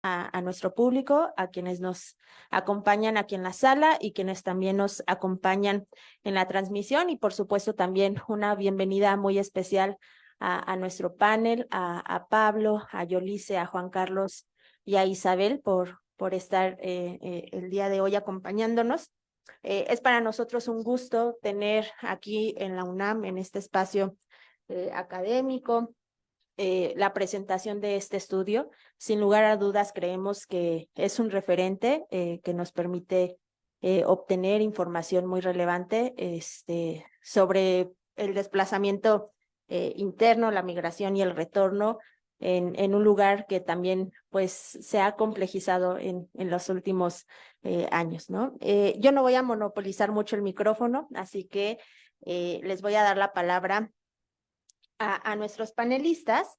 a nuestro público, a quienes nos acompañan aquí en la sala y quienes también nos acompañan en la transmisión, y por supuesto también una bienvenida muy especial a nuestro panel, a Pablo, a Yolice, a Juan Carlos y a Isabel por estar el día de hoy acompañándonos. Es para nosotros un gusto tener aquí en la UNAM, en este espacio académico, la presentación de este estudio. Sin lugar a dudas, creemos que es un referente que nos permite obtener información muy relevante sobre el desplazamiento interno, la migración y el retorno en un lugar que también pues se ha complejizado en los últimos años, ¿no? Yo no voy a monopolizar mucho el micrófono, así que les voy a dar la palabra a nuestros panelistas.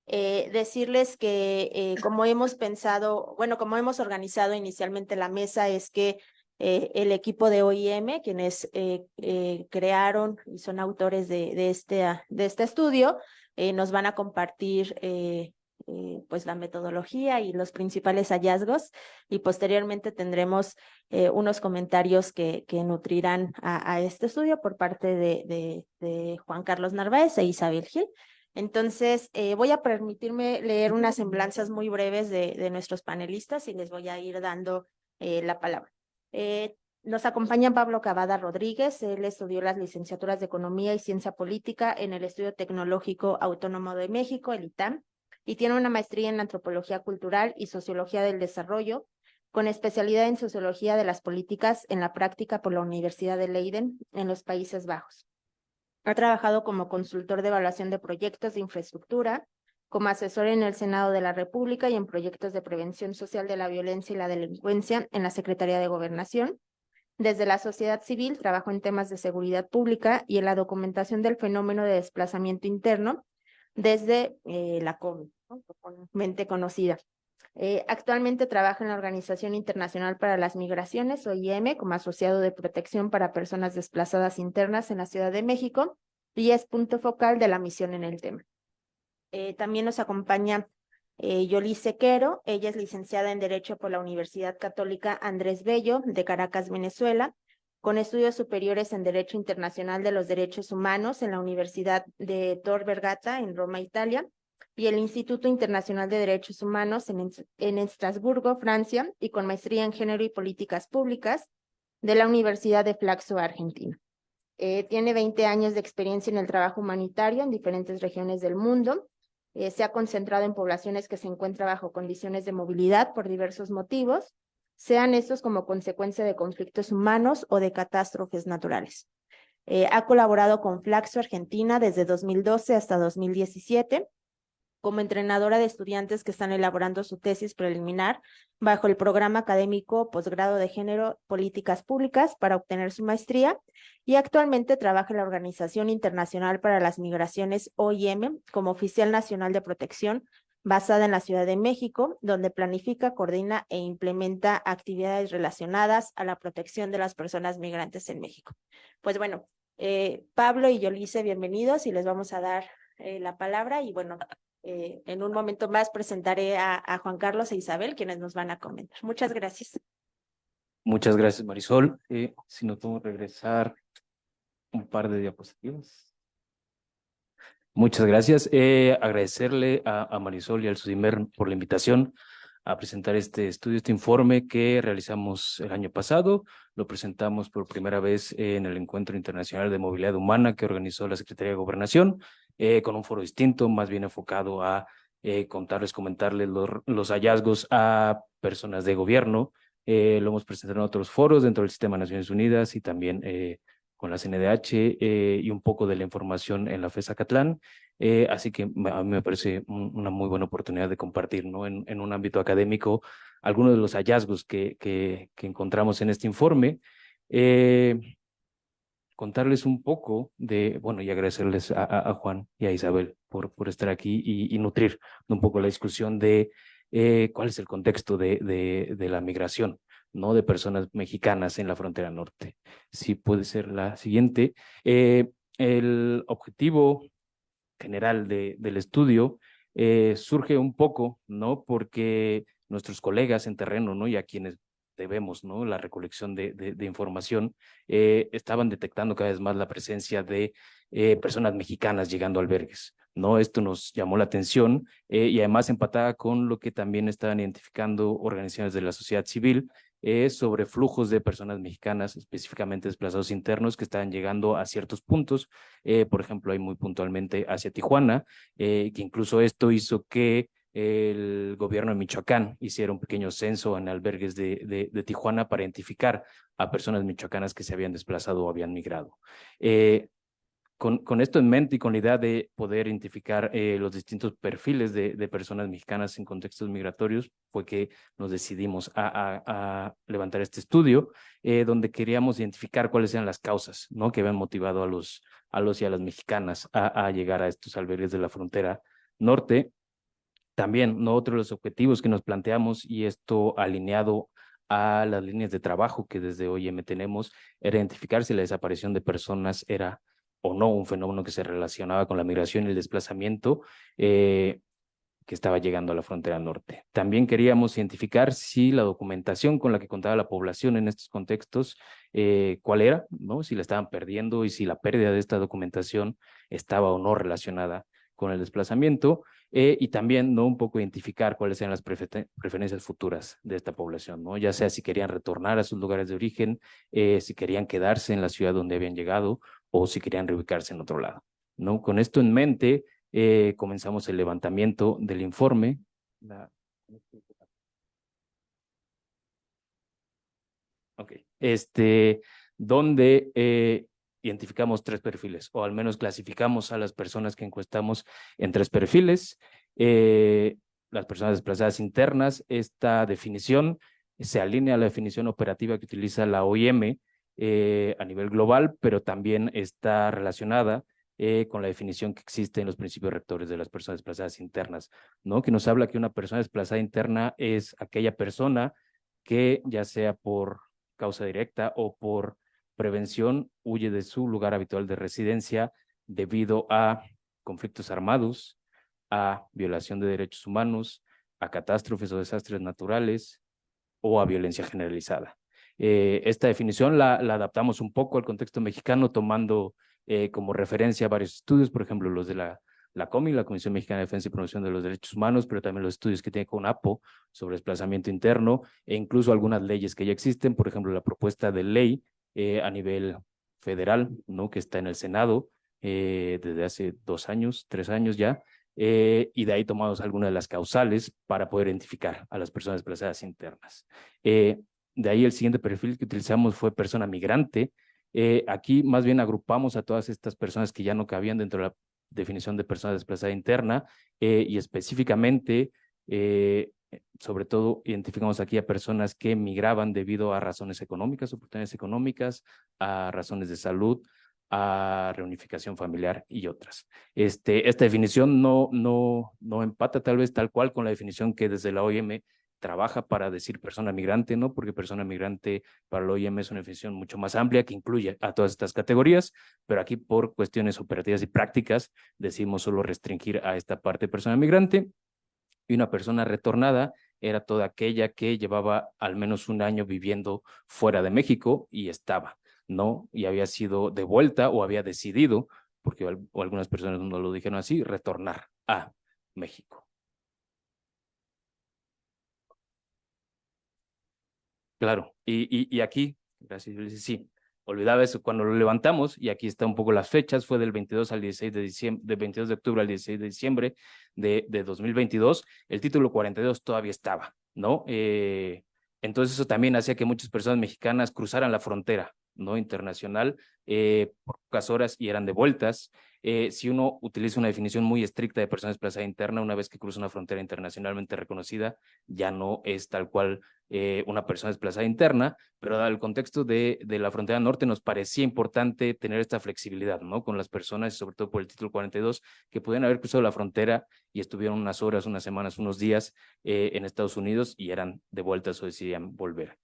Decirles que como hemos pensado, bueno, como hemos organizado inicialmente la mesa, es que el equipo de OIM, quienes crearon y son autores de este estudio, nos van a compartir pues la metodología y los principales hallazgos, y posteriormente tendremos unos comentarios que nutrirán a este estudio por parte de Juan Carlos Narváez e Isabel Gil. Entonces, voy a permitirme leer unas semblanzas muy breves de nuestros panelistas y les voy a ir dando la palabra. Nos acompaña Pablo Cavada Rodríguez. Él estudió las licenciaturas de Economía y Ciencia Política en el Estudio Tecnológico Autónomo de México, el ITAM, y tiene una maestría en Antropología Cultural y Sociología del Desarrollo, con especialidad en Sociología de las Políticas en la práctica por la Universidad de Leiden, en los Países Bajos. Ha trabajado como consultor de evaluación de proyectos de infraestructura, como asesor en el Senado de la República y en proyectos de prevención social de la violencia y la delincuencia en la Secretaría de Gobernación. Desde la sociedad civil trabajó en temas de seguridad pública y en la documentación del fenómeno de desplazamiento interno desde la COVID, ¿no?, comúnmente conocida. Actualmente trabaja en la Organización Internacional para las Migraciones, OIM, como asociado de protección para personas desplazadas internas en la Ciudad de México, y es punto focal de la misión en el tema. También nos acompaña Yolice Quero. Ella es licenciada en Derecho por la Universidad Católica Andrés Bello de Caracas, Venezuela, con estudios superiores en Derecho Internacional de los Derechos Humanos en la Universidad de Tor Vergata en Roma, Italia, y el Instituto Internacional de Derechos Humanos en Estrasburgo, Francia, y con maestría en Género y Políticas Públicas de la Universidad de Flaxo, Argentina. Tiene 20 años de experiencia en el trabajo humanitario en diferentes regiones del mundo. Se ha concentrado en poblaciones que se encuentran bajo condiciones de movilidad por diversos motivos, sean estos como consecuencia de conflictos humanos o de catástrofes naturales. Ha colaborado con Flaxo Argentina desde 2012 hasta 2017 como entrenadora de estudiantes que están elaborando su tesis preliminar bajo el programa académico Posgrado de Género, Políticas Públicas para obtener su maestría, y actualmente trabaja en la Organización Internacional para las Migraciones, OIM, como oficial nacional de protección basada en la Ciudad de México, donde planifica, coordina e implementa actividades relacionadas a la protección de las personas migrantes en México. Pues bueno, Pablo y Yolice, bienvenidos, y les vamos a dar la palabra, y bueno, en un momento más presentaré a Juan Carlos e Isabel, quienes nos van a comentar. Muchas gracias. Muchas gracias, Marisol. Si no puedo regresar un par de diapositivas. Muchas gracias. Agradecerle a Marisol y al SUDIMER por la invitación a presentar este estudio, este informe que realizamos el año pasado. Lo presentamos por primera vez en el Encuentro Internacional de Movilidad Humana que organizó la Secretaría de Gobernación, con un foro distinto, más bien enfocado a comentarles los hallazgos a personas de gobierno. Lo hemos presentado en otros foros dentro del Sistema de Naciones Unidas y también con la CNDH y un poco de la información en la FES Acatlán. Así que a mí me parece una muy buena oportunidad de compartir, ¿no?, en un ámbito académico algunos de los hallazgos que encontramos en este informe. Contarles un poco de, bueno, y agradecerles a Juan y a Isabel por estar aquí y nutrir un poco la discusión de cuál es el contexto de la migración, ¿no?, de personas mexicanas en la frontera norte. Si puede ser la siguiente. El objetivo general del estudio surge un poco, ¿no?, porque nuestros colegas en terreno, ¿no? Y a quienes debemos, ¿no? La recolección de información, estaban detectando cada vez más la presencia de personas mexicanas llegando a albergues, ¿no? Esto nos llamó la atención y además empataba con lo que también estaban identificando organizaciones de la sociedad civil sobre flujos de personas mexicanas, específicamente desplazados internos, que estaban llegando a ciertos puntos, por ejemplo, ahí muy puntualmente hacia Tijuana, que incluso esto hizo que el gobierno de Michoacán hiciera un pequeño censo en albergues de Tijuana para identificar a personas michoacanas que se habían desplazado o habían migrado. Con esto en mente y con la idea de poder identificar los distintos perfiles de personas mexicanas en contextos migratorios, fue que nos decidimos a levantar este estudio, donde queríamos identificar cuáles eran las causas, ¿no? Que habían motivado a los y a las mexicanas a llegar a estos albergues de la frontera norte. También, ¿no? Otro de los objetivos que nos planteamos, y esto alineado a las líneas de trabajo que desde OIM tenemos, era identificar si la desaparición de personas era o no un fenómeno que se relacionaba con la migración y el desplazamiento que estaba llegando a la frontera norte. También queríamos identificar si la documentación con la que contaba la población en estos contextos, cuál era, ¿no? Si la estaban perdiendo y si la pérdida de esta documentación estaba o no relacionada con el desplazamiento, y también, ¿no? Un poco identificar cuáles eran las preferencias futuras de esta población, ¿no? Ya sea si querían retornar a sus lugares de origen, si querían quedarse en la ciudad donde habían llegado o si querían reubicarse en otro lado, ¿no? Con esto en mente, comenzamos el levantamiento del informe. Ok. Donde identificamos 3 perfiles, o al menos clasificamos a las personas que encuestamos en 3 perfiles. Las personas desplazadas internas, esta definición se alinea a la definición operativa que utiliza la OIM a nivel global, pero también está relacionada con la definición que existe en los principios rectores de las personas desplazadas internas, ¿no? Que nos habla que una persona desplazada interna es aquella persona que, ya sea por causa directa o por prevención, huye de su lugar habitual de residencia debido a conflictos armados, a violación de derechos humanos, a catástrofes o desastres naturales o a violencia generalizada. Esta definición la adaptamos un poco al contexto mexicano, tomando como referencia varios estudios, por ejemplo, los de la COMI, la Comisión Mexicana de Defensa y Promoción de los Derechos Humanos, pero también los estudios que tiene CONAPO sobre desplazamiento interno, e incluso algunas leyes que ya existen, por ejemplo, la propuesta de ley a nivel federal, ¿no? Que está en el Senado desde hace 2 años, 3 años ya, y de ahí tomamos algunas de las causales para poder identificar a las personas desplazadas internas. De ahí el siguiente perfil que utilizamos fue persona migrante. Aquí más bien agrupamos a todas estas personas que ya no cabían dentro de la definición de persona desplazada interna, y específicamente, sobre todo, identificamos aquí a personas que migraban debido a razones económicas, oportunidades económicas, a razones de salud, a reunificación familiar y otras. Esta definición no empata tal vez tal cual con la definición que desde la OIM trabaja para decir persona migrante, ¿no? Porque persona migrante para la OIM es una definición mucho más amplia que incluye a todas estas categorías, pero aquí por cuestiones operativas y prácticas decidimos solo restringir a esta parte de persona migrante. Y una persona retornada era toda aquella que llevaba al menos 1 año viviendo fuera de México y estaba, ¿no? Y había sido devuelta o había decidido, porque o algunas personas no lo dijeron así, retornar a México. Claro, y aquí, gracias, Ulises, sí, olvidaba eso, cuando lo levantamos, y aquí está un poco las fechas, fue del 22 al 16 de diciembre, del 22 de octubre al 16 de diciembre de 2022, el título 42 todavía estaba, ¿no? Entonces eso también hacía que muchas personas mexicanas cruzaran la frontera, ¿no? Internacional, por pocas horas y eran devueltas. Si uno utiliza una definición muy estricta de persona desplazada interna, una vez que cruza una frontera internacionalmente reconocida, ya no es tal cual una persona desplazada interna, pero dado el contexto de la frontera norte nos parecía importante tener esta flexibilidad, ¿no? Con las personas, y sobre todo por el título 42, que pudieran haber cruzado la frontera y estuvieron unas horas, unas semanas, unos días en Estados Unidos y eran devueltas o decidían volver.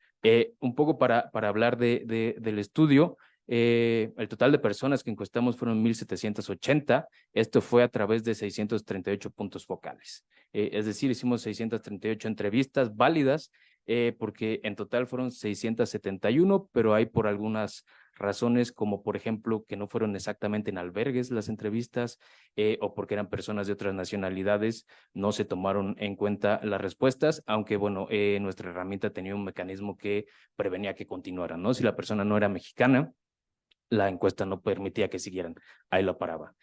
Un poco para hablar del estudio, El total de personas que encuestamos fueron 1,780. Esto fue a través de 638 puntos focales. Es decir, hicimos 638 entrevistas válidas, porque en total fueron 671, pero hay por algunas razones, como por ejemplo que no fueron exactamente en albergues las entrevistas, o porque eran personas de otras nacionalidades, no se tomaron en cuenta las respuestas, aunque bueno, nuestra herramienta tenía un mecanismo que prevenía que continuaran, ¿no? Si la persona no era mexicana, la encuesta no permitía que siguieran, ahí lo paraba.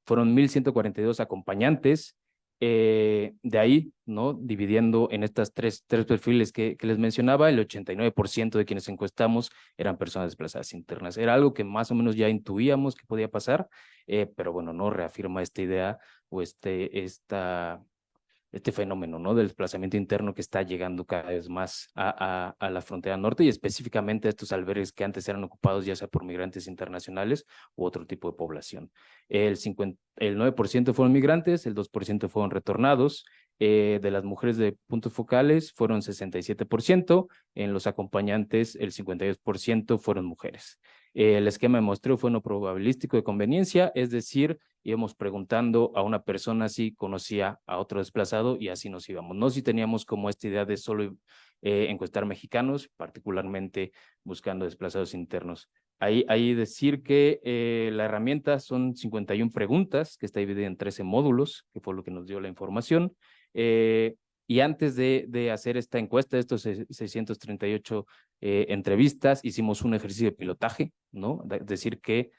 Fueron 1,142 acompañantes, de ahí, ¿no? Dividiendo en estas tres perfiles que les mencionaba, el 89% de quienes encuestamos eran personas desplazadas internas. Era algo que más o menos ya intuíamos que podía pasar, pero bueno, no reafirma esta idea o este fenómeno, ¿no? Del desplazamiento interno que está llegando cada vez más a la frontera norte, y específicamente a estos albergues que antes eran ocupados ya sea por migrantes internacionales u otro tipo de población. El 9% fueron migrantes, el 2% fueron retornados. De las mujeres de puntos focales fueron 67%, en los acompañantes el 52% fueron mujeres. El esquema de muestreo fue no probabilístico de conveniencia, es decir, íbamos preguntando a una persona si conocía a otro desplazado y así nos íbamos. No si teníamos como esta idea de solo encuestar mexicanos, particularmente buscando desplazados internos. Ahí decir que la herramienta son 51 preguntas, que está dividida en 13 módulos, que fue lo que nos dio la información. Y antes de hacer esta encuesta, estos 638 entrevistas, hicimos un ejercicio de pilotaje, ¿no? Es decir, que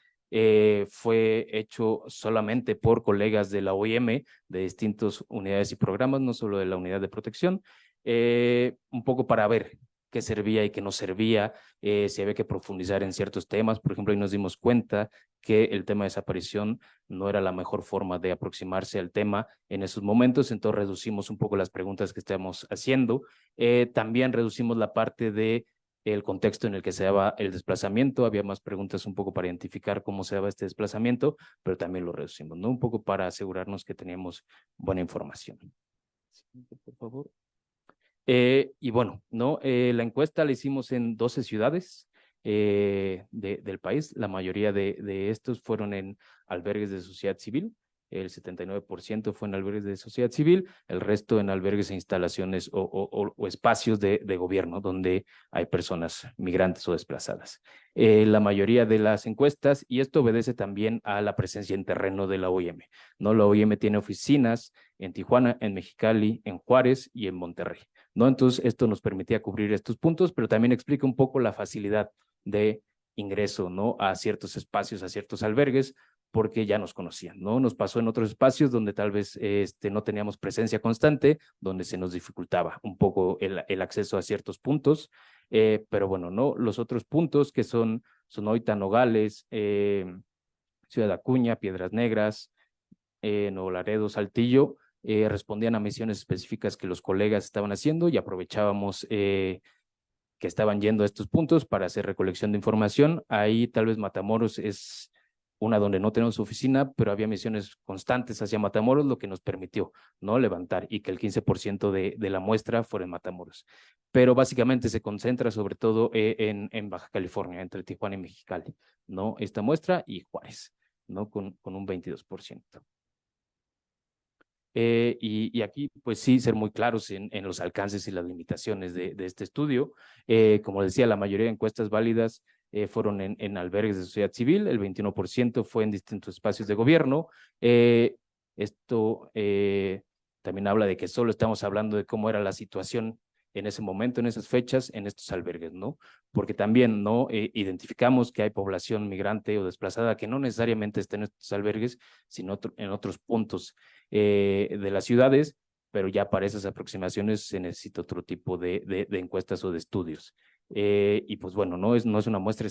fue hecho solamente por colegas de la OIM, de distintas unidades y programas, no solo de la unidad de protección, un poco para ver qué servía y qué no servía, si había que profundizar en ciertos temas. Por ejemplo, ahí nos dimos cuenta que el tema de desaparición no era la mejor forma de aproximarse al tema en esos momentos, entonces reducimos un poco las preguntas que estábamos haciendo. También reducimos la parte de el contexto en el que se daba el desplazamiento. Había más preguntas un poco para identificar cómo se daba este desplazamiento, pero también lo reducimos, ¿no? Un poco para asegurarnos que teníamos buena información. Por favor. Y bueno, ¿no? La encuesta la hicimos en 12 ciudades del país. La mayoría de estos fueron en albergues de sociedad civil. El 79% fue en albergues de sociedad civil, el resto en albergues e instalaciones o espacios de gobierno donde hay personas migrantes o desplazadas. La mayoría de las encuestas, y esto obedece también a la presencia en terreno de la OIM, ¿no? La OIM tiene oficinas en Tijuana, en Mexicali, en Juárez y en Monterrey, ¿no? Entonces, esto nos permitía cubrir estos puntos, pero también explica un poco la facilidad de ingreso, ¿no? A ciertos espacios, a ciertos albergues, porque ya nos conocían, ¿no? Nos pasó en otros espacios donde tal vez no teníamos presencia constante, donde se nos dificultaba un poco el acceso a ciertos puntos, pero bueno, ¿no? Los otros puntos que son Sonoita, Nogales, Ciudad Acuña, Piedras Negras, Nuevo Laredo, Saltillo, respondían a misiones específicas que los colegas estaban haciendo y aprovechábamos que estaban yendo a estos puntos para hacer recolección de información. Ahí tal vez Matamoros es una donde no tenemos oficina, pero había misiones constantes hacia Matamoros, lo que nos permitió, ¿no? Levantar y que el 15% de la muestra fuera en Matamoros. Pero básicamente se concentra sobre todo en Baja California, entre Tijuana y Mexicali, ¿no? Esta muestra y Juárez, ¿no? Con un 22%. Y aquí, pues sí, ser muy claros en los alcances y las limitaciones de este estudio. Como decía, la mayoría de encuestas válidas fueron en albergues de sociedad civil, el 21% fue en distintos espacios de gobierno. Esto también habla de que solo estamos hablando de cómo era la situación en ese momento, en esas fechas, en estos albergues, ¿no? Porque también, ¿no? Identificamos que hay población migrante o desplazada que no necesariamente está en estos albergues, sino en otros puntos de las ciudades, pero ya para esas aproximaciones se necesita otro tipo de encuestas o de estudios. Y pues bueno, no es una muestra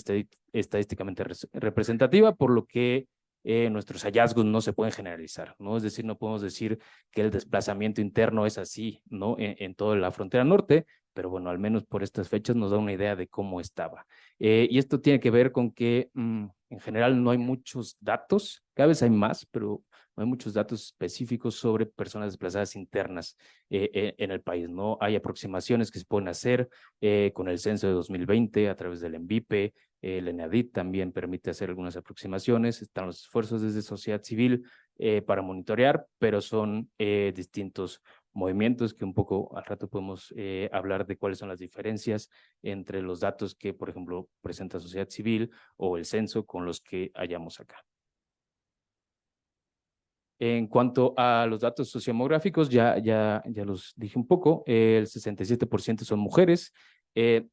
estadísticamente representativa, por lo que nuestros hallazgos no se pueden generalizar, ¿no? Es decir, no podemos decir que el desplazamiento interno es así, ¿no? En toda la frontera norte, pero bueno, al menos por estas fechas nos da una idea de cómo estaba. Y esto tiene que ver con que en general no hay muchos datos, cada vez hay más, pero no hay muchos datos específicos sobre personas desplazadas internas en el país, ¿no? Hay aproximaciones que se pueden hacer con el censo de 2020 a través del ENVIPE, El ENADIT también permite hacer algunas aproximaciones. Están los esfuerzos desde sociedad civil para monitorear, pero son distintos movimientos que un poco al rato podemos hablar de cuáles son las diferencias entre los datos que, por ejemplo, presenta sociedad civil o el censo con los que hallamos acá. En cuanto a los datos sociodemográficos, ya los dije un poco, el 67% son mujeres.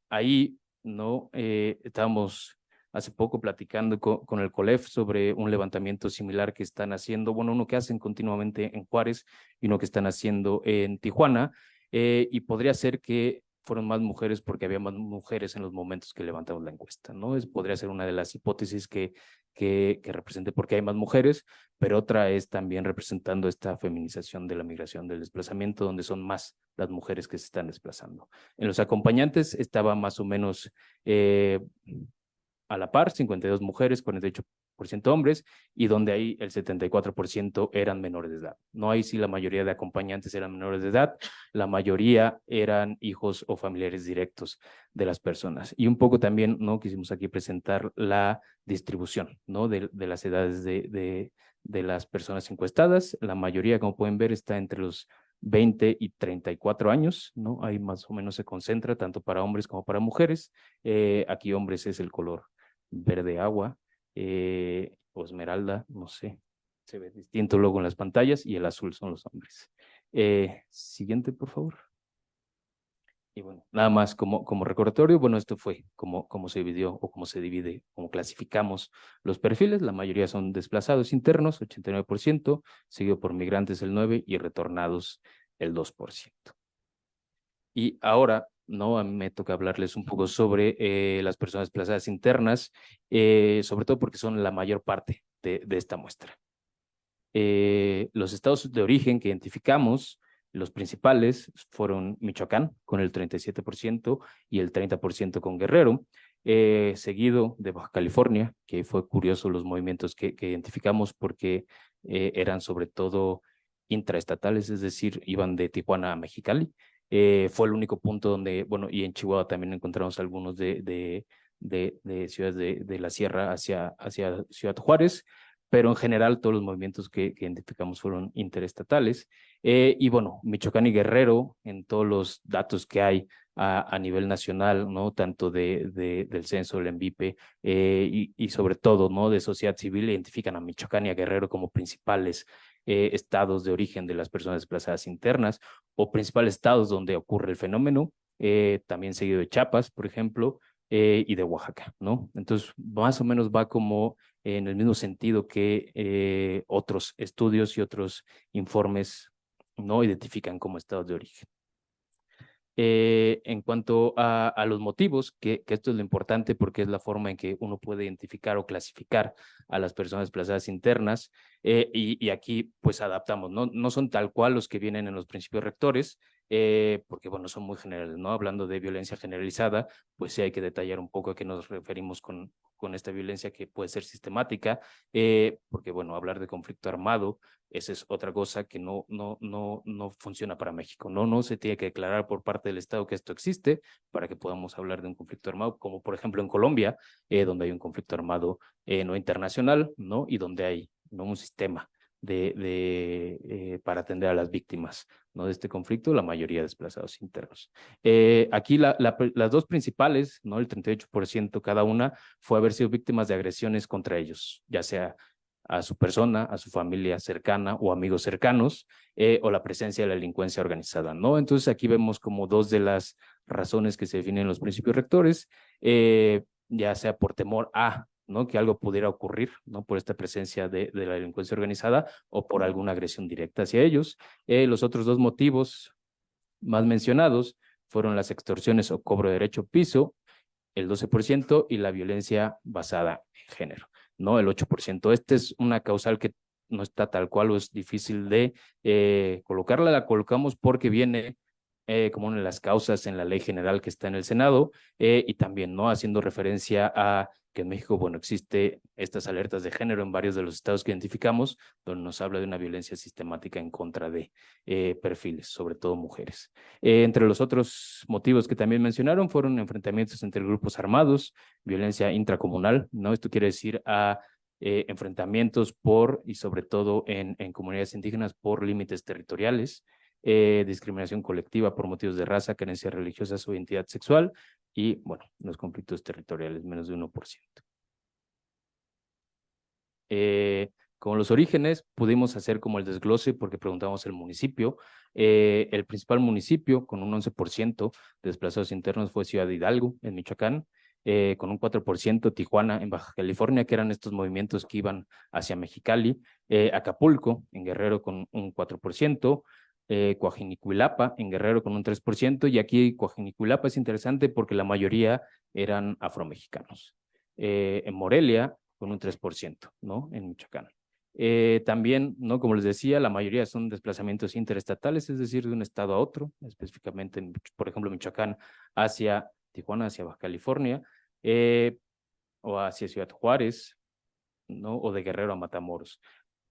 Ahí no estábamos hace poco platicando con el COLEF sobre un levantamiento similar que están haciendo, bueno, uno que hacen continuamente en Juárez y uno que están haciendo en Tijuana, y podría ser que fueron más mujeres porque había más mujeres en los momentos que levantamos la encuesta, ¿no? Podría ser una de las hipótesis que represente porque hay más mujeres, pero otra es también representando esta feminización de la migración, del desplazamiento, donde son más las mujeres que se están desplazando. En los acompañantes estaba más o menos a la par, 52 mujeres, 48% hombres, y donde ahí el 74% eran menores de edad. No ahí sí la mayoría de acompañantes eran menores de edad, la mayoría eran hijos o familiares directos de las personas. Y un poco también, ¿no? Quisimos aquí presentar la distribución, ¿no? De las edades de las personas encuestadas. La mayoría, como pueden ver, está entre los 20 y 34 años, ¿no? Ahí más o menos se concentra tanto para hombres como para mujeres. Aquí hombres es el color verde agua o esmeralda, no sé, se ve distinto luego en las pantallas, y el azul son los hombres. Siguiente, por favor. Y bueno, nada más como recordatorio, bueno, esto fue como se dividió o cómo se divide, cómo clasificamos los perfiles. La mayoría son desplazados internos, 89%, seguido por migrantes el 9% y retornados el 2%. Y ahora, ¿no? A mí me toca hablarles un poco sobre las personas desplazadas internas, sobre todo porque son la mayor parte de esta muestra. Los estados de origen que identificamos, los principales fueron Michoacán con el 37% y el 30% con Guerrero, seguido de Baja California, que fue curioso los movimientos que identificamos porque eran sobre todo intraestatales, es decir, iban de Tijuana a Mexicali. Fue el único punto donde, bueno, y en Chihuahua también encontramos algunos de ciudades de la sierra hacia Ciudad Juárez, pero en general todos los movimientos que identificamos fueron interestatales. Y bueno, Michoacán y Guerrero, en todos los datos que hay a nivel nacional, ¿no? Tanto del censo, del ENVIPE, y sobre todo, ¿no? De sociedad civil, identifican a Michoacán y a Guerrero como principales estados de origen de las personas desplazadas internas o principales estados donde ocurre el fenómeno, también seguido de Chiapas, por ejemplo, y de Oaxaca, ¿no? Entonces, más o menos va como en el mismo sentido que otros estudios y otros informes no identifican como estados de origen. En cuanto a los motivos, que esto es lo importante porque es la forma en que uno puede identificar o clasificar a las personas desplazadas internas, y aquí pues adaptamos, no son tal cual los que vienen en los principios rectores, porque bueno, son muy generales, ¿no? Hablando de violencia generalizada, pues sí hay que detallar un poco a qué nos referimos con esta violencia que puede ser sistemática, porque bueno, hablar de conflicto armado, esa es otra cosa que no funciona para México, no se tiene que declarar por parte del Estado que esto existe para que podamos hablar de un conflicto armado, como por ejemplo en Colombia, donde hay un conflicto armado no internacional, ¿no? Y donde hay, ¿no? Un sistema para atender a las víctimas, ¿no? De este conflicto, la mayoría desplazados internos. Aquí las dos principales, ¿no? El 38% cada una fue haber sido víctimas de agresiones contra ellos, ya sea a su persona, a su familia cercana o amigos cercanos, o la presencia de la delincuencia organizada, ¿no? Entonces aquí vemos como dos de las razones que se definen en los principios rectores, ya sea por temor a, ¿no? Que algo pudiera ocurrir, ¿no? Por esta presencia de la delincuencia organizada o por alguna agresión directa hacia ellos. Los otros dos motivos más mencionados fueron las extorsiones o cobro de derecho piso, el 12%, y la violencia basada en género, ¿no? El 8%. Esta es una causal que no está tal cual o es difícil de colocarla. La colocamos porque viene como una de las causas en la ley general que está en el Senado, y también, ¿no? Haciendo referencia a que en México, bueno, existe estas alertas de género en varios de los estados que identificamos, donde nos habla de una violencia sistemática en contra de perfiles, sobre todo mujeres. Entre los otros motivos que también mencionaron fueron enfrentamientos entre grupos armados, violencia intracomunal, ¿no? Esto quiere decir a enfrentamientos por y sobre todo en comunidades indígenas por límites territoriales, discriminación colectiva por motivos de raza, creencias religiosas o identidad sexual y, bueno, los conflictos territoriales, menos de 1%. Con los orígenes pudimos hacer como el desglose porque preguntamos el municipio. El principal municipio con un 11% de desplazados internos fue Ciudad Hidalgo, en Michoacán, con un 4% Tijuana, en Baja California, que eran estos movimientos que iban hacia Mexicali, Acapulco, en Guerrero, con un 4%, Coajinicuilapa, en Guerrero, con un 3%, y aquí Coajinicuilapa es interesante porque la mayoría eran afromexicanos. En Morelia, con un 3%, ¿no? En Michoacán. También, ¿no? Como les decía, la mayoría son desplazamientos interestatales, es decir, de un estado a otro, específicamente, por ejemplo, Michoacán hacia Tijuana, hacia Baja California, o hacia Ciudad Juárez, ¿no? O de Guerrero a Matamoros.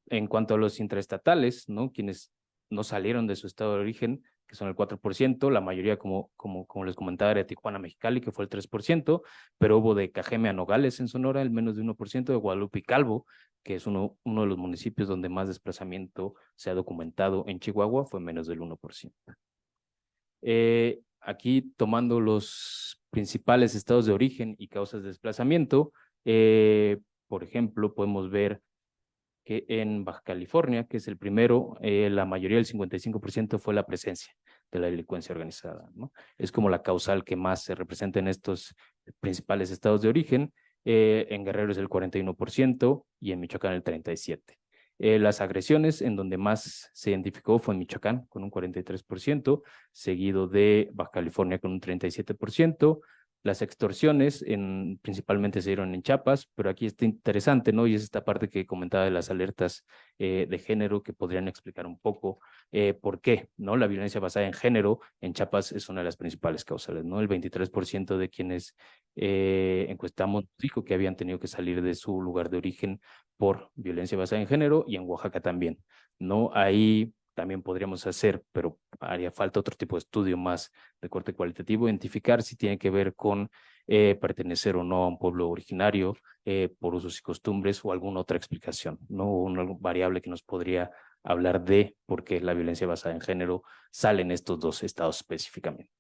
En cuanto a los intraestatales, ¿no? Quienes no salieron de su estado de origen, que son el 4%, la mayoría, como les comentaba, era de Tijuana, Mexicali, que fue el 3%, pero hubo de Cajeme a Nogales en Sonora, el menos de 1%, de Guadalupe y Calvo, que es uno de los municipios donde más desplazamiento se ha documentado en Chihuahua, fue menos del 1%. Aquí, tomando los principales estados de origen y causas de desplazamiento, por ejemplo, podemos ver que en Baja California, que es el primero, la mayoría, el 55%, fue la presencia de la delincuencia organizada, ¿no? Es como la causal que más se representa en estos principales estados de origen. En Guerrero es el 41% y en Michoacán el 37%. Las agresiones en donde más se identificó fue en Michoacán con un 43%, seguido de Baja California con un 37%. Las extorsiones principalmente se dieron en Chiapas, pero aquí está interesante, ¿no? Y es esta parte que comentaba de las alertas de género que podrían explicar un poco por qué, ¿no? La violencia basada en género en Chiapas es una de las principales causales, ¿no? El 23% de quienes encuestamos dijo que habían tenido que salir de su lugar de origen por violencia basada en género, y en Oaxaca también, ¿no? Ahí también podríamos hacer, pero haría falta otro tipo de estudio más de corte cualitativo, identificar si tiene que ver con pertenecer o no a un pueblo originario, por usos y costumbres o alguna otra explicación, ¿no? Una variable que nos podría hablar de por qué la violencia basada en género sale en estos dos estados específicamente.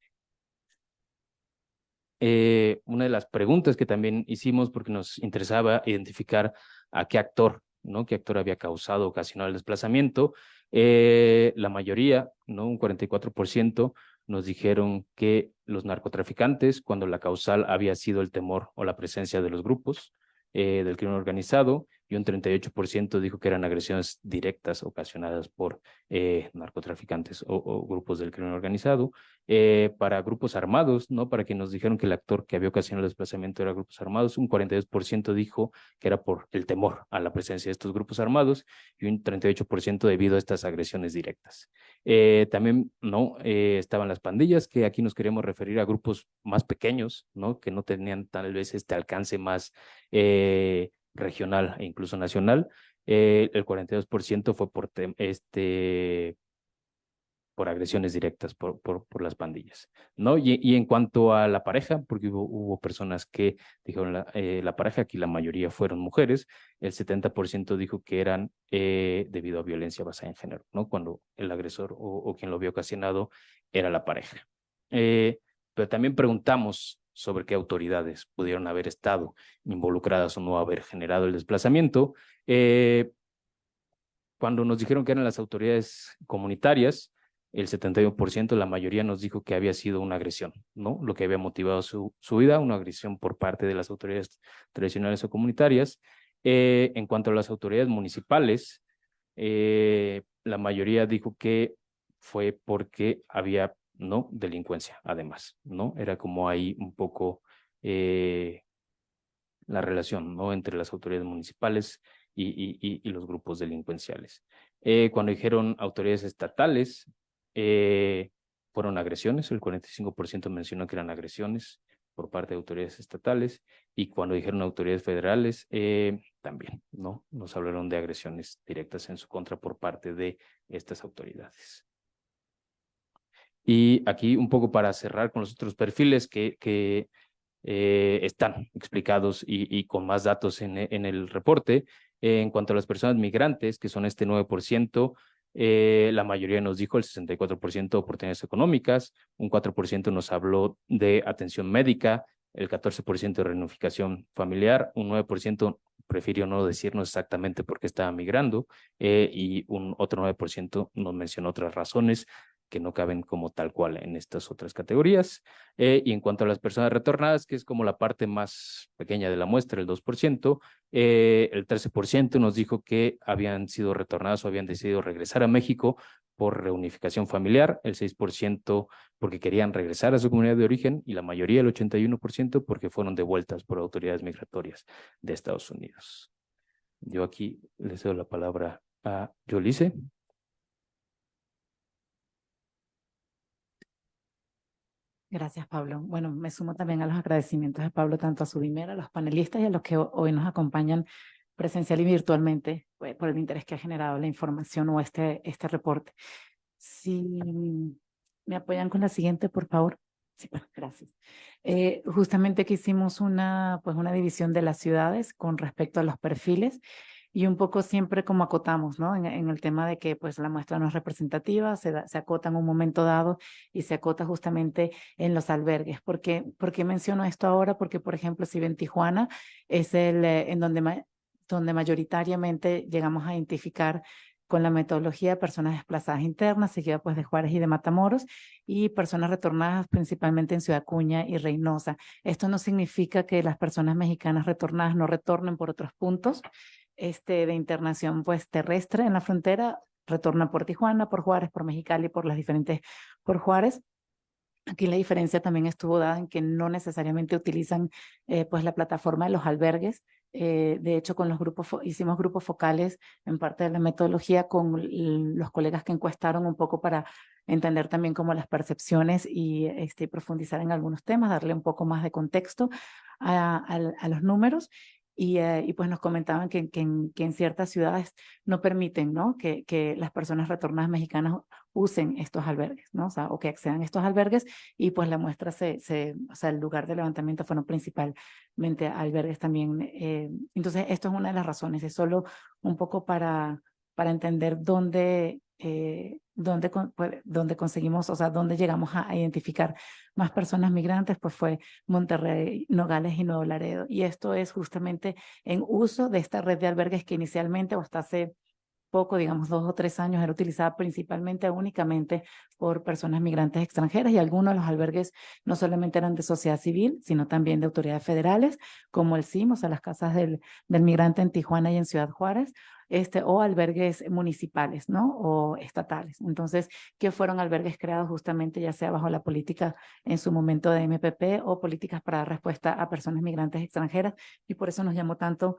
Una de las preguntas que también hicimos, porque nos interesaba identificar a qué actor, ¿no? ¿Qué actor había causado, ocasionado el desplazamiento? La mayoría, ¿no? Un 44%, nos dijeron que los narcotraficantes, cuando la causal había sido el temor o la presencia de los grupos del crimen organizado, y un 38% dijo que eran agresiones directas ocasionadas por narcotraficantes o grupos del crimen organizado. Para grupos armados, ¿no? Para quienes nos dijeron que el actor que había ocasionado el desplazamiento era grupos armados, un 42% dijo que era por el temor a la presencia de estos grupos armados, y un 38% debido a estas agresiones directas. También, ¿no? Estaban las pandillas, que aquí nos queríamos referir a grupos más pequeños, ¿no? Que no tenían tal vez este alcance más regional e incluso nacional. El 42% fue por agresiones directas por las pandillas, ¿no? Y en cuanto a la pareja, porque hubo personas que dijeron la pareja, aquí la mayoría fueron mujeres, el 70% dijo que eran debido a violencia basada en género, ¿no? Cuando el agresor o quien lo había ocasionado era la pareja. Pero también preguntamos sobre qué autoridades pudieron haber estado involucradas o no haber generado el desplazamiento. Cuando nos dijeron que eran las autoridades comunitarias, el 71%, la mayoría nos dijo que había sido una agresión, ¿no? Lo que había motivado su vida, una agresión por parte de las autoridades tradicionales o comunitarias. En cuanto a las autoridades municipales, la mayoría dijo que fue porque había, ¿no? Delincuencia, además, ¿no? Era como ahí un poco la relación, ¿no? Entre las autoridades municipales y los grupos delincuenciales. Cuando dijeron autoridades estatales, fueron agresiones, el 45% mencionó que eran agresiones por parte de autoridades estatales, y cuando dijeron autoridades federales, también, ¿no? Nos hablaron de agresiones directas en su contra por parte de estas autoridades. Y aquí un poco para cerrar con los otros perfiles que están explicados y con más datos en el reporte. En cuanto a las personas migrantes, que son este 9%, la mayoría nos dijo, el 64%, oportunidades económicas, un 4% nos habló de atención médica, el 14% de reunificación familiar, un 9% prefirió no decirnos exactamente por qué estaba migrando, y un otro 9% nos mencionó otras razones que no caben como tal cual en estas otras categorías. Y en cuanto a las personas retornadas, que es como la parte más pequeña de la muestra, el 2%, el 13% nos dijo que habían sido retornadas o habían decidido regresar a México por reunificación familiar, el 6% porque querían regresar a su comunidad de origen, y la mayoría, el 81%, porque fueron devueltas por autoridades migratorias de Estados Unidos. Yo aquí le cedo la palabra a Yolice. Gracias, Pablo. Bueno, me sumo también a los agradecimientos de Pablo, tanto a su a los panelistas y a los que hoy nos acompañan presencial y virtualmente, pues, por el interés que ha generado la información o este reporte. Si me apoyan con la siguiente, por favor. Sí, bueno, gracias. Justamente que hicimos una división de las ciudades con respecto a los perfiles, y un poco siempre como acotamos, ¿no? En el tema de que pues la muestra no es representativa, se acota en un momento dado y se acota justamente en los albergues. ¿Por qué menciono esto ahora? Porque, por ejemplo, si ven Tijuana, es en donde mayoritariamente llegamos a identificar con la metodología de personas desplazadas internas, seguida pues de Juárez y de Matamoros, y personas retornadas principalmente en Ciudad Acuña y Reynosa. Esto no significa que las personas mexicanas retornadas no retornen por otros puntos de internación pues terrestre en la frontera, retornan por Tijuana, por Juárez, por Mexicali, por las diferentes, por Juárez. Aquí la diferencia también estuvo dada en que no necesariamente utilizan pues la plataforma de los albergues. De hecho, con los grupos hicimos grupos focales en parte de la metodología con los colegas que encuestaron un poco para entender también como las percepciones y profundizar en algunos temas, darle un poco más de contexto a los números. Y pues nos comentaban que en ciertas ciudades no permiten, ¿no? que las personas retornadas mexicanas usen estos albergues, ¿no? O que accedan a estos albergues, y pues la muestra o sea, el lugar de levantamiento fueron principalmente albergues también. Entonces, esto es una de las razones, es solo un poco para entender dónde conseguimos, o sea, dónde llegamos a identificar más personas migrantes, pues fue Monterrey, Nogales y Nuevo Laredo. Y esto es justamente en uso de esta red de albergues que inicialmente o hasta hace poco, digamos 2 o 3 años, era utilizada principalmente, únicamente por personas migrantes extranjeras, y algunos de los albergues no solamente eran de sociedad civil, sino también de autoridades federales, como el CIM, o sea, las casas del migrante en Tijuana y en Ciudad Juárez, o albergues municipales, ¿no? O estatales. Entonces, que fueron albergues creados justamente ya sea bajo la política en su momento de MPP o políticas para dar respuesta a personas migrantes extranjeras, y por eso nos llamó tanto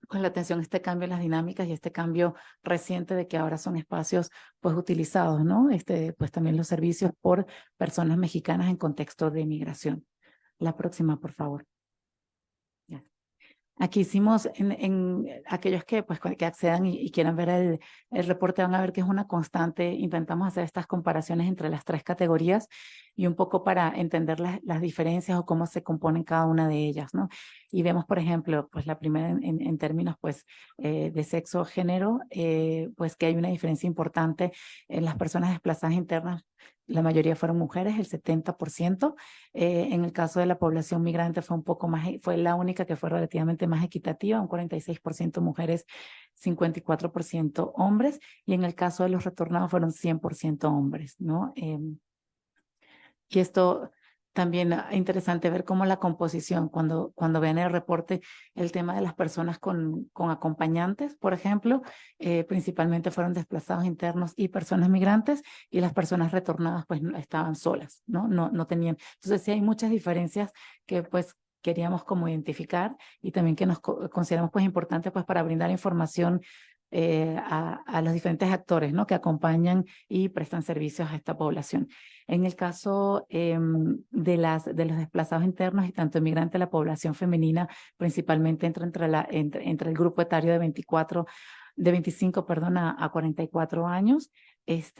con la atención este cambio en las dinámicas y este cambio reciente de que ahora son espacios pues utilizados, ¿no? Pues también los servicios por personas mexicanas en contexto de migración. La próxima, por favor. Ya. Aquí hicimos, en aquellos que, pues, que accedan y quieran ver el reporte, van a ver que es una constante. Intentamos hacer estas comparaciones entre las 3 categorías y un poco para entender las diferencias o cómo se componen cada una de ellas, ¿no? Y vemos, por ejemplo, pues la primera en términos pues, de sexo o género, pues que hay una diferencia importante en las personas desplazadas internas. La mayoría fueron mujeres, el 70%. En el caso de la población migrante fue un poco más, fue la única que fue relativamente más equitativa, un 46% mujeres, 54% hombres, y en el caso de los retornados fueron 100% hombres, ¿no? Y esto también es interesante ver cómo la composición, cuando vean el reporte, el tema de las personas con acompañantes, por ejemplo, principalmente fueron desplazados internos y personas migrantes, y las personas retornadas pues estaban solas, ¿no? No tenían. Entonces sí hay muchas diferencias que pues queríamos como identificar, y también que nos consideramos pues importantes pues para brindar información a los diferentes actores, ¿no? Que acompañan y prestan servicios a esta población. En el caso de los desplazados internos y tanto inmigrantes, la población femenina principalmente entra entre el grupo etario de 25, perdón, a 44 años. Pues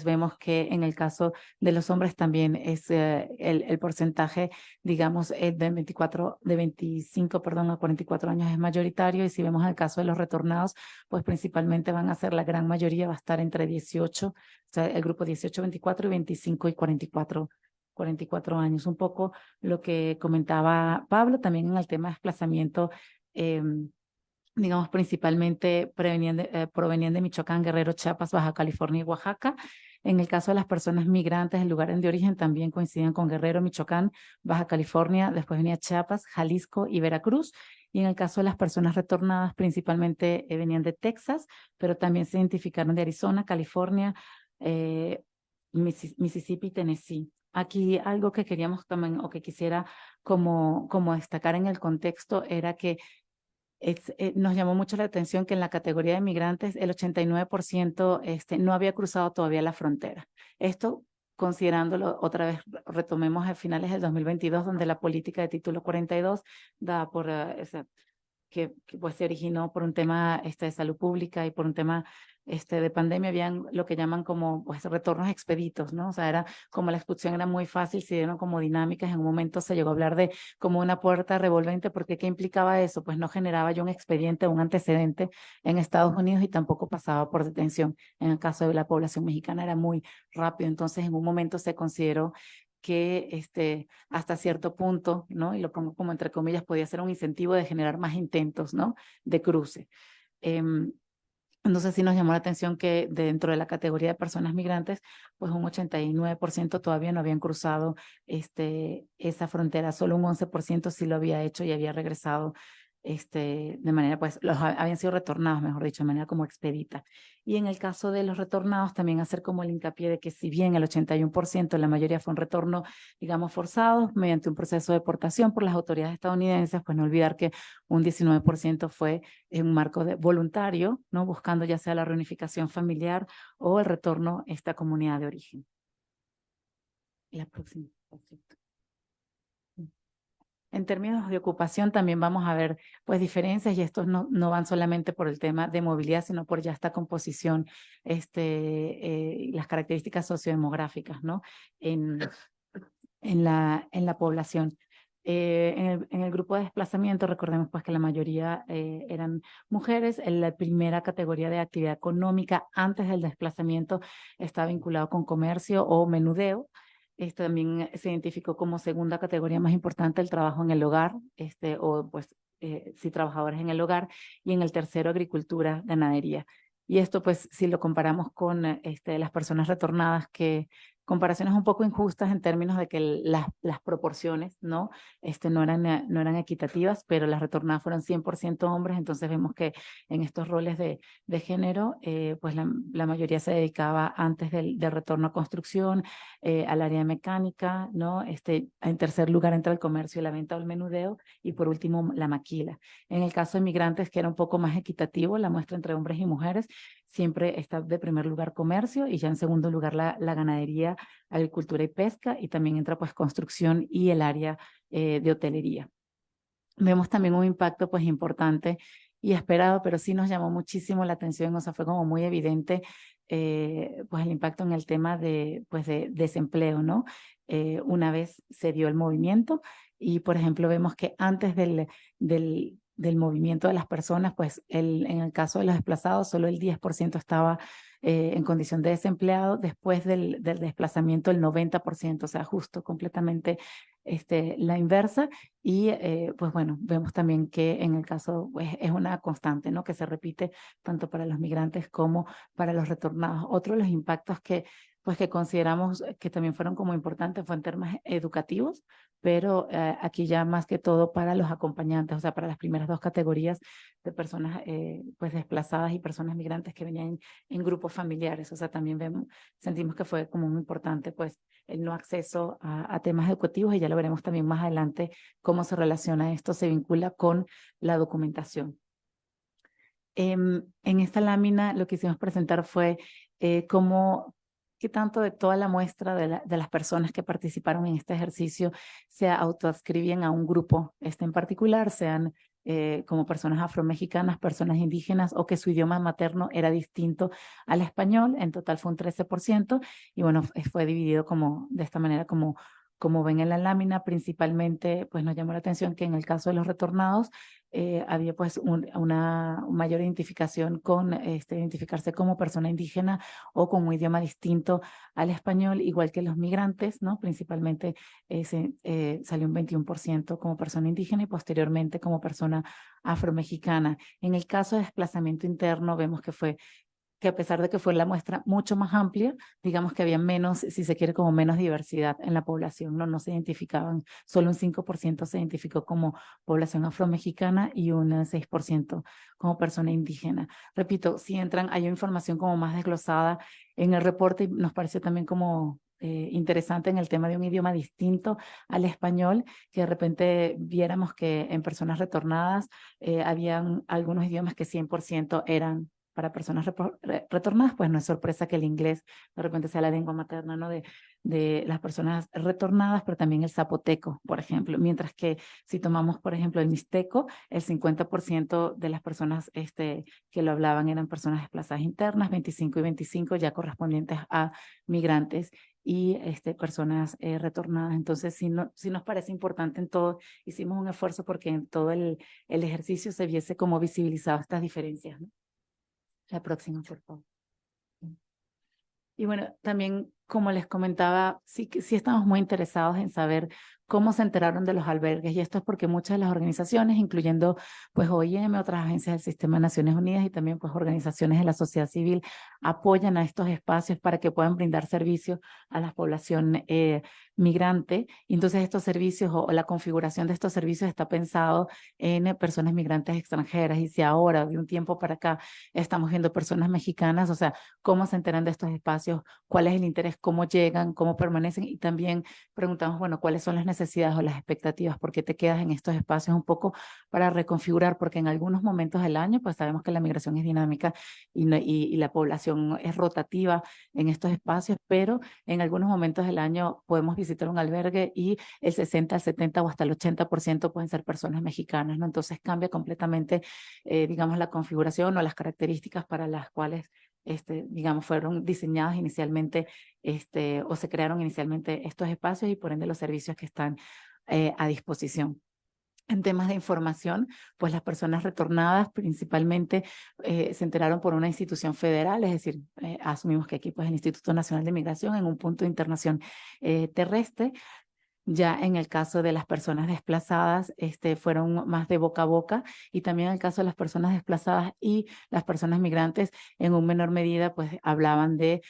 vemos que en el caso de los hombres también es el porcentaje, digamos, de 25, perdón, a 44 años es mayoritario. Y si vemos el caso de los retornados, pues principalmente van a ser, la gran mayoría va a estar entre 18, o sea, el grupo 18, 24 y 25 y 44 años. Un poco lo que comentaba Pablo también en el tema de desplazamiento, digamos, principalmente provenían de Michoacán, Guerrero, Chiapas, Baja California y Oaxaca. En el caso de las personas migrantes, el lugar de origen también coincidían con Guerrero, Michoacán, Baja California, después venía Chiapas, Jalisco y Veracruz. Y en el caso de las personas retornadas, principalmente venían de Texas, pero también se identificaron de Arizona, California, Mississippi y Tennessee. Aquí algo que queríamos también, o que quisiera como destacar en el contexto, era que nos llamó mucho la atención que en la categoría de migrantes el 89% no había cruzado todavía la frontera. Esto considerándolo, otra vez retomemos a finales del 2022, donde la política de título 42 da por, que pues se originó por un tema de salud pública y por un tema de pandemia. Habían lo que llaman como pues retornos expeditos, ¿no? O sea, era como la expulsión era muy fácil, se dieron como dinámicas. En un momento se llegó a hablar de como una puerta revolvente, porque ¿qué implicaba eso? Pues no generaba yo un expediente, un antecedente en Estados Unidos y tampoco pasaba por detención. En el caso de la población mexicana era muy rápido. Entonces, en un momento se consideró que hasta cierto punto, ¿no? Y lo pongo como entre comillas, podía ser un incentivo de generar más intentos, ¿no? De cruce. Entonces sí nos llamó la atención que dentro de la categoría de personas migrantes, pues un 89% todavía no habían cruzado esa frontera. Solo un 11% sí lo había hecho y había regresado de manera, pues, habían sido retornados, mejor dicho, de manera como expedita. Y en el caso de los retornados, también hacer como el hincapié de que si bien el 81%, la mayoría fue un retorno, digamos, forzado, mediante un proceso de deportación por las autoridades estadounidenses, pues no olvidar que un 19% fue en un marco voluntario, ¿no? Buscando ya sea la reunificación familiar o el retorno a esta comunidad de origen. La próxima, perfecto. En términos de ocupación también vamos a ver pues diferencias, y estos no van solamente por el tema de movilidad, sino por ya esta composición, las características sociodemográficas, ¿no? En la población. En el grupo de desplazamiento, recordemos pues que la mayoría eran mujeres. En la primera categoría de actividad económica antes del desplazamiento está vinculado con comercio o menudeo. También se identificó como segunda categoría más importante el trabajo en el hogar, o pues sí, trabajadores en el hogar. Y en el tercero, agricultura, ganadería. Y esto pues si lo comparamos con las personas retornadas, que comparaciones un poco injustas en términos de que las proporciones, ¿no? No eran equitativas, pero las retornadas fueron 100% hombres. Entonces vemos que en estos roles de género, pues la mayoría se dedicaba antes del retorno a construcción, al área de mecánica, ¿no? En tercer lugar entra el comercio y la venta o el menudeo, y por último la maquila. En el caso de migrantes, que era un poco más equitativo, la muestra entre hombres y mujeres, siempre está de primer lugar comercio, y ya en segundo lugar la ganadería, agricultura y pesca, y también entra pues construcción y el área de hotelería. Vemos también un impacto pues importante y esperado, pero sí nos llamó muchísimo la atención. O sea, fue como muy evidente pues el impacto en el tema de desempleo, ¿no? Una vez se dio el movimiento, y por ejemplo vemos que antes del movimiento de las personas, pues en el caso de los desplazados, solo el 10% estaba en condición de desempleado. Después del desplazamiento, el 90%, o sea, justo completamente la inversa. Y pues bueno, vemos también que en el caso, pues, es una constante, ¿no? Que se repite tanto para los migrantes como para los retornados. Otro de los impactos que consideramos que también fueron como importantes fue en términos educativos, pero aquí ya más que todo para los acompañantes, o sea, para las primeras dos categorías de personas pues desplazadas y personas migrantes que venían en grupos familiares. O sea, también sentimos que fue como muy importante pues el no acceso a temas educativos, y ya lo veremos también más adelante cómo se relaciona esto, se vincula con la documentación. En esta lámina lo que hicimos presentar fue qué tanto de toda la muestra de las personas que participaron en este ejercicio se autoadscribían a un grupo en particular, sean como personas afromexicanas, personas indígenas, o que su idioma materno era distinto al español. En total fue un 13%, y bueno, fue dividido como de esta manera, como ven en la lámina. Principalmente pues nos llamó la atención que en el caso de los retornados había pues una mayor identificación con identificarse como persona indígena o con un idioma distinto al español, igual que los migrantes, ¿no? Principalmente salió un 21% como persona indígena y posteriormente como persona afromexicana. En el caso de desplazamiento interno vemos que a pesar de que fue la muestra mucho más amplia, digamos que había menos, si se quiere, como menos diversidad en la población, ¿no? No se identificaban, solo un 5% se identificó como población afromexicana y un 6% como persona indígena. Repito, si entran, hay información como más desglosada en el reporte, y nos pareció también como interesante en el tema de un idioma distinto al español, que de repente viéramos que en personas retornadas habían algunos idiomas que 100% eran para personas retornadas. Pues no es sorpresa que el inglés de repente sea la lengua materna, ¿no? de las personas retornadas, pero también el zapoteco, por ejemplo. Mientras que si tomamos, por ejemplo, el mixteco, el 50% de las personas que lo hablaban eran personas desplazadas internas, 25 y 25 ya correspondientes a migrantes y personas retornadas. Entonces, sí nos parece importante en todo, hicimos un esfuerzo porque en todo el ejercicio se viese como visibilizado estas diferencias, ¿no? La próxima, por favor. Y bueno, también, como les comentaba, sí estamos muy interesados en saber cómo se enteraron de los albergues, y esto es porque muchas de las organizaciones, incluyendo pues OIM, otras agencias del Sistema de Naciones Unidas y también pues organizaciones de la sociedad civil, apoyan a estos espacios para que puedan brindar servicios a la población migrante. Y entonces estos servicios o la configuración de estos servicios está pensado en personas migrantes extranjeras. Y si ahora, de un tiempo para acá, estamos viendo personas mexicanas, o sea, cómo se enteran de estos espacios, cuál es el interés, cómo llegan, cómo permanecen, y también preguntamos, bueno, cuáles son las necesidades o las expectativas, por qué te quedas en estos espacios, un poco para reconfigurar, porque en algunos momentos del año, pues sabemos que la migración es dinámica y la población es rotativa en estos espacios, pero en algunos momentos del año podemos visitar un albergue y el 60, el 70 o hasta el 80% pueden ser personas mexicanas, ¿no? Entonces cambia completamente, digamos, la configuración o las características para las cuales digamos, fueron diseñados inicialmente o se crearon inicialmente estos espacios, y por ende los servicios que están a disposición. En temas de información, pues las personas retornadas principalmente se enteraron por una institución federal, es decir, asumimos que aquí pues el Instituto Nacional de Migración en un punto de internación terrestre. Ya en el caso de las personas desplazadas, fueron más de boca a boca, y también en el caso de las personas desplazadas y las personas migrantes, en un menor medida, pues hablaban de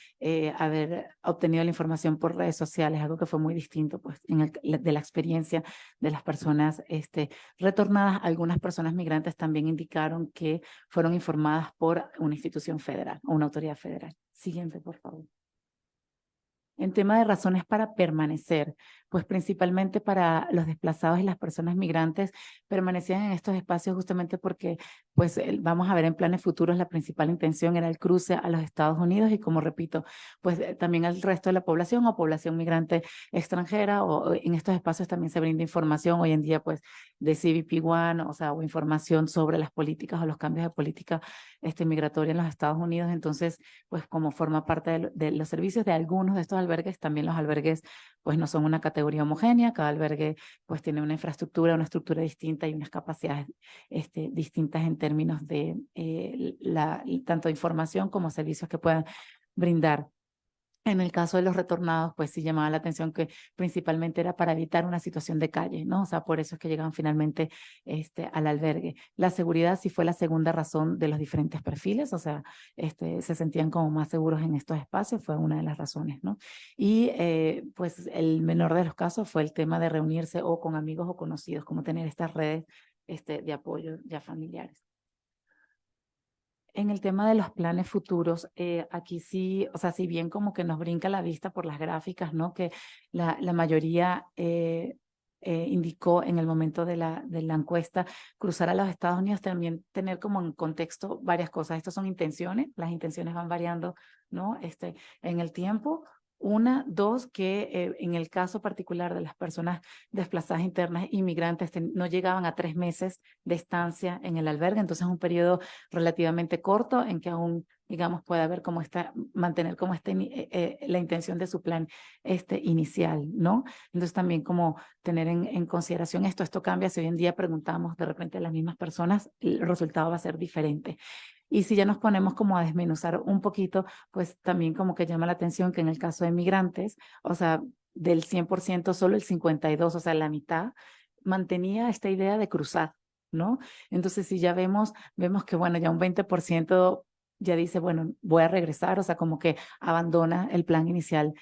haber obtenido la información por redes sociales, algo que fue muy distinto, pues, de la experiencia de las personas retornadas. Algunas personas migrantes también indicaron que fueron informadas por una institución federal o una autoridad federal. Siguiente, por favor. En tema de razones para permanecer, pues principalmente para los desplazados y las personas migrantes permanecían en estos espacios justamente porque, pues vamos a ver en planes futuros, la principal intención era el cruce a los Estados Unidos, y como repito, pues también al resto de la población o población migrante extranjera, o en estos espacios también se brinda información hoy en día pues de CBP One, o sea, o información sobre las políticas o los cambios de política migratoria en los Estados Unidos. Entonces, pues como forma parte de los servicios de algunos de estos albergues, también los albergues pues no son una categoría homogénea, cada albergue pues tiene una infraestructura, una estructura distinta y unas capacidades distintas en términos de tanto información como servicios que puedan brindar. En el caso de los retornados, pues sí llamaba la atención que principalmente era para evitar una situación de calle, ¿no? O sea, por eso es que llegaban finalmente al albergue. La seguridad sí fue la segunda razón de los diferentes perfiles, o sea, se sentían como más seguros en estos espacios, fue una de las razones, ¿no? Y pues el menor de los casos fue el tema de reunirse o con amigos o conocidos, como tener estas redes de apoyo ya familiares. En el tema de los planes futuros, aquí sí, o sea, si bien como que nos brinca la vista por las gráficas, ¿no? Que la mayoría indicó en el momento de la encuesta, cruzar a los Estados Unidos, también tener como en contexto varias cosas. Estas son intenciones, las intenciones van variando, ¿no? En el tiempo. Una, dos, que en el caso particular de las personas desplazadas internas, inmigrantes, no llegaban a 3 meses de estancia en el albergue, entonces es un periodo relativamente corto en que aún, digamos, puede haber como mantener como la intención de su plan inicial, ¿no? Entonces también como tener en consideración esto cambia, si hoy en día preguntamos de repente a las mismas personas, el resultado va a ser diferente. Y si ya nos ponemos como a desmenuzar un poquito, pues también como que llama la atención que en el caso de migrantes, o sea, del 100%, solo el 52%, o sea, la mitad, mantenía esta idea de cruzar, ¿no? Entonces, si ya vemos que, bueno, ya un 20% ya dice, bueno, voy a regresar, o sea, como que abandona el plan inicial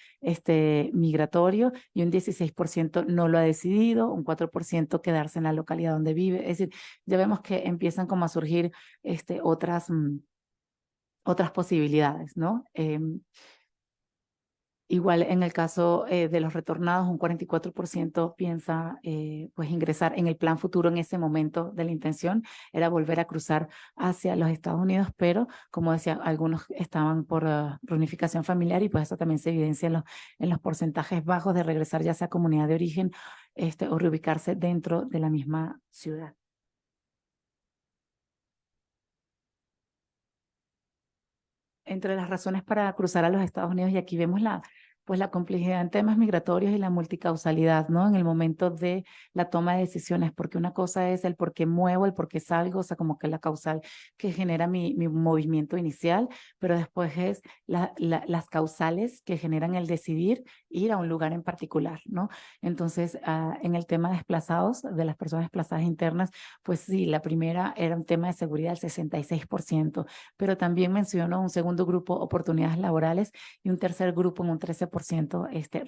migratorio, y un 16% no lo ha decidido, un 4% quedarse en la localidad donde vive. Es decir, ya vemos que empiezan como a surgir otras posibilidades, ¿no? Igual en el caso de los retornados, un 44% piensa pues ingresar en el plan futuro. En ese momento de la intención era volver a cruzar hacia los Estados Unidos, pero como decía, algunos estaban por reunificación familiar, y pues eso también se evidencia en los porcentajes bajos de regresar ya sea a comunidad de origen o reubicarse dentro de la misma ciudad. Entre las razones para cruzar a los Estados Unidos, y aquí vemos pues la complejidad en temas migratorios y la multicausalidad, ¿no? En el momento de la toma de decisiones, porque una cosa es el por qué muevo, el por qué salgo, o sea, como que la causal que genera mi movimiento inicial, pero después es las causales que generan el decidir ir a un lugar en particular, ¿no? Entonces, en el tema de desplazados, de las personas desplazadas internas, pues sí, la primera era un tema de seguridad, el 66%, pero también mencionó un segundo grupo, oportunidades laborales, y un tercer grupo, en un 13%,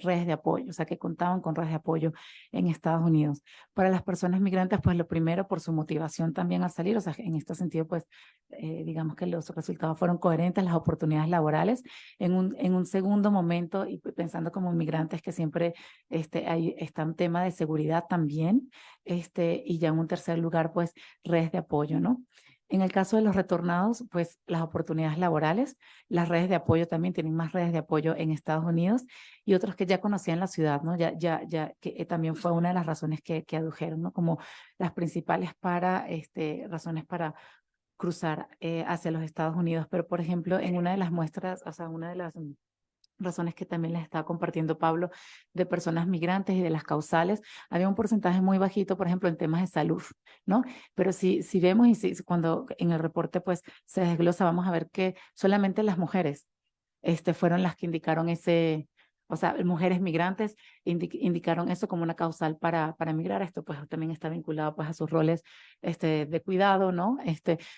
redes de apoyo, o sea, que contaban con redes de apoyo en Estados Unidos. Para las personas migrantes, pues lo primero, por su motivación también al salir, o sea, en este sentido, pues digamos que los resultados fueron coherentes, las oportunidades laborales. En un segundo momento, y pensando como migrantes, que siempre está un tema de seguridad también, y ya en un tercer lugar, pues redes de apoyo, ¿no? En el caso de los retornados, pues las oportunidades laborales, las redes de apoyo también tienen más redes de apoyo en Estados Unidos, y otros que ya conocían la ciudad, ¿no? Que también fue una de las razones que adujeron, ¿no? Como las principales razones para cruzar hacia los Estados Unidos. Pero, por ejemplo, en una de las muestras, o sea, una de las razones que también les estaba compartiendo Pablo, de personas migrantes y de las causales, había un porcentaje muy bajito, por ejemplo, en temas de salud, ¿no? Pero si vemos, y cuando en el reporte pues se desglosa, vamos a ver que solamente las mujeres fueron las que indicaron o sea, mujeres migrantes indicaron eso como una causal para migrar. Esto pues también está vinculado pues a sus roles de cuidado, ¿no?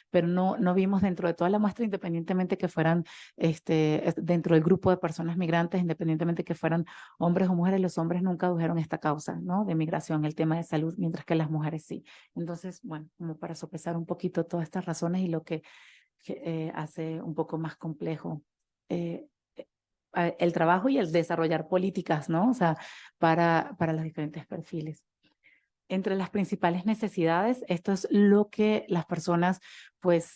Pero no vimos dentro de toda la muestra, independientemente que fueran dentro del grupo de personas migrantes, independientemente que fueran hombres o mujeres, los hombres nunca adujeron esta causa, ¿no? De migración, el tema de salud, mientras que las mujeres sí. Entonces, bueno, como para sopesar un poquito todas estas razones y lo que hace un poco más complejo el trabajo y el desarrollar políticas, ¿no? O sea, para los diferentes perfiles. Entre las principales necesidades, esto es lo que las personas, pues,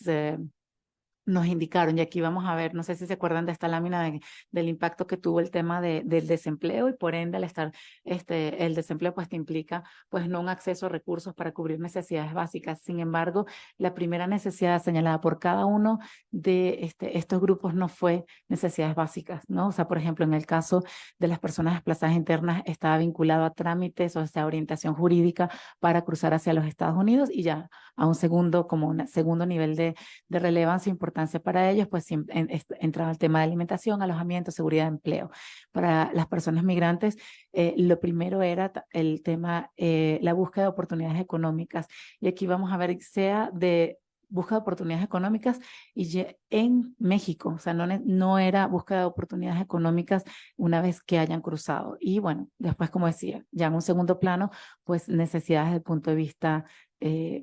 nos indicaron, y aquí vamos a ver, no sé si se acuerdan de esta lámina del impacto que tuvo el tema del desempleo, y por ende al estar el desempleo pues te implica pues no un acceso a recursos para cubrir necesidades básicas. Sin embargo, la primera necesidad señalada por cada uno de estos grupos no fue necesidades básicas, ¿no? O sea, por ejemplo, en el caso de las personas desplazadas internas estaba vinculado a trámites, o sea, orientación jurídica para cruzar hacia los Estados Unidos, y ya a un segundo, como un segundo nivel de relevancia e importancia para ellos, pues entraba el tema de alimentación, alojamiento, seguridad de empleo. Para las personas migrantes, lo primero era el tema, la búsqueda de oportunidades económicas. Y aquí vamos a ver, sea de búsqueda de oportunidades económicas y en México, o sea, no era búsqueda de oportunidades económicas una vez que hayan cruzado. Y bueno, después, como decía, ya en un segundo plano, pues necesidades desde el punto de vista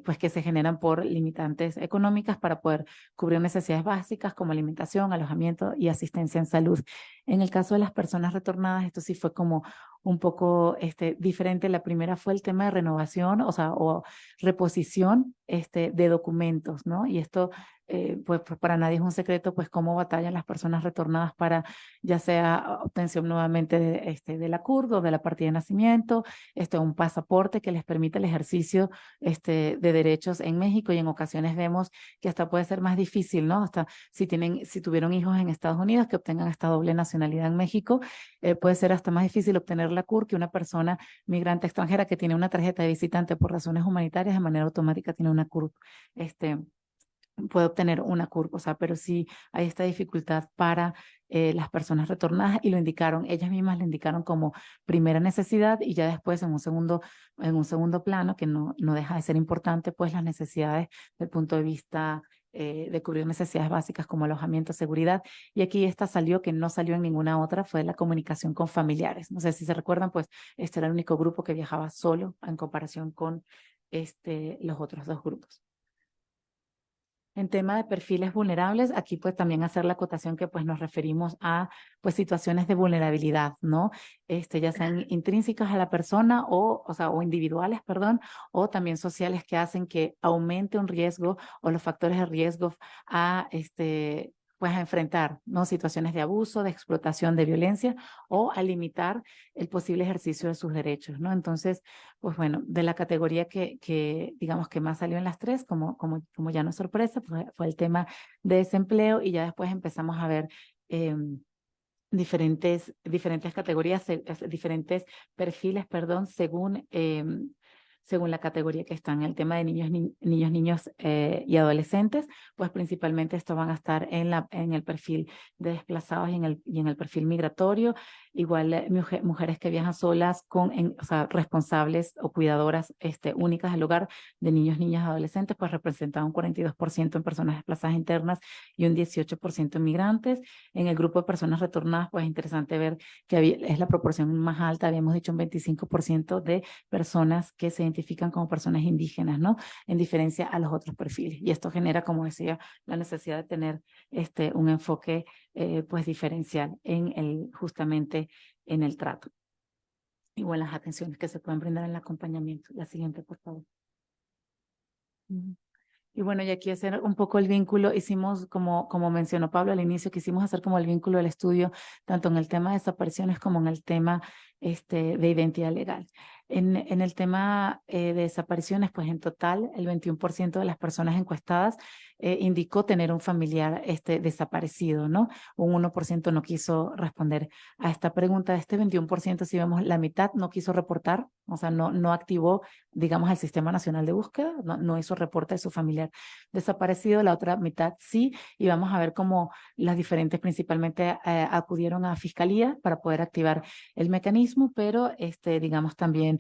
pues que se generan por limitantes económicas para poder cubrir necesidades básicas como alimentación, alojamiento y asistencia en salud. En el caso de las personas retornadas, esto sí fue como un poco diferente. La primera fue el tema de renovación, o sea, o reposición de documentos, ¿no? Y esto, pues para nadie es un secreto, pues cómo batallan las personas retornadas para ya sea obtención nuevamente de la CURP o de la partida de nacimiento, un pasaporte que les permite el ejercicio de derechos en México, y en ocasiones vemos que hasta puede ser más difícil, ¿no? Hasta si tuvieron hijos en Estados Unidos que obtengan esta doble nacionalidad en México, puede ser hasta más difícil obtener la CURP que una persona migrante extranjera que tiene una tarjeta de visitante por razones humanitarias de manera automática tiene una CURP. Puede obtener una CURP, o sea, pero sí hay esta dificultad para las personas retornadas, y lo indicaron, ellas mismas lo indicaron como primera necesidad, y ya después en un segundo plano, que no deja de ser importante, pues las necesidades del punto de vista de cubrir necesidades básicas como alojamiento, seguridad. Y aquí esta salió, que no salió en ninguna otra, fue la comunicación con familiares. No sé si se recuerdan, pues este era el único grupo que viajaba solo en comparación con los otros dos grupos. En tema de perfiles vulnerables, aquí pues también hacer la acotación que pues nos referimos a pues situaciones de vulnerabilidad, ¿no? Ya sean intrínsecas a la persona o individuales, perdón, o también sociales, que hacen que aumente un riesgo o los factores de riesgo a pues a enfrentar, ¿no? Situaciones de abuso, de explotación, de violencia, o a limitar el posible ejercicio de sus derechos, ¿no? Entonces, pues bueno, de la categoría que digamos que más salió en las tres, como ya no es sorpresa, fue el tema de desempleo, y ya después empezamos a ver diferentes categorías, diferentes perfiles, perdón, según la categoría que están. El tema de niños y adolescentes, pues principalmente estos van a estar en el perfil de desplazados y en el perfil migratorio. Igual mujeres que viajan solas o sea, responsables o cuidadoras únicas del hogar de niños, niñas, adolescentes, pues representaban un 42% en personas desplazadas internas y un 18% en migrantes. En el grupo de personas retornadas, pues es interesante ver que es la proporción más alta, habíamos dicho un 25% de personas que se identifican como personas indígenas, ¿no? En diferencia a los otros perfiles. Y esto genera, como decía, la necesidad de tener un enfoque pues diferencial justamente en el trato. Igual las atenciones que se pueden brindar en el acompañamiento. La siguiente, por favor. Y bueno, y aquí hacer un poco el vínculo, hicimos, como mencionó Pablo al inicio, quisimos hacer como el vínculo del estudio, tanto en el tema de desapariciones como en el tema de identidad legal. En el tema de desapariciones, pues en total, el 21% de las personas encuestadas indicó tener un familiar desaparecido, ¿no? Un 1% no quiso responder a esta pregunta. De este 21%, si vemos, la mitad no quiso reportar, o sea, no activó, digamos, el Sistema Nacional de Búsqueda, no hizo reporte de su familiar desaparecido. La otra mitad sí, y vamos a ver cómo las diferentes principalmente acudieron a Fiscalía para poder activar el mecanismo, pero digamos también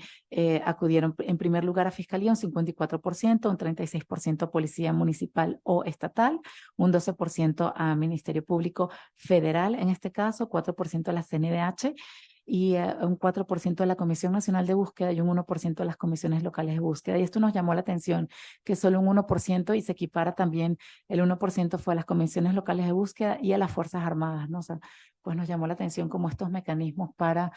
acudieron en primer lugar a Fiscalía un 54%, un 36% a Policía Municipal o Estatal, un 12% a Ministerio Público Federal, en este caso 4% a la CNDH, y un 4% de la Comisión Nacional de Búsqueda y un 1% de las comisiones locales de búsqueda. Y esto nos llamó la atención, que solo un 1%, y se equipara también, el 1% fue a las comisiones locales de búsqueda y a las Fuerzas Armadas, ¿no? O sea, pues nos llamó la atención como estos mecanismos para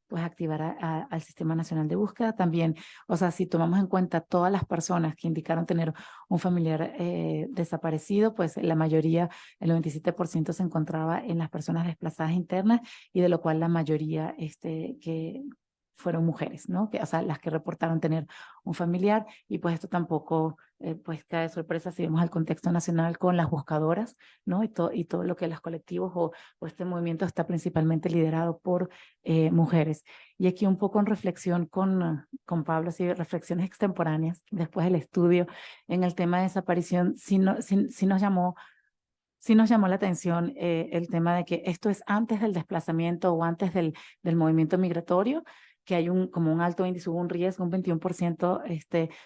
pues activar al Sistema Nacional de Búsqueda. También, o sea, si tomamos en cuenta todas las personas que indicaron tener un familiar desaparecido, pues la mayoría, el 97% se encontraba en las personas desplazadas internas, y de lo cual la mayoría que fueron mujeres, ¿no? O sea, las que reportaron tener un familiar. Y pues esto tampoco pues cae de sorpresa si vemos el contexto nacional con las buscadoras, ¿no? Y todo lo que los colectivos o este movimiento está principalmente liderado por mujeres. Y aquí un poco en reflexión con Pablo, así, reflexiones extemporáneas, después del estudio en el tema de desaparición, sí nos llamó la atención el tema de que esto es antes del desplazamiento o antes del movimiento migratorio, que hay como un alto índice, hubo un riesgo, un 21%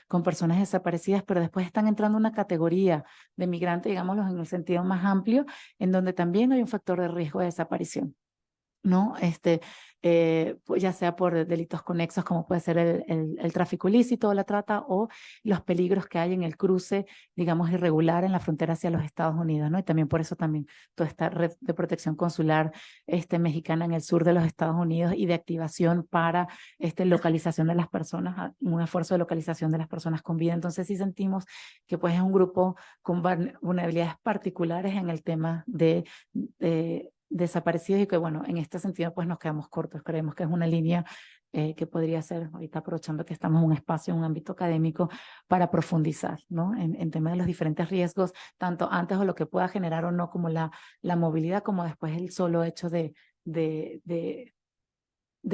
con personas desaparecidas, pero después están entrando una categoría de migrante, digámoslo en el sentido más amplio, en donde también hay un factor de riesgo de desaparición. ¿no? Pues ya sea por delitos conexos como puede ser el tráfico ilícito o la trata, o los peligros que hay en el cruce, digamos, irregular en la frontera hacia los Estados Unidos, ¿no? Y también por eso también toda esta red de protección consular mexicana en el sur de los Estados Unidos y de activación para localización de las personas, un esfuerzo de localización de las personas con vida. Entonces sí sentimos que pues es un grupo con vulnerabilidades particulares en el tema de desaparecidos y que bueno, en este sentido pues nos quedamos cortos. Creemos que es una línea que podría ser, ahorita aprovechando que estamos en un espacio, en un ámbito académico, para profundizar, ¿no? En temas de los diferentes riesgos, tanto antes o lo que pueda generar o no, como la movilidad, como después el solo hecho de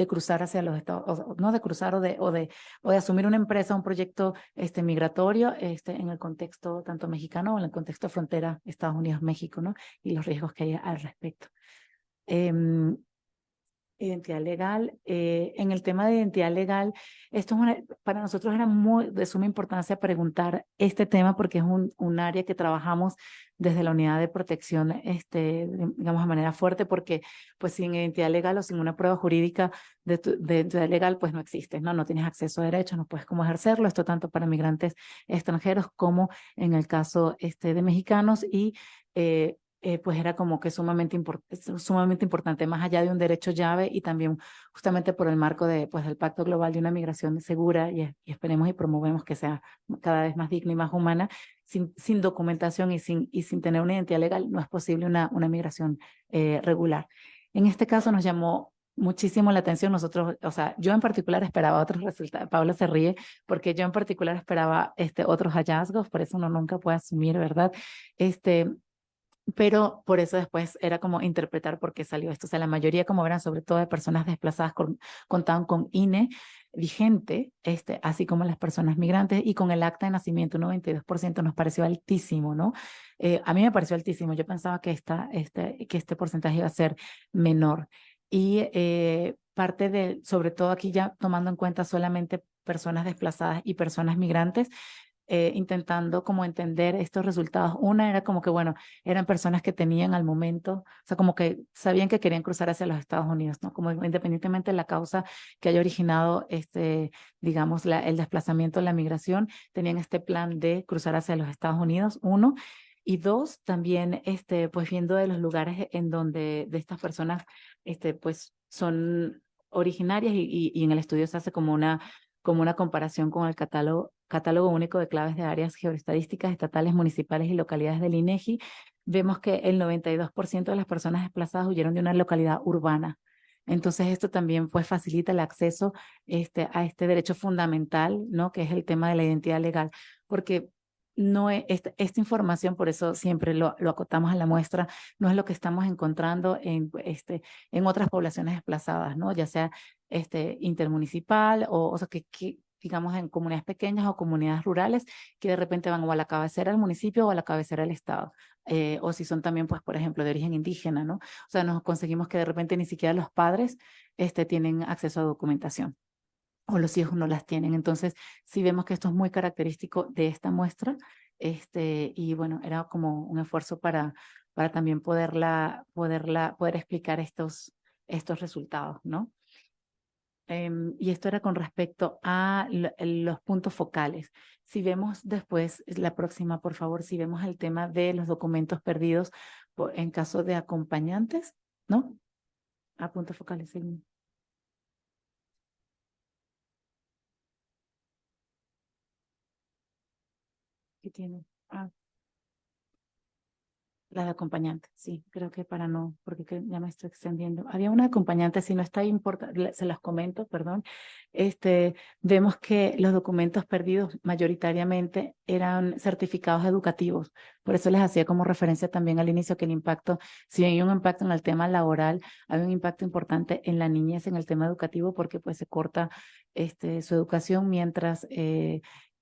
cruzar hacia los Estados, no de cruzar o de asumir una empresa, un proyecto migratorio en el contexto tanto mexicano o en el contexto de frontera Estados Unidos-México, ¿no? Y los riesgos que hay al respecto. Identidad legal. En el tema de identidad legal, esto es para nosotros era muy de suma importancia preguntar este tema porque es un área que trabajamos desde la unidad de protección, digamos, de manera fuerte, porque pues sin identidad legal o sin una prueba jurídica de identidad legal, pues no existes, ¿no? No tienes acceso a derechos, no puedes cómo ejercerlo. Esto tanto para migrantes extranjeros como en el caso de mexicanos y pues era como que sumamente importante, más allá de un derecho llave y también justamente por el marco pues, del Pacto Global de una Migración Segura y esperemos y promovemos que sea cada vez más digna y más humana. Sin documentación y sin tener una identidad legal no es posible una migración regular. En este caso nos llamó muchísimo la atención. Nosotros, o sea, yo en particular esperaba otros resultados. Paula se ríe porque yo en particular esperaba otros hallazgos, por eso uno nunca puede asumir, ¿verdad? Pero por eso después era como interpretar por qué salió esto. O sea, la mayoría, como verán, sobre todo de personas desplazadas, contaban con INE vigente, así como las personas migrantes, y con el acta de nacimiento, un 92% nos pareció altísimo, ¿no? A mí me pareció altísimo. Yo pensaba que este porcentaje iba a ser menor. Y parte sobre todo aquí ya tomando en cuenta solamente personas desplazadas y personas migrantes, intentando como entender estos resultados. Una era como que, bueno, eran personas que tenían al momento, o sea, como que sabían que querían cruzar hacia los Estados Unidos, ¿no? Como independientemente de la causa que haya originado, digamos, el desplazamiento, la migración, tenían este plan de cruzar hacia los Estados Unidos, uno. Y dos, también, pues viendo de los lugares en donde de estas personas, pues son originarias y en el estudio se hace como una comparación con el catálogo único de claves de áreas geoestadísticas estatales, municipales y localidades del INEGI, vemos que el 92% de las personas desplazadas huyeron de una localidad urbana. Entonces, esto también pues facilita el acceso a este derecho fundamental, ¿no? Que es el tema de la identidad legal, porque no es, esta información, por eso siempre lo acotamos a la muestra, no es lo que estamos encontrando en otras poblaciones desplazadas, ¿no? Ya sea intermunicipal o sea, que digamos en comunidades pequeñas o comunidades rurales que de repente van o a la cabecera del municipio o a la cabecera del estado. O si son también, pues, por ejemplo, de origen indígena, ¿no? O sea, nos conseguimos que de repente ni siquiera los padres tienen acceso a documentación o los hijos no las tienen. Entonces, sí vemos que esto es muy característico de esta muestra, y bueno, era como un esfuerzo para también poder explicar estos resultados, ¿no? Y esto era con respecto a los puntos focales. Si vemos después, la próxima, por favor, si vemos el tema de los documentos perdidos en caso de acompañantes, ¿no? A puntos focales. Sí. ¿Qué tiene? La de acompañante, sí, creo que para no, porque ya me estoy extendiendo. Había una acompañante, si no está importante, se las comento, perdón. Vemos que los documentos perdidos mayoritariamente eran certificados educativos. Por eso les hacía como referencia también al inicio que el impacto, si bien hay un impacto en el tema laboral, hay un impacto importante en la niñez, en el tema educativo, porque pues se corta su educación mientras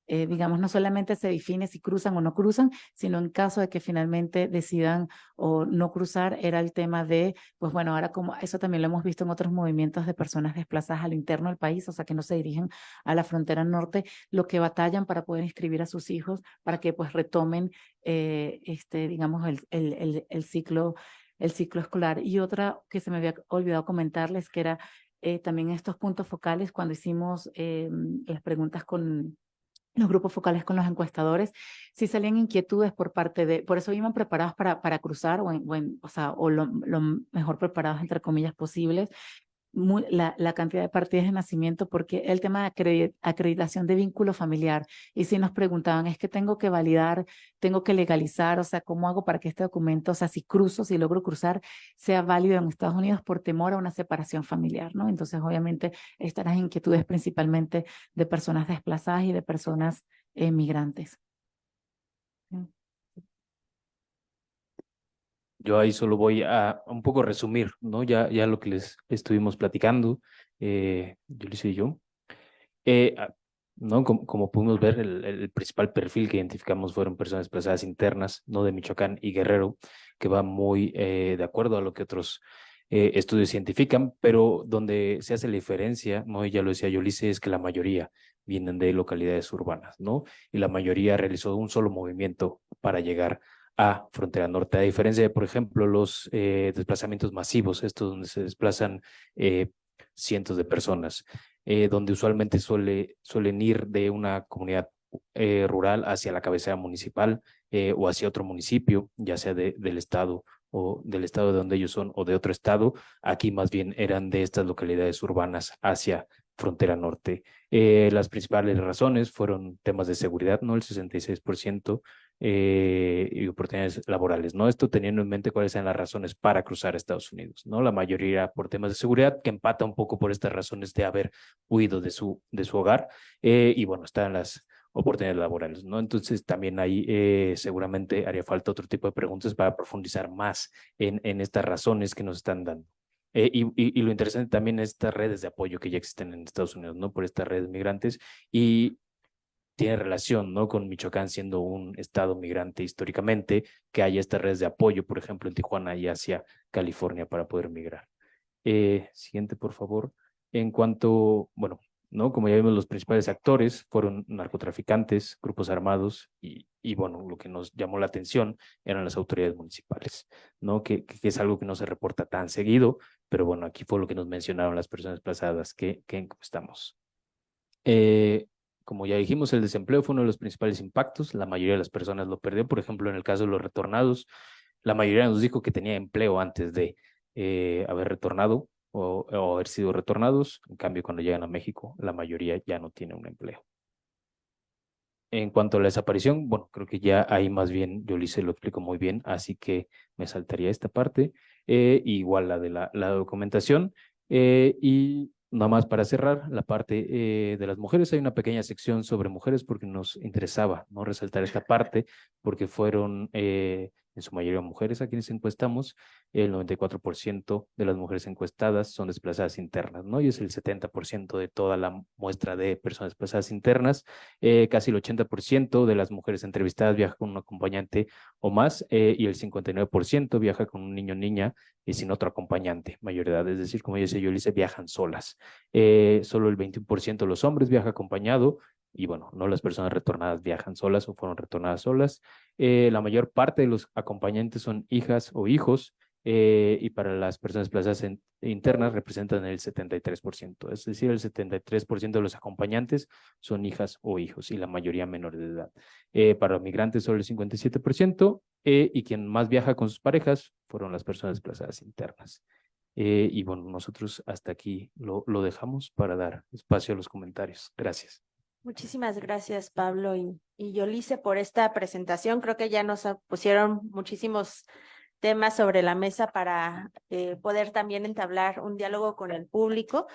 digamos, no solamente se define si cruzan o no cruzan, sino en caso de que finalmente decidan o no cruzar, era el tema de, pues bueno, ahora como eso también lo hemos visto en otros movimientos de personas desplazadas a lo interno del país, o sea, que no se dirigen a la frontera norte, lo que batallan para poder inscribir a sus hijos, para que pues retomen, digamos, el ciclo el ciclo escolar. Y otra que se me había olvidado comentarles, que era también estos puntos focales, cuando hicimos las preguntas con los grupos focales con los encuestadores, sí salían inquietudes por parte de, por eso iban preparados para cruzar o sea, o lo mejor preparados entre comillas posibles, la cantidad de partidas de nacimiento, porque el tema de acreditación de vínculo familiar, y si nos preguntaban, es que tengo que validar, tengo que legalizar, o sea, ¿cómo hago para que este documento, o sea, si cruzo, si logro cruzar, sea válido en Estados Unidos por temor a una separación familiar, ¿no? Entonces, obviamente, estas las inquietudes principalmente de personas desplazadas y de personas migrantes. Yo ahí solo voy a un poco resumir, ¿no? Ya lo que les estuvimos platicando, Yulisa y yo. Eh, ah, ¿No? Como pudimos ver, el principal perfil que identificamos fueron personas desplazadas internas, ¿no? De Michoacán y Guerrero, que va muy de acuerdo a lo que otros estudios cientifican, pero donde se hace la diferencia, ¿no? Y ya lo decía Yolice, es que la mayoría vienen de localidades urbanas, ¿no? Y la mayoría realizó un solo movimiento para llegar a Frontera Norte, a diferencia de, por ejemplo, los desplazamientos masivos, estos donde se desplazan cientos de personas, donde usualmente suelen ir de una comunidad rural hacia la cabecera municipal o hacia otro municipio, ya sea del estado o del estado de donde ellos son o de otro estado. Aquí más bien eran de estas localidades urbanas hacia Frontera Norte. Las principales razones fueron temas de seguridad, ¿no? El 66%, y oportunidades laborales, ¿no? Esto teniendo en mente cuáles eran las razones para cruzar a Estados Unidos, ¿no? La mayoría por temas de seguridad, que empata un poco por estas razones de haber huido de su hogar, y bueno, están las oportunidades laborales, ¿no? Entonces también ahí seguramente haría falta otro tipo de preguntas para profundizar más en estas razones que nos están dando. Y lo interesante también es estas redes de apoyo que ya existen en Estados Unidos, ¿no? Por estas redes migrantes y tiene relación, ¿no? Con Michoacán siendo un estado migrante históricamente, que haya estas redes de apoyo, por ejemplo, en Tijuana y hacia California para poder migrar. Siguiente, por favor. En cuanto, bueno, ¿no? Como ya vimos, los principales actores fueron narcotraficantes, grupos armados y bueno, lo que nos llamó la atención eran las autoridades municipales, ¿no? Que es algo que no se reporta tan seguido, pero bueno, aquí fue lo que nos mencionaron las personas desplazadas que encuestamos. Como ya dijimos, el desempleo fue uno de los principales impactos. La mayoría de las personas lo perdió. Por ejemplo, en el caso de los retornados, la mayoría nos dijo que tenía empleo antes de haber retornado o haber sido retornados. En cambio, cuando llegan a México, la mayoría ya no tiene un empleo. En cuanto a la desaparición, bueno, creo que ya ahí más bien Yolice lo explico muy bien, así que me saltaría esta parte, igual la de la documentación. Y nada más para cerrar, la parte de las mujeres, hay una pequeña sección sobre mujeres porque nos interesaba, ¿no? Resaltar esta parte, porque fueron en su mayoría mujeres a quienes encuestamos. El 94% de las mujeres encuestadas son desplazadas internas, ¿no? Y es el 70% de toda la muestra de personas desplazadas internas. Casi el 80% de las mujeres entrevistadas viaja con un acompañante o más, y el 59% viaja con un niño o niña y sin otro acompañante, mayor edad. Es decir, como yo dice, viajan solas. Solo el 21% de los hombres viaja acompañado y bueno, no las personas retornadas viajan solas o fueron retornadas solas. La mayor parte de los acompañantes son hijas o hijos, y para las personas desplazadas internas representan el 73%, es decir, el 73% de los acompañantes son hijas o hijos y la mayoría menores de edad. Para los migrantes solo el 57%, y quien más viaja con sus parejas fueron las personas desplazadas internas. Y bueno, nosotros hasta aquí lo dejamos para dar espacio a los comentarios. Gracias. Muchísimas gracias, Pablo y Yolice, por esta presentación. Creo que ya nos pusieron muchísimos temas sobre la mesa para poder también entablar un diálogo con el público.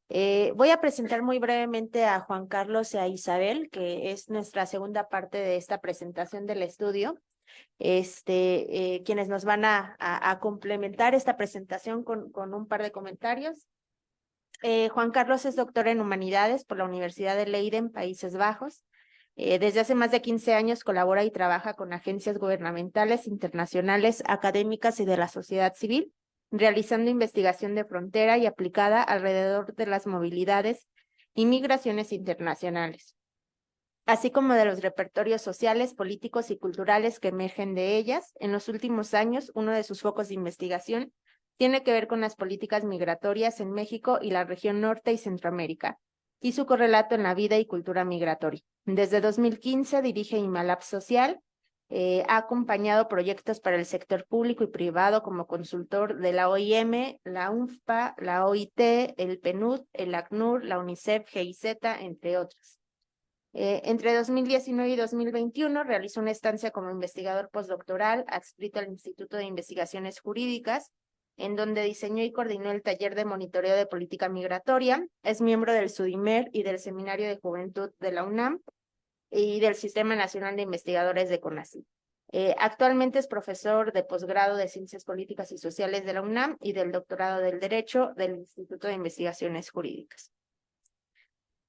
Voy a presentar muy brevemente a Juan Carlos y a Isabel, que es nuestra segunda parte de esta presentación del estudio. Quienes nos van a complementar esta presentación con un par de comentarios. Juan Carlos es doctor en Humanidades por la Universidad de Leiden, Países Bajos. Desde hace más de 15 años colabora y trabaja con agencias gubernamentales, internacionales, académicas y de la sociedad civil, realizando investigación de frontera y aplicada alrededor de las movilidades y migraciones internacionales. así como de los repertorios sociales, políticos y culturales que emergen de ellas. En los últimos años, uno de sus focos de investigación tiene que ver con las políticas migratorias en México y la región norte y Centroamérica, y su correlato en la vida y cultura migratoria. Desde 2015 dirige Imalab Social, ha acompañado proyectos para el sector público y privado como consultor de la OIM, la UNFPA, la OIT, el PNUD, el ACNUR, la UNICEF, GIZ, entre otros. Entre 2019 y 2021 realizó una estancia como investigador postdoctoral adscrito al Instituto de Investigaciones Jurídicas, en donde diseñó y coordinó el taller de monitoreo de política migratoria. Es miembro del SUDIMER y del Seminario de Juventud de la UNAM y del Sistema Nacional de Investigadores de CONACYT. Actualmente es profesor de posgrado de Ciencias Políticas y Sociales de la UNAM y del doctorado del Derecho del Instituto de Investigaciones Jurídicas.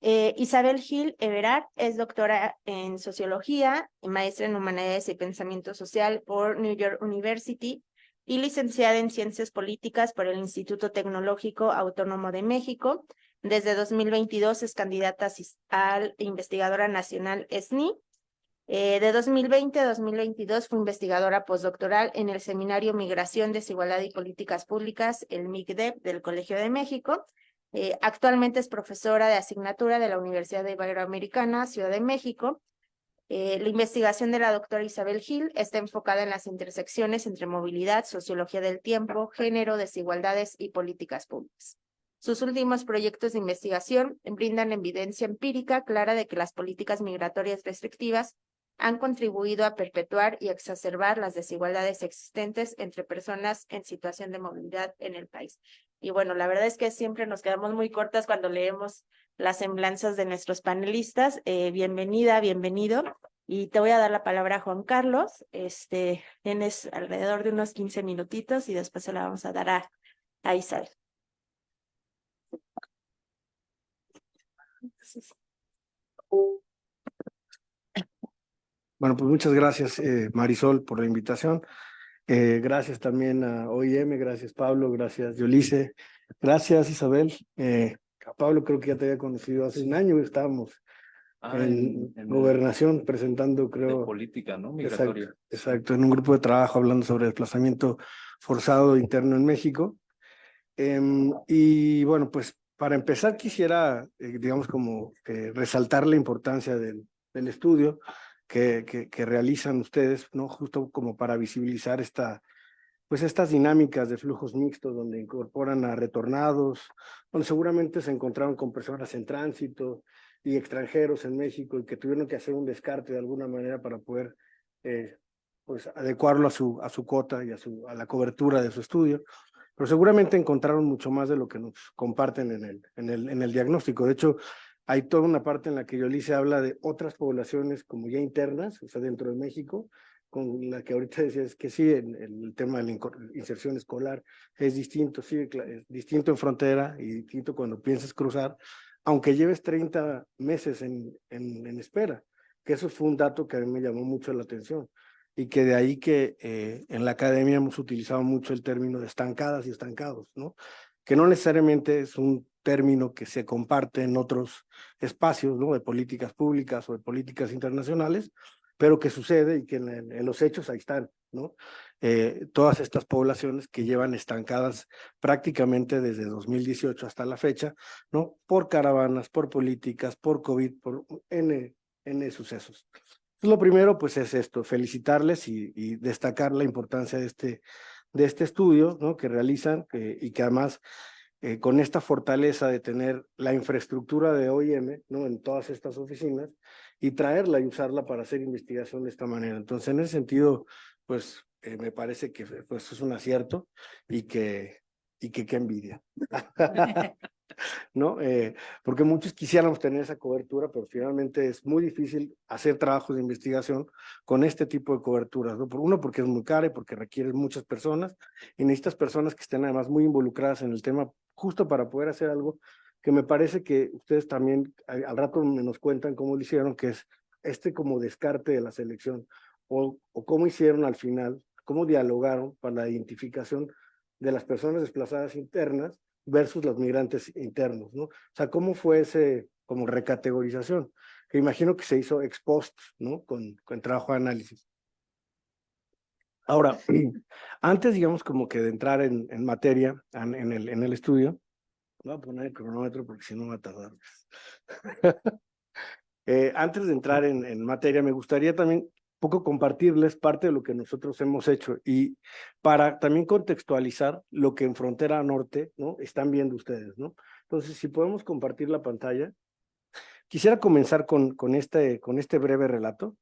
Isabel Gil Everard es doctora en Sociología, maestra en Humanidades y Pensamiento Social por New York University y licenciada en Ciencias Políticas por el Instituto Tecnológico Autónomo de México. Desde 2022 es candidata al Investigadora Nacional SNI. De 2020 a 2022 fue investigadora postdoctoral en el Seminario Migración, Desigualdad y Políticas Públicas, el MICDEP del Colegio de México. Actualmente es profesora de asignatura de la Universidad Iberoamericana, Ciudad de México. La investigación de la doctora Isabel Gil está enfocada en las intersecciones entre movilidad, sociología del tiempo, género, desigualdades y políticas públicas. Sus últimos proyectos de investigación brindan evidencia empírica clara de que las políticas migratorias restrictivas han contribuido a perpetuar y exacerbar las desigualdades existentes entre personas en situación de movilidad en el país. Y bueno, la verdad es que siempre nos quedamos muy cortas cuando leemos las semblanzas de nuestros panelistas. Bienvenida, bienvenido. Y te voy a dar la palabra a Juan Carlos. Tienes alrededor de unos 15 minutitos y después se la vamos a dar a Isabel. Bueno, pues muchas gracias, Marisol, por la invitación. Gracias también a OIM, gracias Pablo, gracias Yolice, gracias Isabel. A Pablo creo que ya te había conocido hace un año, estábamos en Gobernación presentando, creo. De política, ¿no? Migratoria. Exacto, en un grupo de trabajo hablando sobre desplazamiento forzado interno en México. Y bueno, pues para empezar quisiera, digamos, como resaltar la importancia del estudio que realizan ustedes, ¿no? Justo como para visibilizar pues estas dinámicas de flujos mixtos donde incorporan a retornados, donde seguramente se encontraron con personas en tránsito y extranjeros en México y que tuvieron que hacer un descarte de alguna manera para poder pues adecuarlo a su cuota y a la cobertura de su estudio. Pero seguramente encontraron mucho más de lo que nos comparten en el diagnóstico. De hecho, hay toda una parte en la que Yolice habla de otras poblaciones como ya internas, o sea, dentro de México, con la que ahorita decías que sí, el tema de la inserción escolar es distinto, sí, es distinto en frontera y distinto cuando piensas cruzar, aunque lleves 30 meses en espera, que eso fue un dato que a mí me llamó mucho la atención y que de ahí que en la academia hemos utilizado mucho el término de estancadas y estancados, ¿no? Que no necesariamente es un término que se comparte en otros espacios, ¿no? De políticas públicas o de políticas internacionales, pero que sucede y que en los hechos ahí están, ¿no? Todas estas poblaciones que llevan estancadas prácticamente desde 2018 hasta la fecha, ¿no? Por caravanas, por políticas, por COVID, por N sucesos. Lo primero, pues, es esto, felicitarles y destacar la importancia de este estudio, ¿no? Que realizan y que además con esta fortaleza de tener la infraestructura de OIM, ¿no? En todas estas oficinas y traerla y usarla para hacer investigación de esta manera. Entonces, en ese sentido, pues, me parece que pues, es un acierto y que qué envidia. ¿No? Porque muchos quisiéramos tener esa cobertura, pero finalmente es muy difícil hacer trabajos de investigación con este tipo de coberturas, ¿no? Uno, porque es muy cara y porque requiere muchas personas, y necesitas personas que estén además muy involucradas en el tema, justo para poder hacer algo que me parece que ustedes también al rato nos cuentan cómo lo hicieron, que es como descarte de la selección, o cómo hicieron al final, cómo dialogaron para la identificación de las personas desplazadas internas versus los migrantes internos, ¿no? O sea, ¿cómo fue ese como recategorización? que imagino que se hizo ex post, ¿no? Con trabajo de análisis. Ahora, antes, digamos, como que de entrar en materia, en el estudio, voy a poner el cronómetro porque si no va a tardar. Antes de entrar en materia, me gustaría también un poco compartirles parte de lo que nosotros hemos hecho y para también contextualizar lo que en Frontera Norte, ¿no? Están viendo ustedes, ¿no? Entonces, si podemos compartir la pantalla. Quisiera comenzar con este breve relato.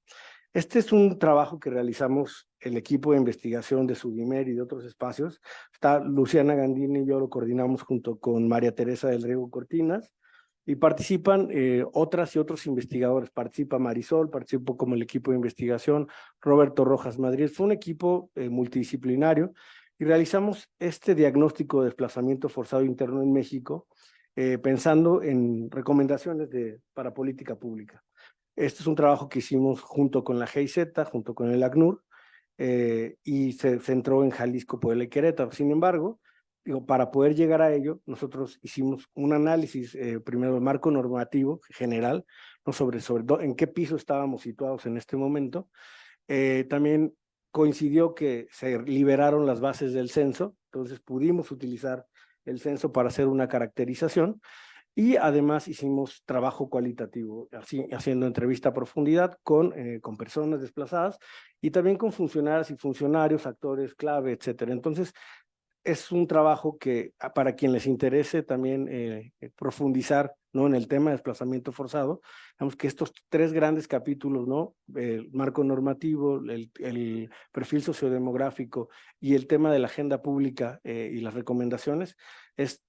Este es un trabajo que realizamos el equipo de investigación de Sudimer y de otros espacios. Está Luciana Gandini y yo lo coordinamos junto con María Teresa del Riego Cortinas y participan otras y otros investigadores. Participa Marisol, participo como el equipo de investigación, Roberto Rojas Madrid. Fue un equipo multidisciplinario y realizamos este diagnóstico de desplazamiento forzado interno en México pensando en recomendaciones para política pública. Este es un trabajo que hicimos junto con la GIZ, junto con el ACNUR, y se centró en Jalisco, Puebla y Querétaro. Sin embargo, para poder llegar a ello, nosotros hicimos un análisis, primero del marco normativo general, ¿no? sobre en qué piso estábamos situados en este momento. También coincidió que se liberaron las bases del censo, entonces pudimos utilizar el censo para hacer una caracterización. Y además hicimos trabajo cualitativo, haciendo entrevista a profundidad con personas desplazadas y también con funcionarias y funcionarios, actores clave, etcétera. Entonces, es un trabajo que para quien les interese también profundizar, ¿no? En el tema de desplazamiento forzado, digamos que estos tres grandes capítulos, ¿no? El marco normativo, el perfil sociodemográfico y el tema de la agenda pública y las recomendaciones,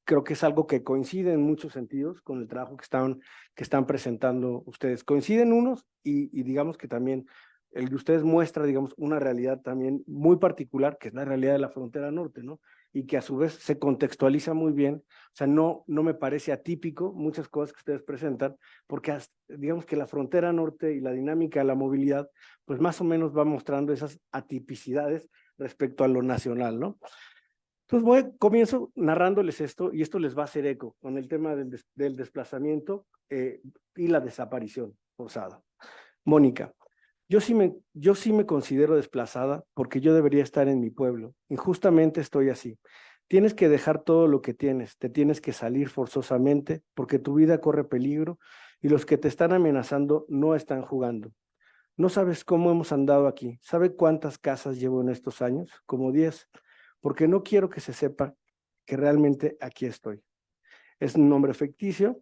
creo que es algo que coincide en muchos sentidos con el trabajo que están presentando ustedes. Coinciden unos y digamos que también el de ustedes muestra, digamos, una realidad también muy particular, que es la realidad de la frontera norte, ¿no? Y que a su vez se contextualiza muy bien. O sea, no me parece atípico muchas cosas que ustedes presentan, porque digamos que la frontera norte y la dinámica de la movilidad, pues más o menos va mostrando esas atipicidades respecto a lo nacional, ¿no? Entonces comienzo narrándoles esto, y esto les va a hacer eco con el tema del desplazamiento y la desaparición forzada. Mónica. Yo sí me considero desplazada porque yo debería estar en mi pueblo. Injustamente estoy así. Tienes que dejar todo lo que tienes, te tienes que salir forzosamente porque tu vida corre peligro y los que te están amenazando no están jugando. No sabes cómo hemos andado aquí. ¿Sabe cuántas casas llevo en estos años? Como 10, porque no quiero que se sepa que realmente aquí estoy. Es un nombre ficticio.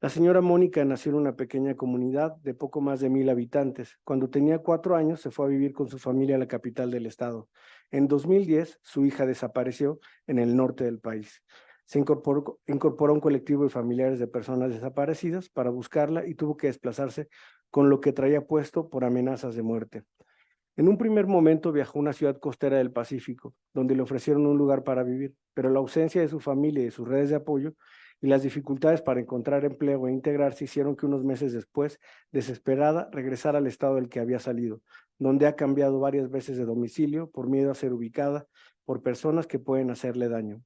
La señora Mónica nació en una pequeña comunidad de poco más de 1,000 habitantes. Cuando tenía 4 años se fue a vivir con su familia a la capital del estado. En 2010 su hija desapareció en el norte del país. Se incorporó a un colectivo de familiares de personas desaparecidas para buscarla y tuvo que desplazarse con lo que traía puesto por amenazas de muerte. En un primer momento viajó a una ciudad costera del Pacífico, donde le ofrecieron un lugar para vivir, pero la ausencia de su familia y de sus redes de apoyo y las dificultades para encontrar empleo e integrarse hicieron que unos meses después, desesperada, regresara al estado del que había salido, donde ha cambiado varias veces de domicilio por miedo a ser ubicada por personas que pueden hacerle daño.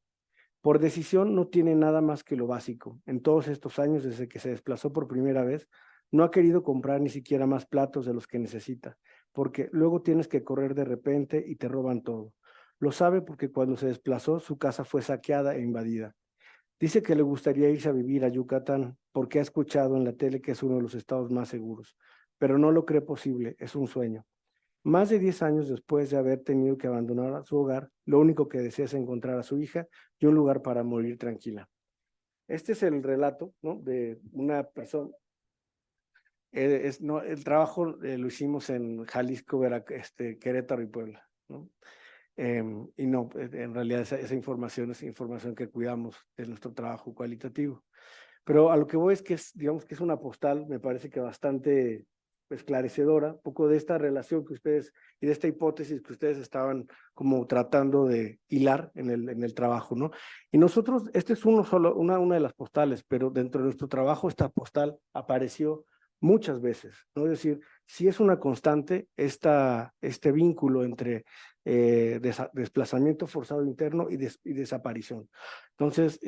Por decisión no tiene nada más que lo básico. En todos estos años, desde que se desplazó por primera vez, no ha querido comprar ni siquiera más platos de los que necesita, porque luego tienes que correr de repente y te roban todo. Lo sabe porque cuando se desplazó, su casa fue saqueada e invadida. Dice que le gustaría irse a vivir a Yucatán porque ha escuchado en la tele que es uno de los estados más seguros, pero no lo cree posible, es un sueño. Más de 10 años después de haber tenido que abandonar a su hogar, lo único que desea es encontrar a su hija y un lugar para morir tranquila. Este es el relato, ¿no? De una persona. El trabajo lo hicimos en Jalisco, Querétaro y Puebla, ¿no? Y no, en realidad esa información es información que cuidamos de nuestro trabajo cualitativo. Pero a lo que voy es que digamos que es una postal, me parece que bastante esclarecedora, un poco de esta relación que ustedes y de esta hipótesis que ustedes estaban como tratando de hilar en el trabajo, ¿no? Y nosotros, este es una de las postales, pero dentro de nuestro trabajo esta postal apareció muchas veces, ¿no? Es decir, sí es una constante este vínculo entre desplazamiento forzado interno y desaparición. Entonces,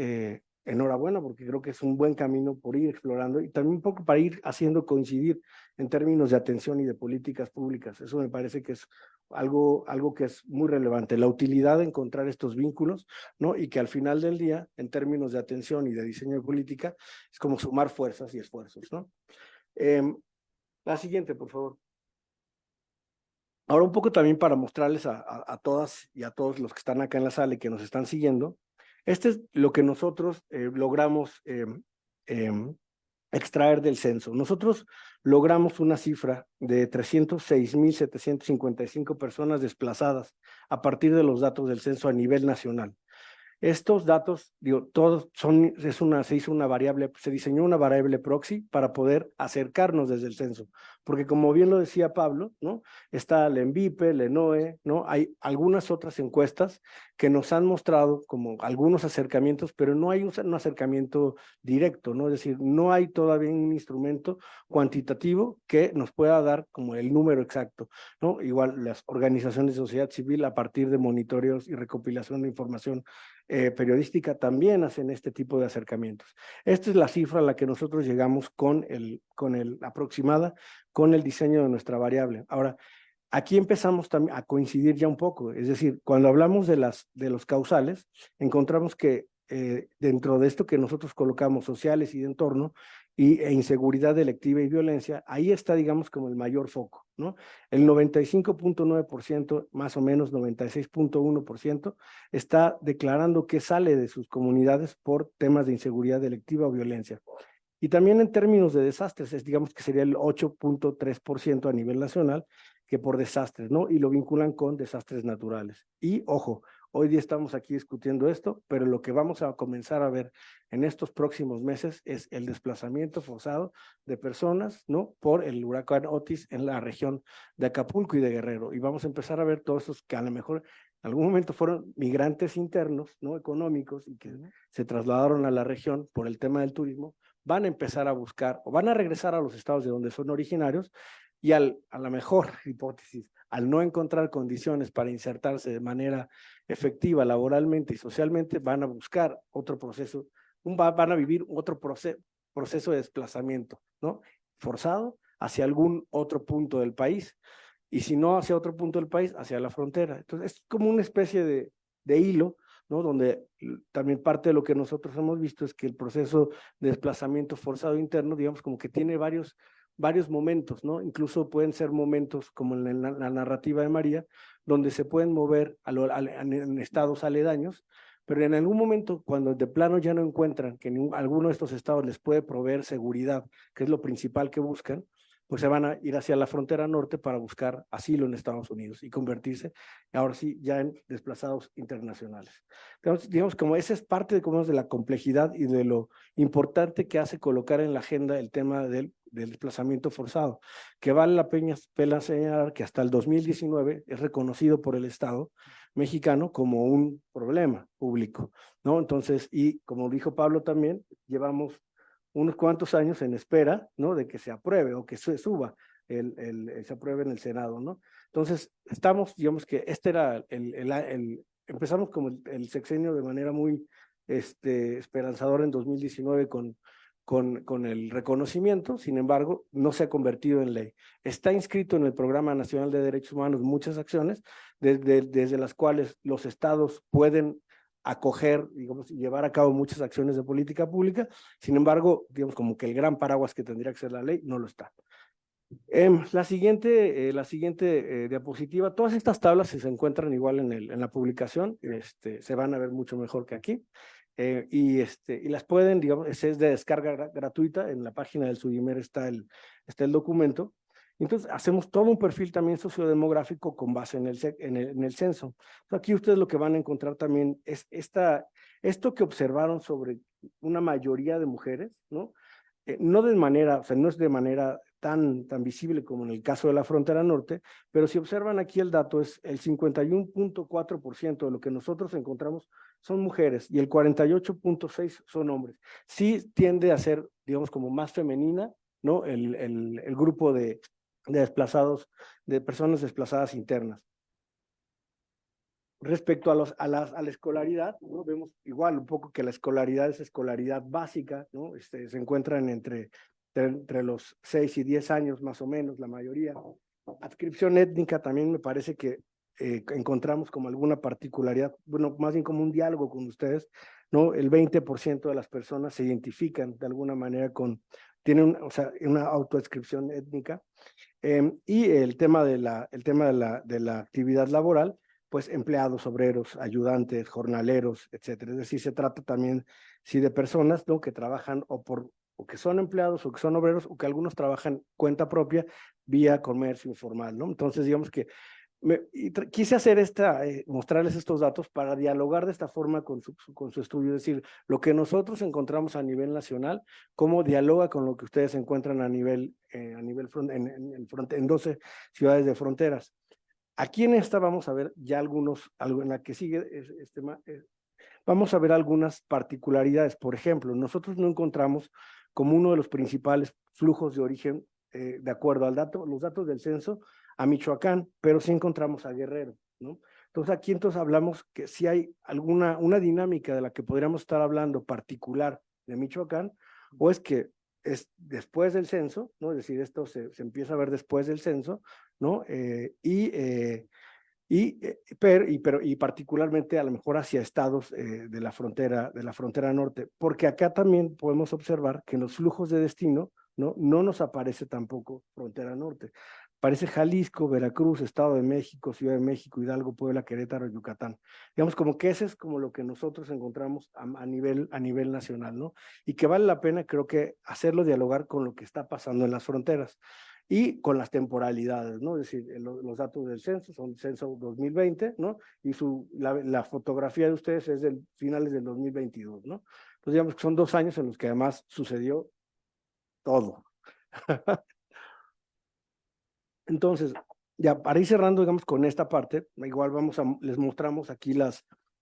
enhorabuena, porque creo que es un buen camino por ir explorando y también un poco para ir haciendo coincidir en términos de atención y de políticas públicas. Eso me parece que es algo que es muy relevante, la utilidad de encontrar estos vínculos, ¿no? Y que al final del día, en términos de atención y de diseño de política, es como sumar fuerzas y esfuerzos, ¿no? La siguiente, por favor. Ahora un poco también para mostrarles a todas y a todos los que están acá en la sala y que nos están siguiendo, este es lo que nosotros logramos extraer del censo. Nosotros logramos una cifra de 306,755 personas desplazadas a partir de los datos del censo a nivel nacional. Estos datos, digo, todos son, se hizo una variable, se diseñó una variable proxy para poder acercarnos desde el censo, porque como bien lo decía Pablo, ¿no? Está el ENVIPE, el ENOE, ¿no? Hay algunas otras encuestas que nos han mostrado como algunos acercamientos, pero no hay un acercamiento directo, ¿no? Es decir, no hay todavía un instrumento cuantitativo que nos pueda dar como el número exacto, ¿no? Igual las organizaciones de sociedad civil a partir de monitoreos y recopilación de información periodística también hacen este tipo de acercamientos. Esta es la cifra a la que nosotros llegamos con el aproximada, con el diseño de nuestra variable. Ahora, aquí empezamos también a coincidir ya un poco, es decir, cuando hablamos de los causales, encontramos que dentro de esto que nosotros colocamos sociales y de entorno e inseguridad delictiva y violencia, ahí está, digamos, como el mayor foco, ¿no? El 95.9%, más o menos 96.1%, está declarando que sale de sus comunidades por temas de inseguridad delictiva o violencia. Y también en términos de desastres, digamos que sería el 8.3% a nivel nacional, que por desastres, ¿no? Y lo vinculan con desastres naturales. Y ojo, hoy día estamos aquí discutiendo esto, pero lo que vamos a comenzar a ver en estos próximos meses es el desplazamiento forzado de personas, ¿no? Por el huracán Otis en la región de Acapulco y de Guerrero. Y vamos a empezar a ver todos esos que a lo mejor en algún momento fueron migrantes internos, ¿no? Económicos y que se trasladaron a la región por el tema del turismo, van a empezar a buscar o van a regresar a los estados de donde son originarios y a la mejor hipótesis, al no encontrar condiciones para insertarse de manera efectiva laboralmente y socialmente, van a buscar otro proceso, van a vivir otro proceso de desplazamiento, ¿no? Forzado hacia algún otro punto del país, y si no hacia otro punto del país, hacia la frontera. Entonces es como una especie de hilo, ¿no? Donde también parte de lo que nosotros hemos visto es que el proceso de desplazamiento forzado interno, digamos, como que tiene varios momentos, ¿no? Incluso pueden ser momentos como en la narrativa de María, donde se pueden mover en estados aledaños, pero en algún momento, cuando de plano ya no encuentran que alguno de estos estados les puede proveer seguridad, que es lo principal que buscan, pues se van a ir hacia la frontera norte para buscar asilo en Estados Unidos y convertirse, ahora sí, ya en desplazados internacionales. Entonces, digamos, como esa es parte de la complejidad y de lo importante que hace colocar en la agenda el tema del desplazamiento forzado, que vale la pena señalar que hasta el 2019 es reconocido por el Estado mexicano como un problema público, ¿no? Entonces, y como dijo Pablo también, llevamos unos cuantos años en espera, ¿no? De que se apruebe o que se suba, se apruebe en el Senado, ¿no? Entonces, digamos que este era empezamos como el sexenio de manera muy esperanzadora en 2019 con el reconocimiento, sin embargo, no se ha convertido en ley. Está inscrito en el Programa Nacional de Derechos Humanos muchas acciones, desde las cuales los estados pueden acoger, digamos, y llevar a cabo muchas acciones de política pública, sin embargo, digamos, como que el gran paraguas que tendría que ser la ley, no lo está. La siguiente diapositiva, todas estas tablas se encuentran igual en la publicación, se van a ver mucho mejor que aquí, y las pueden, digamos, es de descarga gratuita, en la página del SUDIMER está el documento. Entonces, hacemos todo un perfil también sociodemográfico con base en el censo. Entonces, aquí ustedes lo que van a encontrar también es esto que observaron sobre una mayoría de mujeres, ¿no? No de manera, o sea, no es de manera tan visible como en el caso de la frontera norte, pero si observan aquí el dato, es el 51.4% de lo que nosotros encontramos son mujeres y el 48.6% son hombres. Sí tiende a ser, digamos, como más femenina, ¿no? El grupo de personas desplazadas internas. respecto a la escolaridad, ¿no? Vemos igual un poco que la escolaridad es escolaridad básica, ¿no? Se encuentran entre los 6 y 10 años más o menos, la mayoría. Adscripción étnica también me parece que encontramos como alguna particularidad, bueno, más bien como un diálogo con ustedes, ¿no? El 20% de las personas se identifican de alguna manera tienen o sea, una autoadscripción étnica. Y el tema de la actividad laboral, pues empleados, obreros, ayudantes, jornaleros, etcétera. Es decir, se trata también, sí, de personas, ¿no? Que trabajan o que son empleados o que son obreros o que algunos trabajan cuenta propia vía comercio informal, ¿no? Entonces, digamos que quise hacer mostrarles estos datos para dialogar de esta forma con su estudio, es decir, lo que nosotros encontramos a nivel nacional, cómo dialoga con lo que ustedes encuentran a nivel en 12 ciudades de fronteras. Aquí en esta vamos a ver ya en la que sigue vamos a ver algunas particularidades. Por ejemplo, nosotros no encontramos como uno de los principales flujos de origen, de acuerdo los datos del censo, a Michoacán, pero sí encontramos a Guerrero, ¿no? Entonces aquí hablamos que si hay una dinámica de la que podríamos estar hablando particular de Michoacán, o es que es después del censo, ¿no? Es decir, esto se empieza a ver después del censo, ¿no? Y particularmente a lo mejor hacia estados de la frontera norte, porque acá también podemos observar que en los flujos de destino no nos aparece tampoco frontera norte. Aparece Jalisco, Veracruz, Estado de México, Ciudad de México, Hidalgo, Puebla, Querétaro, Yucatán. Digamos como que ese es como lo que nosotros encontramos a nivel nacional, ¿no? Y que vale la pena, creo que, hacerlo dialogar con lo que está pasando en las fronteras y con las temporalidades, ¿no? Es decir, los datos del censo son censo 2020, ¿no? Y la fotografía de ustedes es del finales del 2022, ¿no? Entonces, digamos que son 2 años en los que además sucedió todo. Entonces, ya para ir cerrando, digamos, con esta parte, igual les mostramos aquí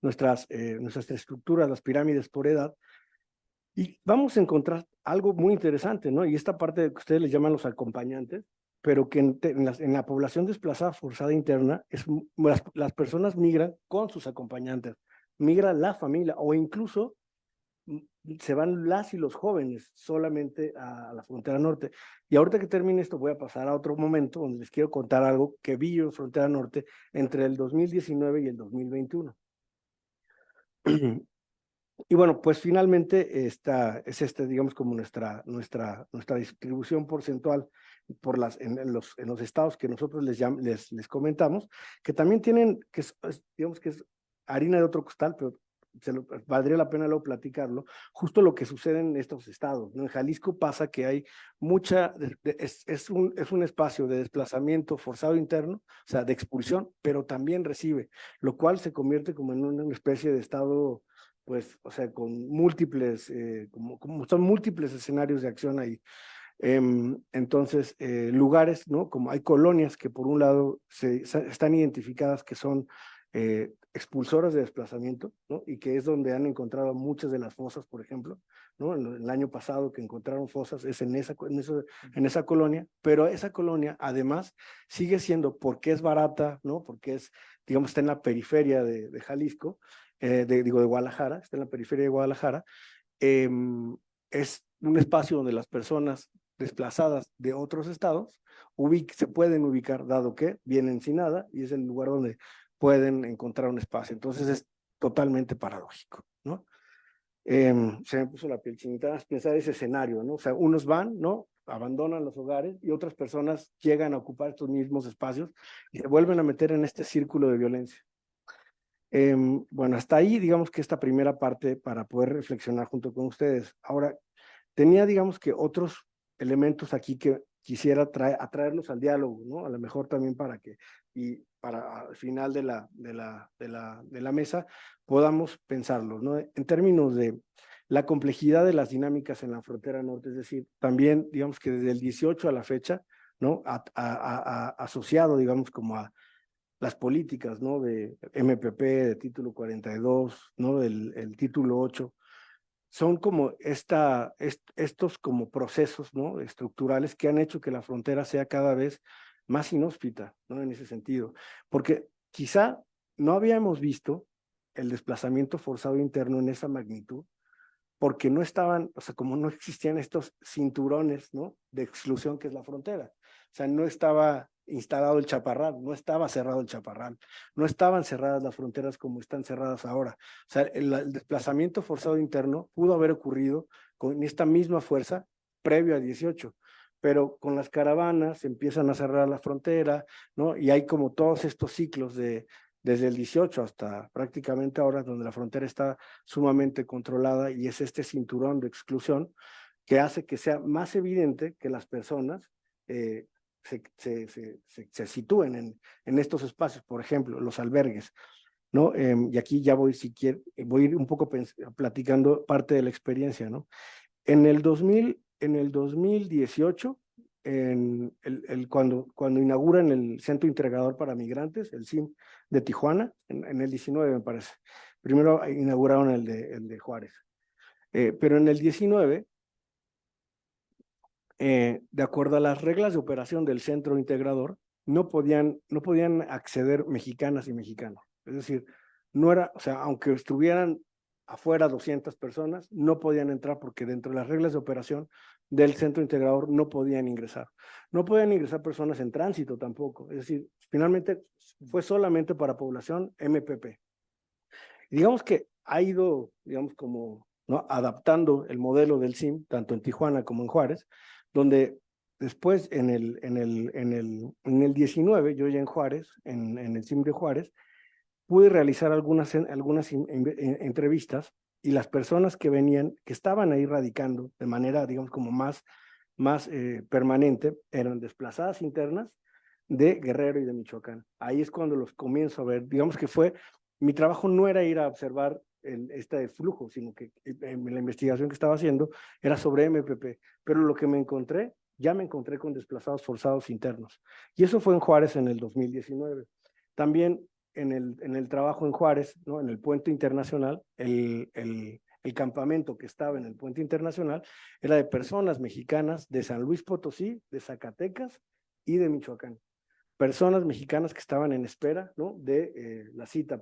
nuestras estructuras, las pirámides por edad, y vamos a encontrar algo muy interesante, ¿no? Y esta parte que ustedes les llaman los acompañantes, pero que en la población desplazada forzada interna, las personas migran con sus acompañantes, migra la familia, o incluso se van las y los jóvenes solamente a la frontera norte. Y ahorita que termine esto voy a pasar a otro momento donde les quiero contar algo que vi yo en frontera norte entre el 2019 y el 2021. Y bueno, pues finalmente digamos, como nuestra distribución porcentual en los estados que nosotros les comentamos, que también tienen, digamos que es harina de otro costal, pero valdría la pena luego platicarlo, justo lo que sucede en estos estados, ¿no? En Jalisco pasa que hay es un espacio de desplazamiento forzado interno, o sea, de expulsión, pero también recibe, lo cual se convierte como en una especie de estado, pues, o sea, con múltiples, como son múltiples escenarios de acción ahí. Entonces, lugares, ¿no? Como hay colonias que por un lado están identificadas que son expulsoras de desplazamiento, ¿no? Y que es donde han encontrado muchas de las fosas, por ejemplo, ¿no? El año pasado que encontraron fosas es en esa colonia, pero esa colonia además sigue siendo, porque es barata, ¿no? Porque digamos, está en la periferia de Jalisco, de Guadalajara, está en la periferia de Guadalajara, es un espacio donde las personas desplazadas de otros estados se pueden ubicar, dado que vienen sin nada, y es el lugar donde pueden encontrar un espacio. Entonces es totalmente paradójico, ¿no? Se me puso la piel chinita pensar ese escenario, ¿no? O sea, unos van, ¿no? Abandonan los hogares y otras personas llegan a ocupar estos mismos espacios y se vuelven a meter en este círculo de violencia. Bueno, hasta ahí, digamos que esta primera parte para poder reflexionar junto con ustedes. Ahora, tenía, digamos que otros elementos aquí que quisiera atraerlos al diálogo, ¿no? A lo mejor también y para al final de la mesa podamos pensarlos, ¿no? En términos de la complejidad de las dinámicas en la frontera norte, es decir, también, digamos que desde el 18 a la fecha, ¿no? Asociado, digamos, como a las políticas, ¿no? De MPP, de título 42, ¿no? El título 8, son como estos como procesos, ¿no? Estructurales que han hecho que la frontera sea cada vez más inhóspita, ¿no? En ese sentido, porque quizá no habíamos visto el desplazamiento forzado interno en esa magnitud, porque no estaban, o sea, como no existían estos cinturones, ¿no?, de exclusión que es la frontera. O sea, no estaba instalado el chaparral, no estaba cerrado el chaparral, no estaban cerradas las fronteras como están cerradas ahora. O sea, el desplazamiento forzado interno pudo haber ocurrido con esta misma fuerza previo a 18, pero con las caravanas empiezan a cerrar la frontera, ¿no? Y hay como todos estos ciclos desde el 18 hasta prácticamente ahora, donde la frontera está sumamente controlada, y es este cinturón de exclusión que hace que sea más evidente que las personas se sitúen en estos espacios, por ejemplo, los albergues, ¿no? Y aquí ya voy, si quiero, voy a ir un poco platicando parte de la experiencia, ¿no? En el 2018, cuando inauguran el Centro Integrador para Migrantes, el CIM de Tijuana, en el 19 me parece. Primero inauguraron el de Juárez. Pero en el 19, de acuerdo a las reglas de operación del Centro Integrador, no podían acceder mexicanas y mexicanos. Es decir, no era, o sea, aunque estuvieran afuera 200 personas, no podían entrar porque dentro de las reglas de operación del Centro Integrador no podían ingresar. No podían ingresar personas en tránsito tampoco. Es decir, finalmente fue solamente para población MPP. Digamos que ha ido, digamos, como, ¿no?, adaptando el modelo del CIM, tanto en Tijuana como en Juárez, donde después en el 19, yo ya en Juárez, en el CIM de Juárez, pude realizar algunas entrevistas, y las personas que venían, que estaban ahí radicando de manera, digamos, como más permanente, eran desplazadas internas de Guerrero y de Michoacán. Ahí es cuando los comienzo a ver. Digamos que mi trabajo no era ir a observar este flujo, sino que la investigación que estaba haciendo era sobre MPP, pero lo que ya me encontré con desplazados forzados internos. Y eso fue en Juárez en el 2019. También en el trabajo en Juárez, ¿no?, en el puente internacional, el campamento que estaba en el puente internacional era de personas mexicanas de San Luis Potosí, de Zacatecas y de Michoacán. Personas mexicanas que estaban en espera, ¿no?, de la cita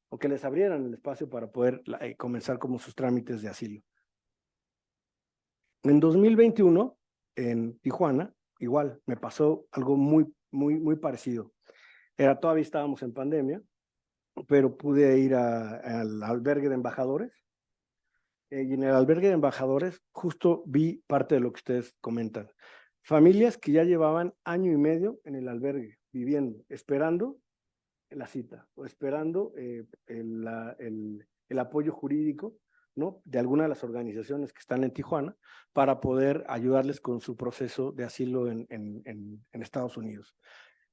o que les abrieran el espacio para poder comenzar como sus trámites de asilo. En 2021, en Tijuana, igual, me pasó algo muy, muy, muy parecido. Todavía estábamos en pandemia, pero pude ir al albergue de embajadores, y en el albergue de embajadores justo vi parte de lo que ustedes comentan. Familias que ya llevaban año y medio en el albergue, viviendo, esperando la cita o esperando el apoyo jurídico, ¿no?, de alguna de las organizaciones que están en Tijuana para poder ayudarles con su proceso de asilo en Estados Unidos.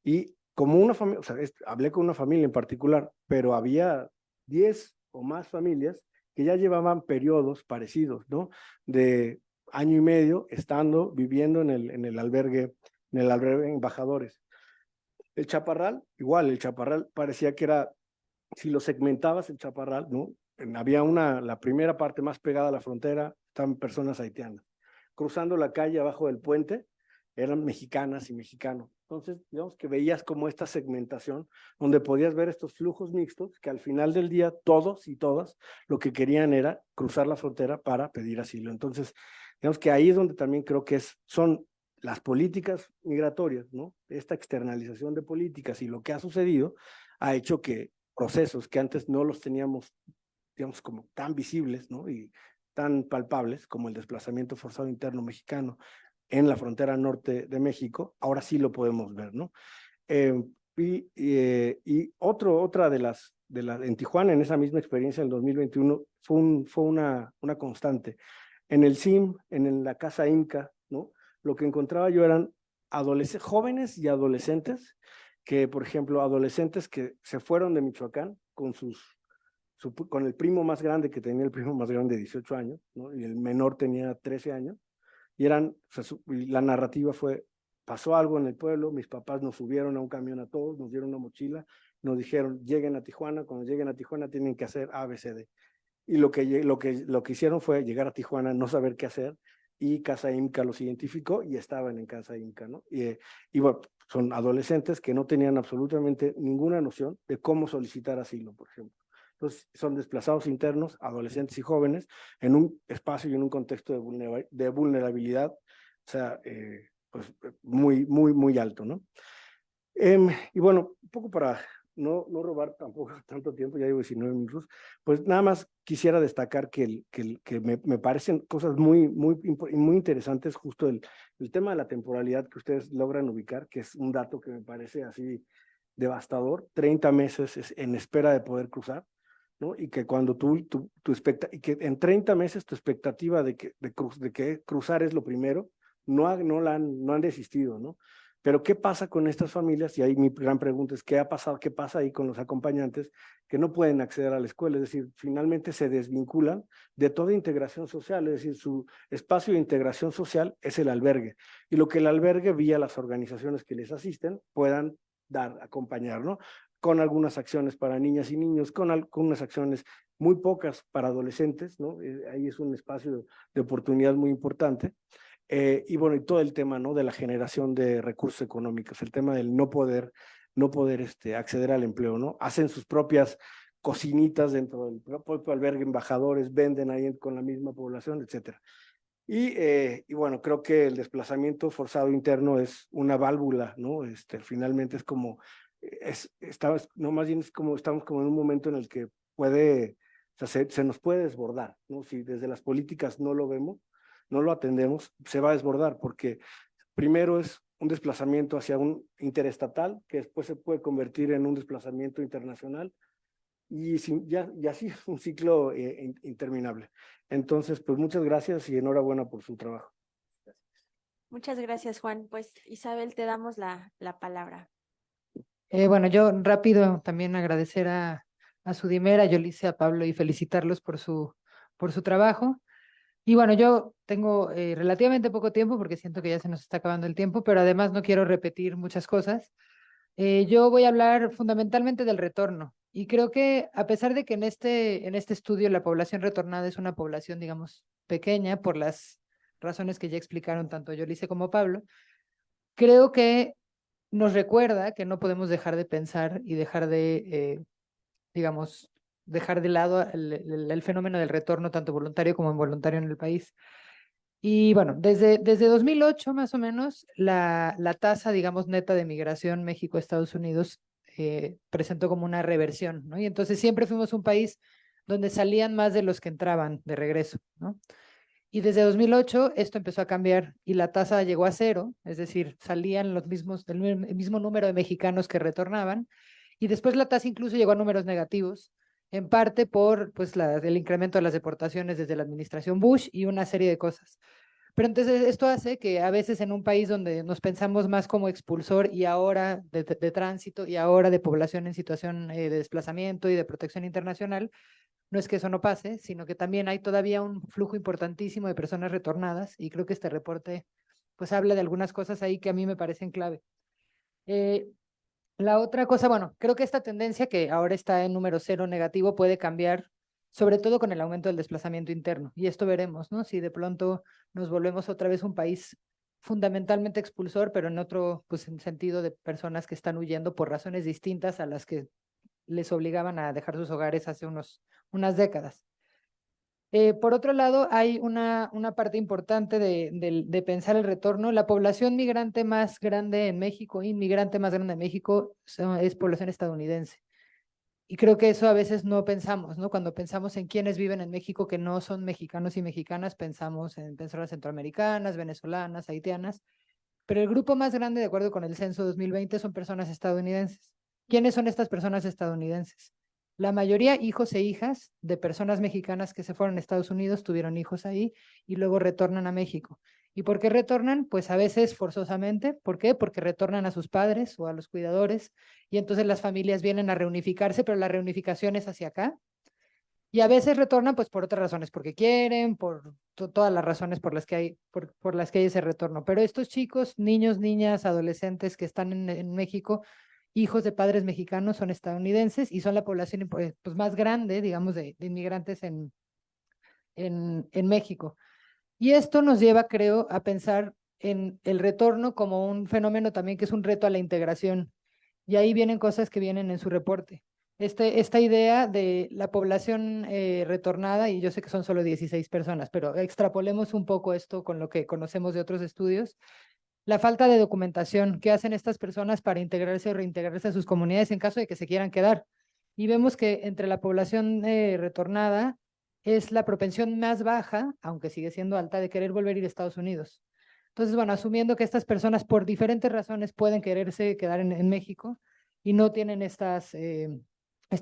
Y como una familia, o sea, hablé con una familia en particular, pero había 10 o más familias que ya llevaban periodos parecidos, ¿no?, de año y medio viviendo en el albergue de embajadores. El chaparral, igual, el chaparral parecía que era, si lo segmentabas el chaparral, ¿no?, había la primera parte más pegada a la frontera, estaban personas haitianas. Cruzando la calle abajo del puente, eran mexicanas y mexicanos. Entonces, digamos que veías como esta segmentación, donde podías ver estos flujos mixtos, que al final del día todos y todas lo que querían era cruzar la frontera para pedir asilo. Entonces, digamos que ahí es donde también creo que son las políticas migratorias, ¿no?, esta externalización de políticas y lo que ha sucedido ha hecho que procesos que antes no los teníamos, digamos, como tan visibles, ¿no?, y tan palpables como el desplazamiento forzado interno mexicano en la frontera norte de México, ahora sí lo podemos ver, ¿no? Y otra en Tijuana, en esa misma experiencia en el 2021, fue una constante. En el CIM, en la Casa Inca, ¿no?, lo que encontraba yo eran jóvenes y adolescentes que, por ejemplo, adolescentes que se fueron de Michoacán con el primo más grande, que tenía el primo más grande de 18 años, ¿no?, y el menor tenía 13 años, y la narrativa fue: pasó algo en el pueblo, mis papás nos subieron a un camión a todos, nos dieron una mochila, nos dijeron, lleguen a Tijuana, cuando lleguen a Tijuana tienen que hacer A, B, C, D. Y lo que hicieron fue llegar a Tijuana, no saber qué hacer, y Casa IMCA los identificó y estaban en Casa IMCA, ¿no? Y bueno, son adolescentes que no tenían absolutamente ninguna noción de cómo solicitar asilo, por ejemplo. Entonces, son desplazados internos, adolescentes y jóvenes, en un espacio y en un contexto de vulnerabilidad, o sea, pues muy alto, ¿no? Y bueno, un poco para no robar tampoco tanto tiempo, ya llevo 19 minutos, pues nada más quisiera destacar que me parecen cosas muy interesantes, justo el tema de la temporalidad que ustedes logran ubicar, que es un dato que me parece así devastador, 30 meses en espera de poder cruzar, ¿no? Y que cuando y que en 30 meses tu expectativa de que cruzar es lo primero, no han desistido, ¿no? Pero ¿qué pasa con estas familias? Y ahí mi gran pregunta es, ¿qué ha pasado? ¿Qué pasa ahí con los acompañantes que no pueden acceder a la escuela? Es decir, finalmente se desvinculan de toda integración social, es decir, su espacio de integración social es el albergue. Y lo que el albergue, vía las organizaciones que les asisten, puedan acompañar, ¿no? Con algunas acciones para niñas y niños, con algunas acciones muy pocas para adolescentes, ¿no? Ahí es un espacio de oportunidad muy importante. Y bueno, y todo el tema, ¿no? De la generación de recursos económicos, el tema del no poder acceder al empleo, ¿no? Hacen sus propias cocinitas dentro del propio albergue, embajadores, venden ahí con la misma población, etcétera. Y bueno, creo que el desplazamiento forzado interno es una válvula, ¿no? Finalmente es como, no, más bien es como, estamos como en un momento en el que puede, o sea, se nos puede desbordar, ¿no? Si desde las políticas no lo vemos, no lo atendemos, se va a desbordar, porque primero es un desplazamiento hacia un interestatal, que después se puede convertir en un desplazamiento internacional, y así es un ciclo interminable. Entonces, pues muchas gracias y enhorabuena por su trabajo. Muchas gracias, Juan. Pues Isabel, te damos la palabra. Bueno, yo rápido también agradecer a Sudimer, a Yolice, a Pablo y felicitarlos por su trabajo. Y bueno, yo tengo relativamente poco tiempo porque siento que ya se nos está acabando el tiempo, pero además no quiero repetir muchas cosas. Yo voy a hablar fundamentalmente del retorno y creo que a pesar de que en este estudio la población retornada es una población, digamos, pequeña por las razones que ya explicaron tanto Yolice como Pablo, creo que nos recuerda que no podemos dejar de pensar y dejar de, digamos, dejar de lado el fenómeno del retorno tanto voluntario como involuntario en el país. Y bueno, desde 2008 más o menos, la tasa, digamos, neta de migración México-Estados Unidos presentó como una reversión, ¿no? Y entonces siempre fuimos un país donde salían más de los que entraban de regreso, ¿no? Y desde 2008 esto empezó a cambiar y la tasa llegó a cero, es decir, salían el mismo número de mexicanos que retornaban, y después la tasa incluso llegó a números negativos, en parte por pues, el incremento de las deportaciones desde la administración Bush y una serie de cosas. Pero entonces esto hace que a veces en un país donde nos pensamos más como expulsor y ahora de tránsito y ahora de población en situación de desplazamiento y de protección internacional, no es que eso no pase, sino que también hay todavía un flujo importantísimo de personas retornadas y creo que este reporte pues habla de algunas cosas ahí que a mí me parecen clave. La otra cosa, bueno, creo que esta tendencia que ahora está en número cero negativo puede cambiar, sobre todo con el aumento del desplazamiento interno. Y esto veremos, ¿no? Si de pronto nos volvemos otra vez un país fundamentalmente expulsor, pero en otro, pues en sentido de personas que están huyendo por razones distintas a las que les obligaban a dejar sus hogares hace unas décadas. Por otro lado, hay una parte importante de pensar el retorno. La población migrante más grande en México, inmigrante más grande en México, es población estadounidense. Y creo que eso a veces no pensamos, ¿no? Cuando pensamos en quienes viven en México que no son mexicanos y mexicanas, pensamos en personas centroamericanas, venezolanas, haitianas, pero el grupo más grande, de acuerdo con el censo 2020, son personas estadounidenses. ¿Quiénes son estas personas estadounidenses? La mayoría hijos e hijas de personas mexicanas que se fueron a Estados Unidos, tuvieron hijos ahí y luego retornan a México. ¿Y por qué retornan? Pues a veces forzosamente. ¿Por qué? Porque retornan a sus padres o a los cuidadores y entonces las familias vienen a reunificarse, pero la reunificación es hacia acá. Y a veces retornan pues por otras razones, porque quieren, por todas las razones por las que hay, por las que hay ese retorno. Pero estos chicos, niños, niñas, adolescentes que están en México, hijos de padres mexicanos, son estadounidenses y son la población pues, más grande, digamos, de inmigrantes en México. Y esto nos lleva, creo, a pensar en el retorno como un fenómeno también que es un reto a la integración. Y ahí vienen cosas que vienen en su reporte. Esta idea de la población retornada, y yo sé que son solo 16 personas, pero extrapolemos un poco esto con lo que conocemos de otros estudios. La falta de documentación, ¿qué hacen estas personas para integrarse o reintegrarse a sus comunidades en caso de que se quieran quedar? Y vemos que entre la población retornada es la propensión más baja, aunque sigue siendo alta, de querer volver a ir a Estados Unidos. Entonces, bueno, asumiendo que estas personas por diferentes razones pueden quererse quedar en México y no tienen este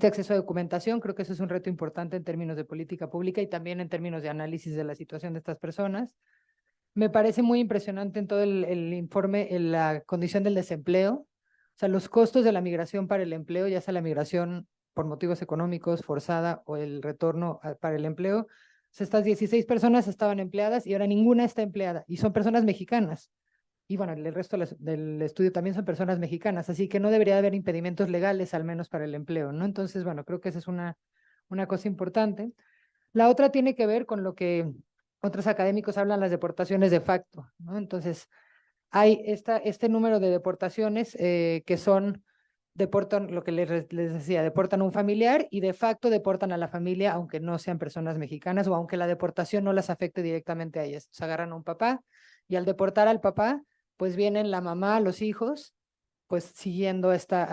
acceso a documentación, creo que eso es un reto importante en términos de política pública y también en términos de análisis de la situación de estas personas. Me parece muy impresionante en todo el informe en la condición del desempleo, o sea, los costos de la migración para el empleo, ya sea la migración por motivos económicos, forzada o el retorno para el empleo. O sea, estas 16 personas estaban empleadas y ahora ninguna está empleada y son personas mexicanas. Y bueno, el resto del estudio también son personas mexicanas, así que no debería haber impedimentos legales, al menos para el empleo, ¿no? Entonces, bueno, creo que esa es una cosa importante. La otra tiene que ver con lo que otros académicos hablan, las deportaciones de facto, ¿no? Entonces, hay este número de deportaciones que son, deportan, lo que les decía, deportan un familiar y de facto deportan a la familia, aunque no sean personas mexicanas o aunque la deportación no las afecte directamente a ellas. Se agarran a un papá y al deportar al papá, pues vienen la mamá, los hijos, pues siguiendo esta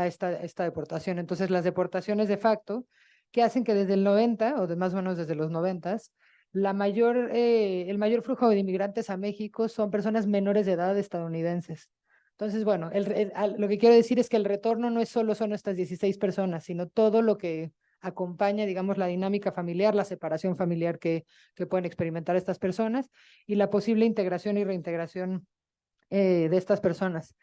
deportación. Entonces, las deportaciones de facto, que hacen que desde el 90, o de más o menos desde los 90, el mayor flujo de inmigrantes a México son personas menores de edad estadounidenses. Entonces, bueno, lo que quiero decir es que el retorno no es solo son estas 16 personas, sino todo lo que acompaña, digamos, la dinámica familiar, la separación familiar que pueden experimentar estas personas y la posible integración y reintegración de estas personas.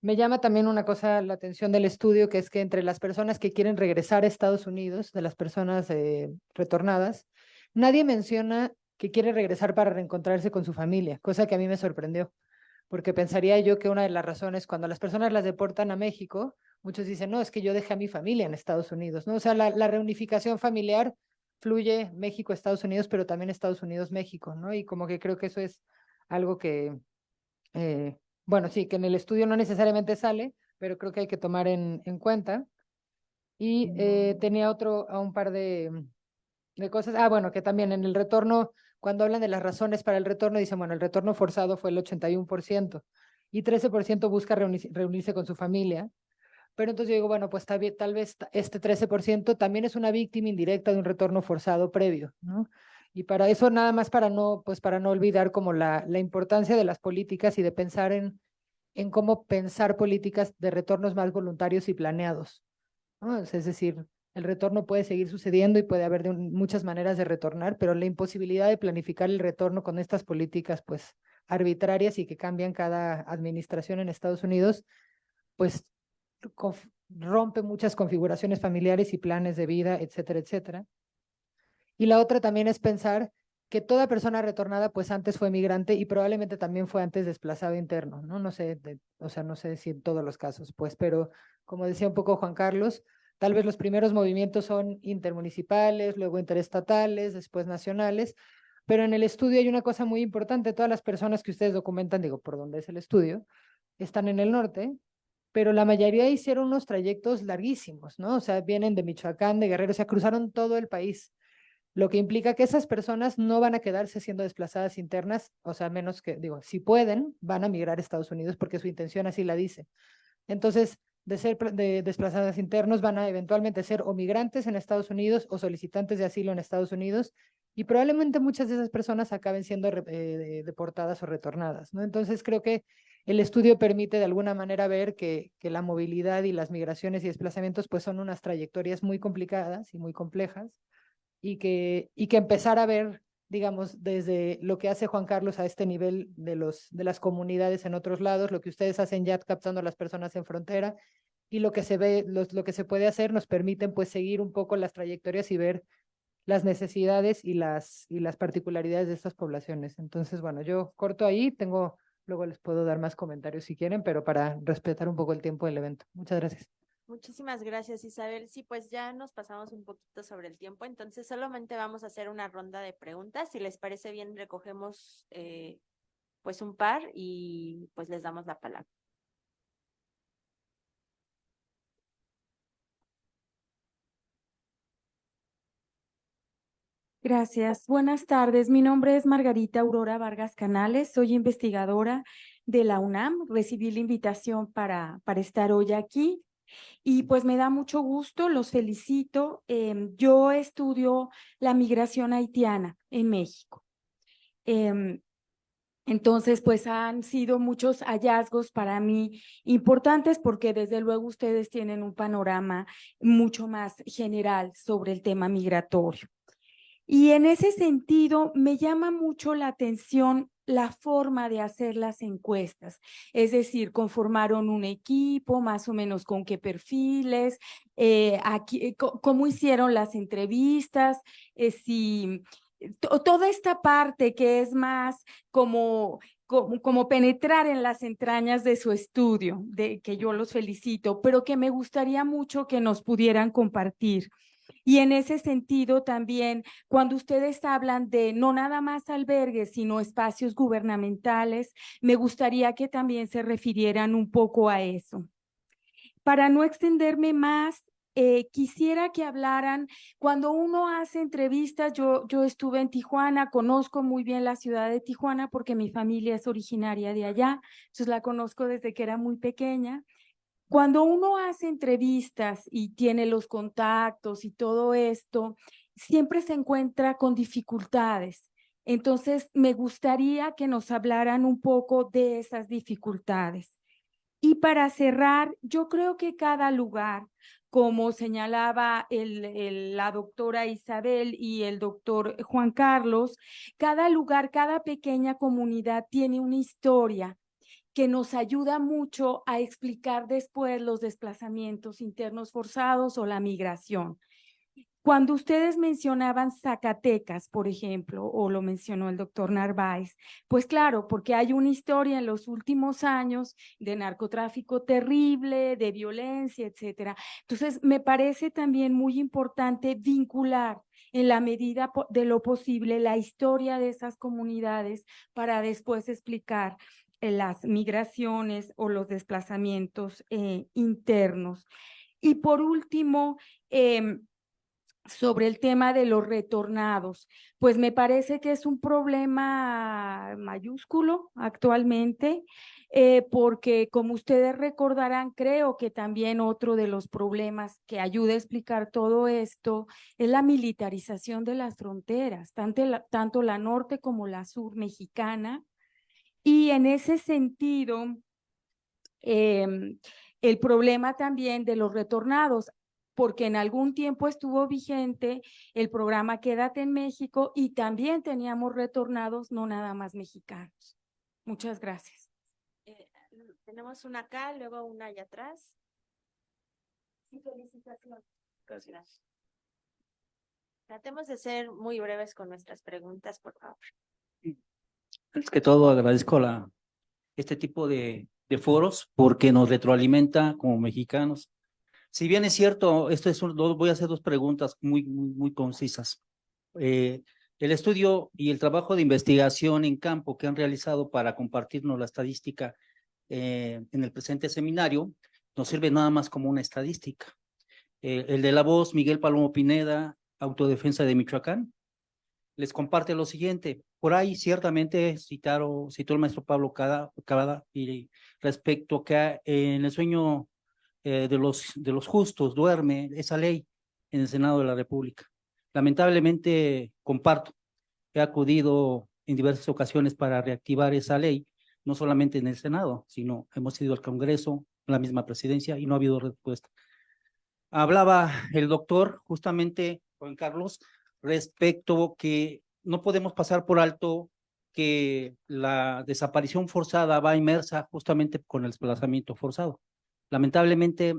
Me llama también una cosa la atención del estudio, que es que entre las personas que quieren regresar a Estados Unidos, de las personas retornadas, nadie menciona que quiere regresar para reencontrarse con su familia, cosa que a mí me sorprendió, porque pensaría yo que una de las razones cuando las personas las deportan a México, muchos dicen, no, es que yo dejé a mi familia en Estados Unidos, ¿no? O sea, la reunificación familiar fluye México-Estados Unidos, pero también Estados Unidos-México, ¿no? Y como que creo que eso es algo que bueno, sí, que en el estudio no necesariamente sale, pero creo que hay que tomar en cuenta. Y tenía a un par de cosas. Ah, bueno, que también en el retorno, cuando hablan de las razones para el retorno, dicen, bueno, el retorno forzado fue el 81% y 13% busca reunirse con su familia. Pero entonces yo digo, bueno, pues tal vez este 13% también es una víctima indirecta de un retorno forzado previo, ¿no? Y para eso nada más pues para no olvidar como la importancia de las políticas y de pensar en cómo pensar políticas de retornos más voluntarios y planeados, ¿no? Es decir, el retorno puede seguir sucediendo y puede haber muchas maneras de retornar, pero la imposibilidad de planificar el retorno con estas políticas pues arbitrarias y que cambian cada administración en Estados Unidos, pues rompe muchas configuraciones familiares y planes de vida, etcétera, etcétera. Y la otra también es pensar que toda persona retornada pues antes fue migrante y probablemente también fue antes desplazado interno, ¿no? No sé, o sea, no sé si en todos los casos, pues, pero como decía un poco Juan Carlos, tal vez los primeros movimientos son intermunicipales, luego interestatales, después nacionales, pero en el estudio hay una cosa muy importante, todas las personas que ustedes documentan, digo, por dónde es el estudio, están en el norte, pero la mayoría hicieron unos trayectos larguísimos, ¿no? O sea, vienen de Michoacán, de Guerrero, o sea, cruzaron todo el país, lo que implica que esas personas no van a quedarse siendo desplazadas internas, o sea, menos que, digo, si pueden, van a migrar a Estados Unidos porque su intención así la dice. Entonces, de ser desplazadas internos, van a eventualmente ser o migrantes en Estados Unidos o solicitantes de asilo en Estados Unidos, y probablemente muchas de esas personas acaben siendo deportadas o retornadas, ¿no? Entonces, creo que el estudio permite de alguna manera ver que la movilidad y las migraciones y desplazamientos pues son unas trayectorias muy complicadas y muy complejas, y que empezar a ver, digamos, desde lo que hace Juan Carlos a este nivel de las comunidades en otros lados, lo que ustedes hacen ya captando a las personas en frontera, y lo que se ve, lo que se puede hacer nos permiten pues seguir un poco las trayectorias y ver las necesidades y las particularidades de estas poblaciones. Entonces, bueno, yo corto ahí, luego les puedo dar más comentarios si quieren, pero para respetar un poco el tiempo del evento. Muchas gracias. Muchísimas gracias, Isabel. Sí, pues ya nos pasamos un poquito sobre el tiempo, entonces solamente vamos a hacer una ronda de preguntas. Si les parece bien, recogemos pues un par y pues les damos la palabra. Gracias. Buenas tardes. Mi nombre es Margarita Aurora Vargas Canales. Soy investigadora de la UNAM. Recibí la invitación para estar hoy aquí y pues me da mucho gusto, los felicito. Yo estudio la migración haitiana en México. Entonces, pues han sido muchos hallazgos para mí importantes porque desde luego ustedes tienen un panorama mucho más general sobre el tema migratorio. Y en ese sentido, me llama mucho la atención la forma de hacer las encuestas, es decir, conformaron un equipo, más o menos con qué perfiles, cómo hicieron las entrevistas, toda esta parte que es más como penetrar en las entrañas de su estudio, de que yo los felicito, pero que me gustaría mucho que nos pudieran compartir. Y en ese sentido también, cuando ustedes hablan de no nada más albergues, sino espacios gubernamentales, me gustaría que también se refirieran un poco a eso. Para no extenderme más, quisiera que hablaran, cuando uno hace entrevistas, yo estuve en Tijuana, conozco muy bien la ciudad de Tijuana porque mi familia es originaria de allá, entonces la conozco desde que era muy pequeña. Cuando uno hace entrevistas y tiene los contactos y todo esto, siempre se encuentra con dificultades. Entonces, me gustaría que nos hablaran un poco de esas dificultades. Y para cerrar, yo creo que cada lugar, como señalaba la doctora Isabel y el doctor Juan Carlos, cada lugar, cada pequeña comunidad tiene una historia que nos ayuda mucho a explicar después los desplazamientos internos forzados o la migración. Cuando ustedes mencionaban Zacatecas, por ejemplo, o lo mencionó el doctor Narváez, pues claro, porque hay una historia en los últimos años de narcotráfico terrible, de violencia, etcétera. Entonces, me parece también muy importante vincular en la medida de lo posible la historia de esas comunidades para después explicar las migraciones o los desplazamientos internos. Y por último, sobre el tema de los retornados, pues me parece que es un problema mayúsculo actualmente, porque como ustedes recordarán, creo que también otro de los problemas que ayuda a explicar todo esto es la militarización de las fronteras, tanto la norte como la sur mexicana, y en ese sentido, el problema también de los retornados, porque en algún tiempo estuvo vigente el programa Quédate en México y también teníamos retornados, no nada más mexicanos. Muchas gracias. Tenemos una acá, luego una allá atrás. Sí, felicitaciones. Gracias. Tratemos de ser muy breves con nuestras preguntas, por favor. Es que todo agradezco este tipo de foros porque nos retroalimenta como mexicanos. Si bien es cierto, voy a hacer dos preguntas muy concisas. El estudio y el trabajo de investigación en campo que han realizado para compartirnos la estadística en el presente seminario nos sirve nada más como una estadística. El de la voz, Miguel Palomo Pineda, Autodefensa de Michoacán, les comparte lo siguiente. Por ahí ciertamente citó el maestro Pablo Cavada y respecto que en el sueño de los justos duerme esa ley en el Senado de la República. Lamentablemente comparto, he acudido en diversas ocasiones para reactivar esa ley, no solamente en el Senado, sino hemos ido al Congreso, la misma presidencia y no ha habido respuesta. Hablaba el doctor, justamente Juan Carlos, respecto que no podemos pasar por alto que la desaparición forzada va inmersa justamente con el desplazamiento forzado. Lamentablemente,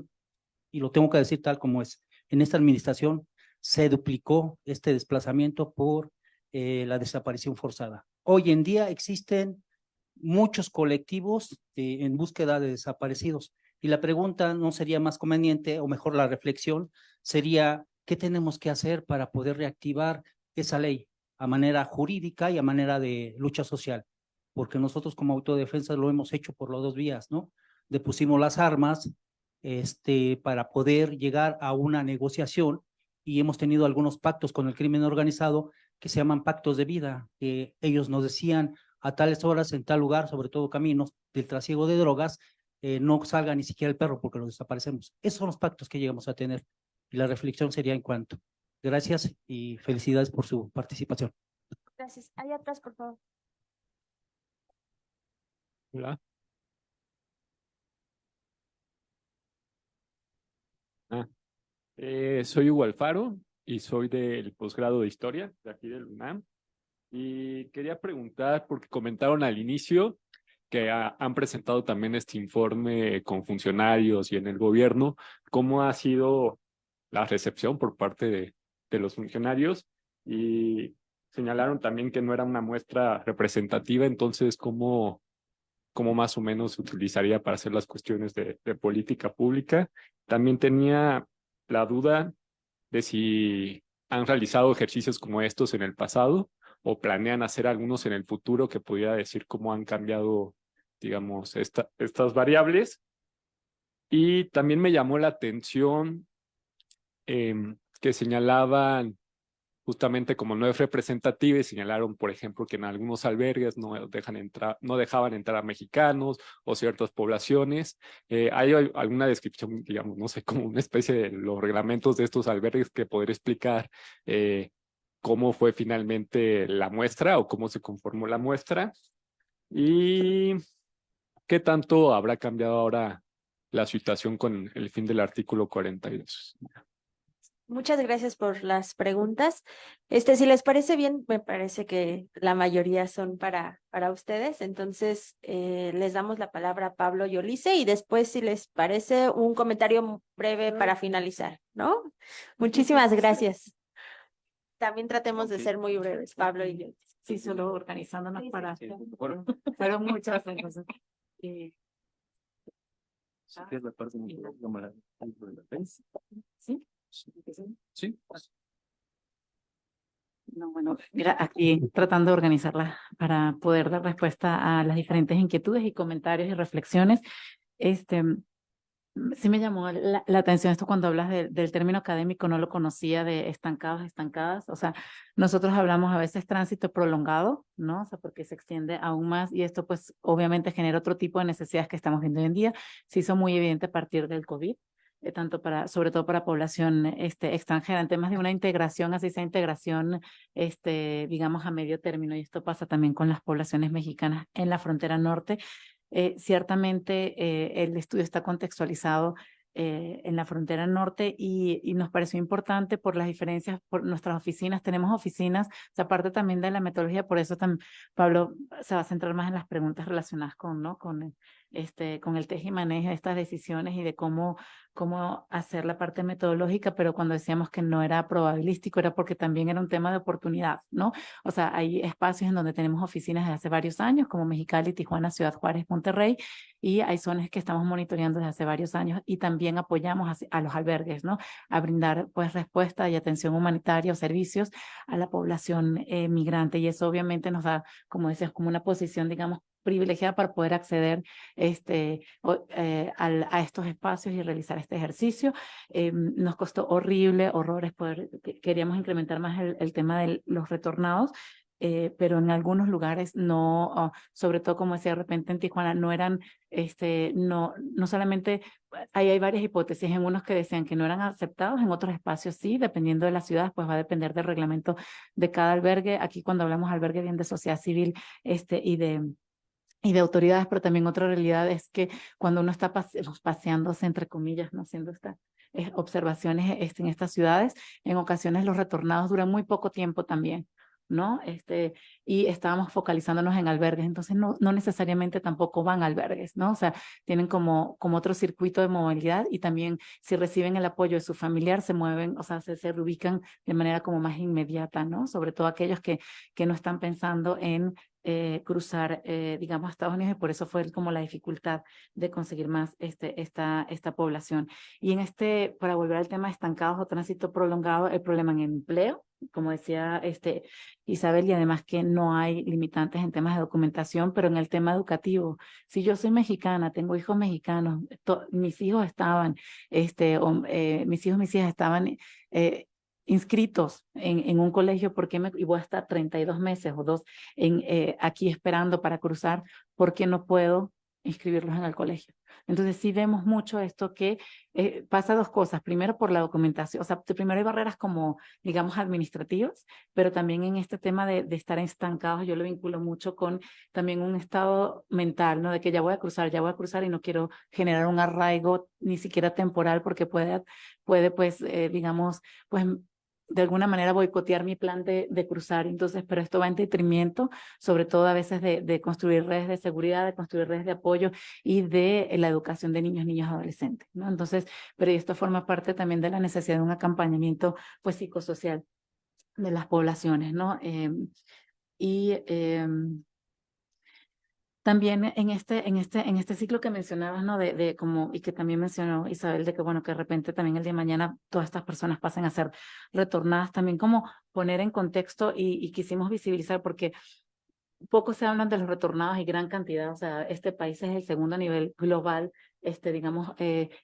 y lo tengo que decir tal como es, en esta administración se duplicó este desplazamiento por la desaparición forzada. Hoy en día existen muchos colectivos en búsqueda de desaparecidos Y la pregunta no sería más conveniente, o mejor la reflexión, sería, ¿qué tenemos que hacer para poder reactivar esa ley a manera jurídica y a manera de lucha social? Porque nosotros como autodefensa lo hemos hecho por las dos vías, ¿no? Depusimos las armas para poder llegar a una negociación y hemos tenido algunos pactos con el crimen organizado que se llaman pactos de vida, que ellos nos decían a tales horas, en tal lugar, sobre todo caminos del trasiego de drogas, no salga ni siquiera el perro porque lo desaparecemos. Esos son los pactos que llegamos a tener. Y la reflexión sería en cuanto. Gracias y felicidades por su participación. Gracias. Allá atrás, por favor. Hola. Soy Hugo Alfaro y soy del posgrado de Historia de aquí del UNAM. Y quería preguntar, porque comentaron al inicio que han presentado también este informe con funcionarios y en el gobierno, ¿cómo ha sido la recepción por parte de los funcionarios? Y señalaron también que no era una muestra representativa, entonces, ¿cómo más o menos se utilizaría para hacer las cuestiones de política pública? También tenía la duda de si han realizado ejercicios como estos en el pasado o planean hacer algunos en el futuro que pudiera decir cómo han cambiado, digamos, estas variables. Y también me llamó la atención que señalaban justamente como no es representativa y señalaron, por ejemplo, que en algunos albergues no dejaban entrar a mexicanos o ciertas poblaciones. ¿Hay alguna descripción, digamos, no sé, como una especie de los reglamentos de estos albergues que podría explicar cómo fue finalmente la muestra o cómo se conformó la muestra? ¿Y qué tanto habrá cambiado ahora la situación con el fin del artículo 42? Muchas gracias por las preguntas. Si les parece bien, me parece que la mayoría son para ustedes. Entonces, les damos la palabra a Pablo y Ulises y después, si les parece, un comentario breve para finalizar, ¿no? Muchísimas gracias. También tratemos de ser muy breves, Pablo y yo. Sí, solo organizándonos Sí, sí, para... sí. Fueron muchas cosas. ¿Qué es la parte de la cámara? ¿Sí? Sí. No, bueno, mira, aquí tratando de organizarla para poder dar respuesta a las diferentes inquietudes y comentarios y reflexiones. Sí me llamó la atención esto cuando hablas del término académico, no lo conocía, de estancados, estancadas. O sea, nosotros hablamos a veces tránsito prolongado, ¿no? O sea, porque se extiende aún más y esto pues obviamente genera otro tipo de necesidades que estamos viendo hoy en día. Se hizo muy evidente a partir del COVID. Tanto sobre todo para población extranjera, en temas de una integración, así sea integración, digamos, a medio término, y esto pasa también con las poblaciones mexicanas en la frontera norte. Ciertamente el estudio está contextualizado en la frontera norte y nos pareció importante por las diferencias, por nuestras oficinas, tenemos oficinas, o sea, aparte también de la metodología, por eso Pablo se va a centrar más en las preguntas relacionadas ¿no? con el teje y manejo de estas decisiones y de cómo hacer la parte metodológica, pero cuando decíamos que no era probabilístico era porque también era un tema de oportunidad, ¿no? O sea, hay espacios en donde tenemos oficinas desde hace varios años, como Mexicali, Tijuana, Ciudad Juárez, Monterrey, y hay zonas que estamos monitoreando desde hace varios años y también apoyamos a los albergues, ¿no? A brindar pues respuesta y atención humanitaria o servicios a la población migrante, y eso obviamente nos da, como decías, como una posición, digamos, privilegiada para poder acceder a estos espacios y realizar este ejercicio. Nos costó horrores queríamos incrementar más el tema de los retornados, pero en algunos lugares no, sobre todo como decía de repente en Tijuana, no eran, no solamente, hay varias hipótesis, en unos que decían que no eran aceptados, en otros espacios sí, dependiendo de la ciudad, pues va a depender del reglamento de cada albergue. Aquí cuando hablamos de albergue bien de sociedad civil y de autoridades, pero también otra realidad es que cuando uno está paseándose, entre comillas, no haciendo estas observaciones en estas ciudades, en ocasiones los retornados duran muy poco tiempo también, ¿no? Y estábamos focalizándonos en albergues, entonces no necesariamente tampoco van a albergues, ¿no? O sea, tienen como otro circuito de movilidad y también si reciben el apoyo de su familiar se mueven, o sea, se reubican de manera como más inmediata, ¿no? Sobre todo aquellos que no están pensando en cruzar, digamos, a Estados Unidos, y por eso fue como la dificultad de conseguir más esta población. Y para volver al tema de estancados o tránsito prolongado, el problema en empleo, como decía Isabel, y además que no hay limitantes en temas de documentación, pero en el tema educativo, si yo soy mexicana, tengo hijos mexicanos, mis hijos estaban, mis hijos, mis hijas estaban inscritos en un colegio, y voy a estar 32 meses o 2 aquí esperando para cruzar, porque no puedo inscribirlos en el colegio. Entonces sí vemos mucho esto que pasa dos cosas. Primero por la documentación, o sea, primero hay barreras como, digamos, administrativas, pero también en este tema de estar estancados, yo lo vinculo mucho con también un estado mental, ¿no? De que ya voy a cruzar y no quiero generar un arraigo ni siquiera temporal, porque puede pues, digamos, pues de alguna manera boicotear mi plan de cruzar. Entonces, pero esto va en detrimento, sobre todo a veces de construir redes de seguridad, de construir redes de apoyo y de la educación de niños, niñas, adolescentes, ¿no? Entonces, pero esto forma parte también de la necesidad de un acompañamiento, pues, psicosocial de las poblaciones, ¿no? También en este ciclo que mencionabas, ¿no? Y que también mencionó Isabel, de que, bueno, que de repente también el día de mañana todas estas personas pasen a ser retornadas, también como poner en contexto y quisimos visibilizar, porque poco se hablan de los retornados y gran cantidad. O sea, este país es el segundo a nivel global, digamos,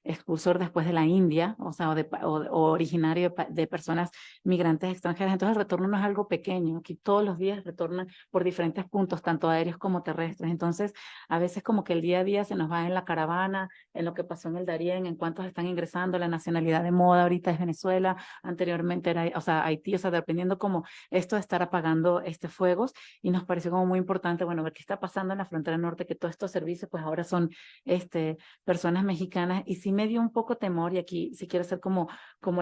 expulsor después de la India, o sea, o originario de personas migrantes extranjeras. Entonces, el retorno no es algo pequeño. Aquí todos los días retornan por diferentes puntos, tanto aéreos como terrestres. Entonces, a veces como que el día a día se nos va en la caravana, en lo que pasó en el Darién, en cuántos están ingresando. La nacionalidad de moda ahorita es Venezuela, anteriormente era, o sea, Haití, o sea, dependiendo como esto de estar apagando fuegos. Y nos pareció como muy importante, bueno, ver qué está pasando en la frontera norte, que todos estos servicios pues ahora son personas mexicanas, y sí me dio un poco temor, y aquí sí quiero hacer como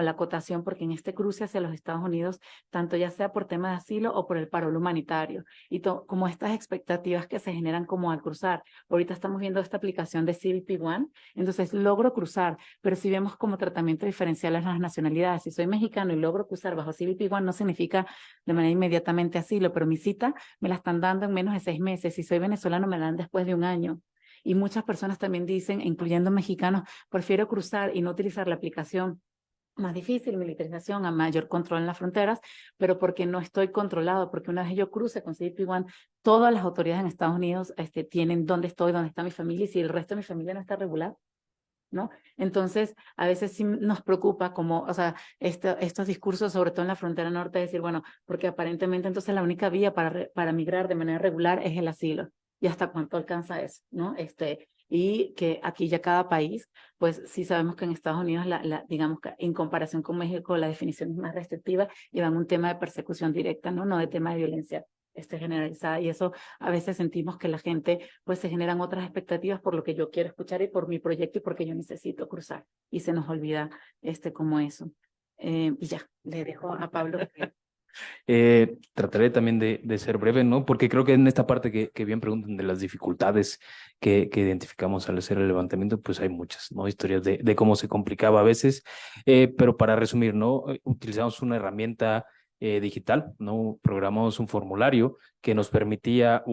la acotación, porque en este cruce hacia los Estados Unidos, tanto ya sea por tema de asilo o por el paro humanitario, y como estas expectativas que se generan como al cruzar. Ahorita estamos viendo esta aplicación de CBP One, entonces logro cruzar, pero si vemos como tratamiento diferencial a las nacionalidades. Si soy mexicano y logro cruzar bajo CBP One, no significa de manera inmediatamente asilo, pero mi cita me la están dando en menos de 6 meses. Si soy venezolano, me la dan después de 1 año. Y muchas personas también dicen, incluyendo mexicanos, prefiero cruzar y no utilizar la aplicación más difícil, militarización, a mayor control en las fronteras, pero porque no estoy controlado, porque una vez yo cruce con CBP One, todas las autoridades en Estados Unidos tienen dónde estoy, dónde está mi familia, y si el resto de mi familia no está regular, ¿no? Entonces, a veces sí nos preocupa como, o sea, estos discursos, sobre todo en la frontera norte, de decir, bueno, porque aparentemente entonces la única vía para migrar de manera regular es el asilo. ¿Y hasta cuánto alcanza eso, no? Y que aquí ya cada país, pues sí sabemos que en Estados Unidos, digamos que en comparación con México, la definición es más restrictiva y van un tema de persecución directa, ¿no? No de tema de violencia generalizada, y eso a veces sentimos que la gente pues se generan otras expectativas por lo que yo quiero escuchar y por mi proyecto y porque yo necesito cruzar, y se nos olvida como eso. Y ya, le dejo a Pablo. Trataré también de ser breve, ¿no? Porque creo que en esta parte que bien preguntan de las dificultades que identificamos al hacer el levantamiento, pues hay muchas, ¿no? Historias de cómo se complicaba a veces, pero para resumir, ¿no? Utilizamos una herramienta digital, ¿no? Programamos un formulario que nos permitía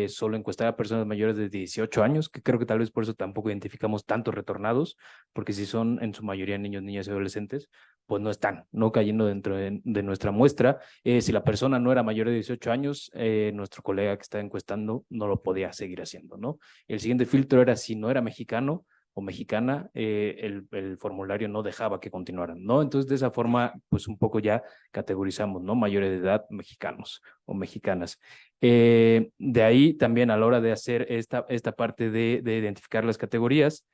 solo encuestar a personas mayores de 18 años, que creo que tal vez por eso tampoco identificamos tantos retornados, porque si son en su mayoría niños, niñas y adolescentes, pues no están, no cayendo dentro de nuestra muestra. Si la persona no era mayor de 18 años, nuestro colega que está encuestando no lo podía seguir haciendo, ¿no? El siguiente filtro era si no era mexicano o mexicana, el formulario no dejaba que continuaran, ¿no? Entonces, de esa forma, pues un poco ya categorizamos, ¿no? Mayores de edad, mexicanos o mexicanas. De ahí también a la hora de hacer esta parte de identificar las categorías,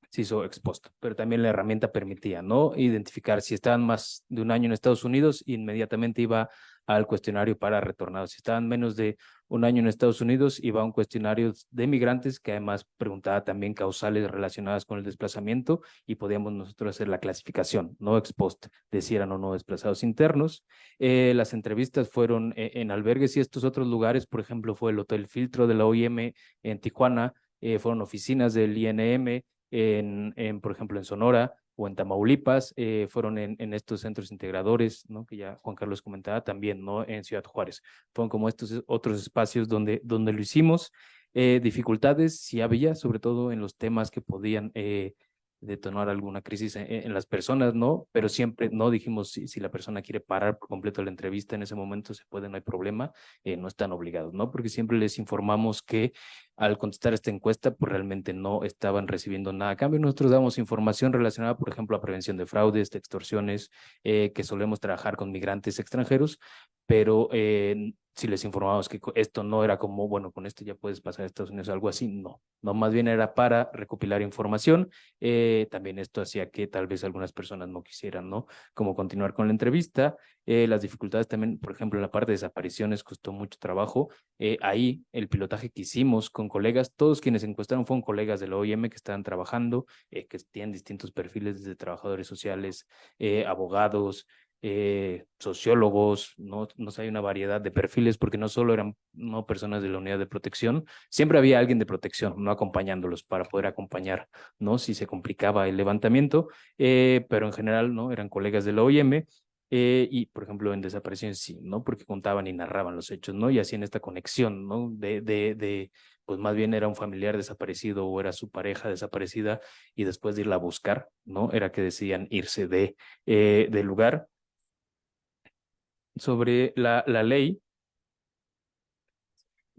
se hizo ex post, pero también la herramienta permitía, ¿no? Identificar si estaban más de 1 año en Estados Unidos, inmediatamente iba al cuestionario para retornados. Si estaban menos de 1 año en Estados Unidos, iba a un cuestionario de migrantes que además preguntaba también causales relacionadas con el desplazamiento, y podíamos nosotros hacer la clasificación, ¿no? Ex post, de si eran o no desplazados internos. Las entrevistas fueron en albergues y estos otros lugares, por ejemplo, fue el Hotel Filtro de la OIM en Tijuana, fueron oficinas del INM, por ejemplo, en Sonora, o en Tamaulipas, fueron en estos centros integradores, ¿no? Que ya Juan Carlos comentaba también, ¿no? En Ciudad Juárez. Fueron como estos otros espacios donde lo hicimos. Dificultades sí había, sobre todo en los temas que podían detonar alguna crisis en las personas, ¿no? Pero siempre no dijimos si la persona quiere parar por completo la entrevista en ese momento, se puede, no hay problema, no están obligados, ¿no? Porque siempre les informamos que al contestar esta encuesta, pues realmente no estaban recibiendo nada a cambio. Nosotros damos información relacionada, por ejemplo, a prevención de fraudes, de extorsiones, que solemos trabajar con migrantes extranjeros, pero si les informamos que esto no era como, bueno, con esto ya puedes pasar a Estados Unidos o algo así, no, más bien era para recopilar información. También esto hacía que tal vez algunas personas no quisieran, ¿no? Como continuar con la entrevista. Las dificultades también, por ejemplo, en la parte de desapariciones costó mucho trabajo. Ahí el pilotaje que hicimos con colegas, todos quienes encuestaron fueron colegas de la OIM que estaban trabajando, que tienen distintos perfiles desde trabajadores sociales, abogados, sociólogos, no sé, hay una variedad de perfiles porque no solo eran no personas de la unidad de protección, siempre había alguien de protección, no acompañándolos para poder acompañar, ¿no? Si se complicaba el levantamiento, pero en general, ¿no? Eran colegas de la OIM. Y, por ejemplo, en desapariciones sí, ¿no? Porque contaban y narraban los hechos, ¿no? Y hacían esta conexión, ¿no? Pues más bien era un familiar desaparecido o era su pareja desaparecida y después de irla a buscar, ¿no? Era que decían irse del lugar. Sobre la ley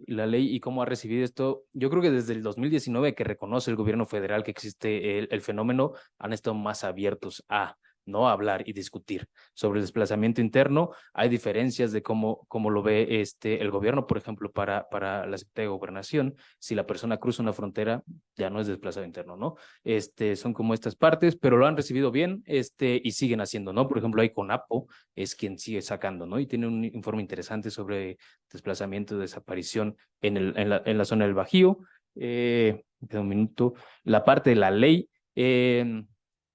y cómo ha recibido esto, yo creo que desde el 2019 que reconoce el gobierno federal que existe el fenómeno, han estado más abiertos a no hablar y discutir sobre el desplazamiento interno. Hay diferencias de cómo lo ve el gobierno, por ejemplo, para la Secretaría de Gobernación, si la persona cruza una frontera, ya no es desplazado interno, ¿no? Son como estas partes, pero lo han recibido bien, y siguen haciendo, ¿no? Por ejemplo, hay CONAPO, es quien sigue sacando, ¿no? Y tiene un informe interesante sobre desplazamiento, desaparición en la zona del Bajío. Queda un minuto. La parte de la ley,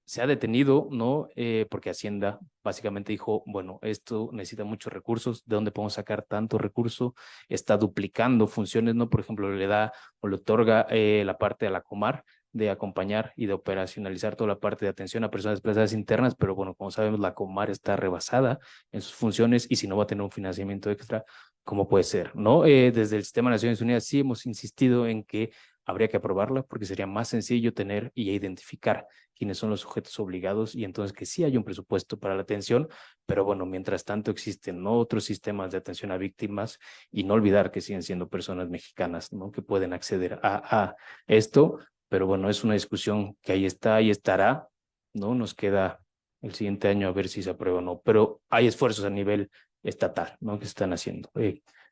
se ha detenido, ¿no? Porque Hacienda básicamente dijo, bueno, esto necesita muchos recursos, ¿de dónde podemos sacar tanto recurso? Está duplicando funciones, ¿no? Por ejemplo, le da o le otorga la parte a la Comar de acompañar y de operacionalizar toda la parte de atención a personas desplazadas internas, pero bueno, como sabemos, la Comar está rebasada en sus funciones y si no va a tener un financiamiento extra, ¿cómo puede ser, no? Desde el Sistema de Naciones Unidas sí hemos insistido en que habría que aprobarla porque sería más sencillo tener y identificar quiénes son los sujetos obligados y entonces que sí hay un presupuesto para la atención, pero bueno, mientras tanto existen, ¿no? Otros sistemas de atención a víctimas y no olvidar que siguen siendo personas mexicanas, ¿no? Que pueden acceder a esto, pero bueno, es una discusión que ahí está y estará, ¿no? Nos queda el siguiente año a ver si se aprueba o no, pero hay esfuerzos a nivel estatal, ¿no? Que se están haciendo.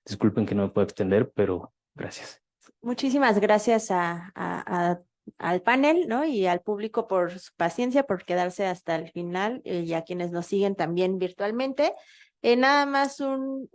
Disculpen que no me puedo extender, pero gracias. Muchísimas gracias al panel, ¿no? Y al público por su paciencia, por quedarse hasta el final, y a quienes nos siguen también virtualmente. Nada más un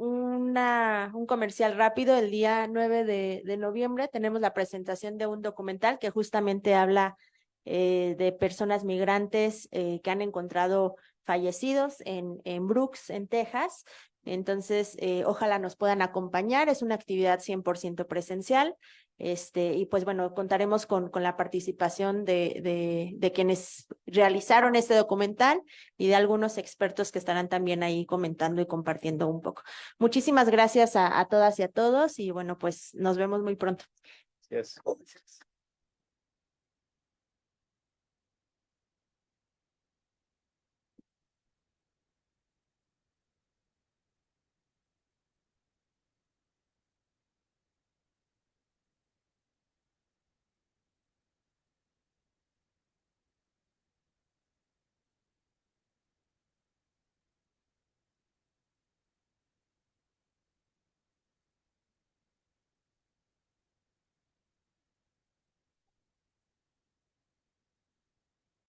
comercial rápido. El día 9 de noviembre tenemos la presentación de un documental que justamente habla de personas migrantes que han encontrado fallecidos en Brooks, en Texas. Entonces, ojalá nos puedan acompañar. Es una actividad 100% presencial. Y pues bueno, contaremos con la participación de quienes realizaron este documental y de algunos expertos que estarán también ahí comentando y compartiendo un poco. Muchísimas gracias a todas y a todos y bueno, pues nos vemos muy pronto. Gracias.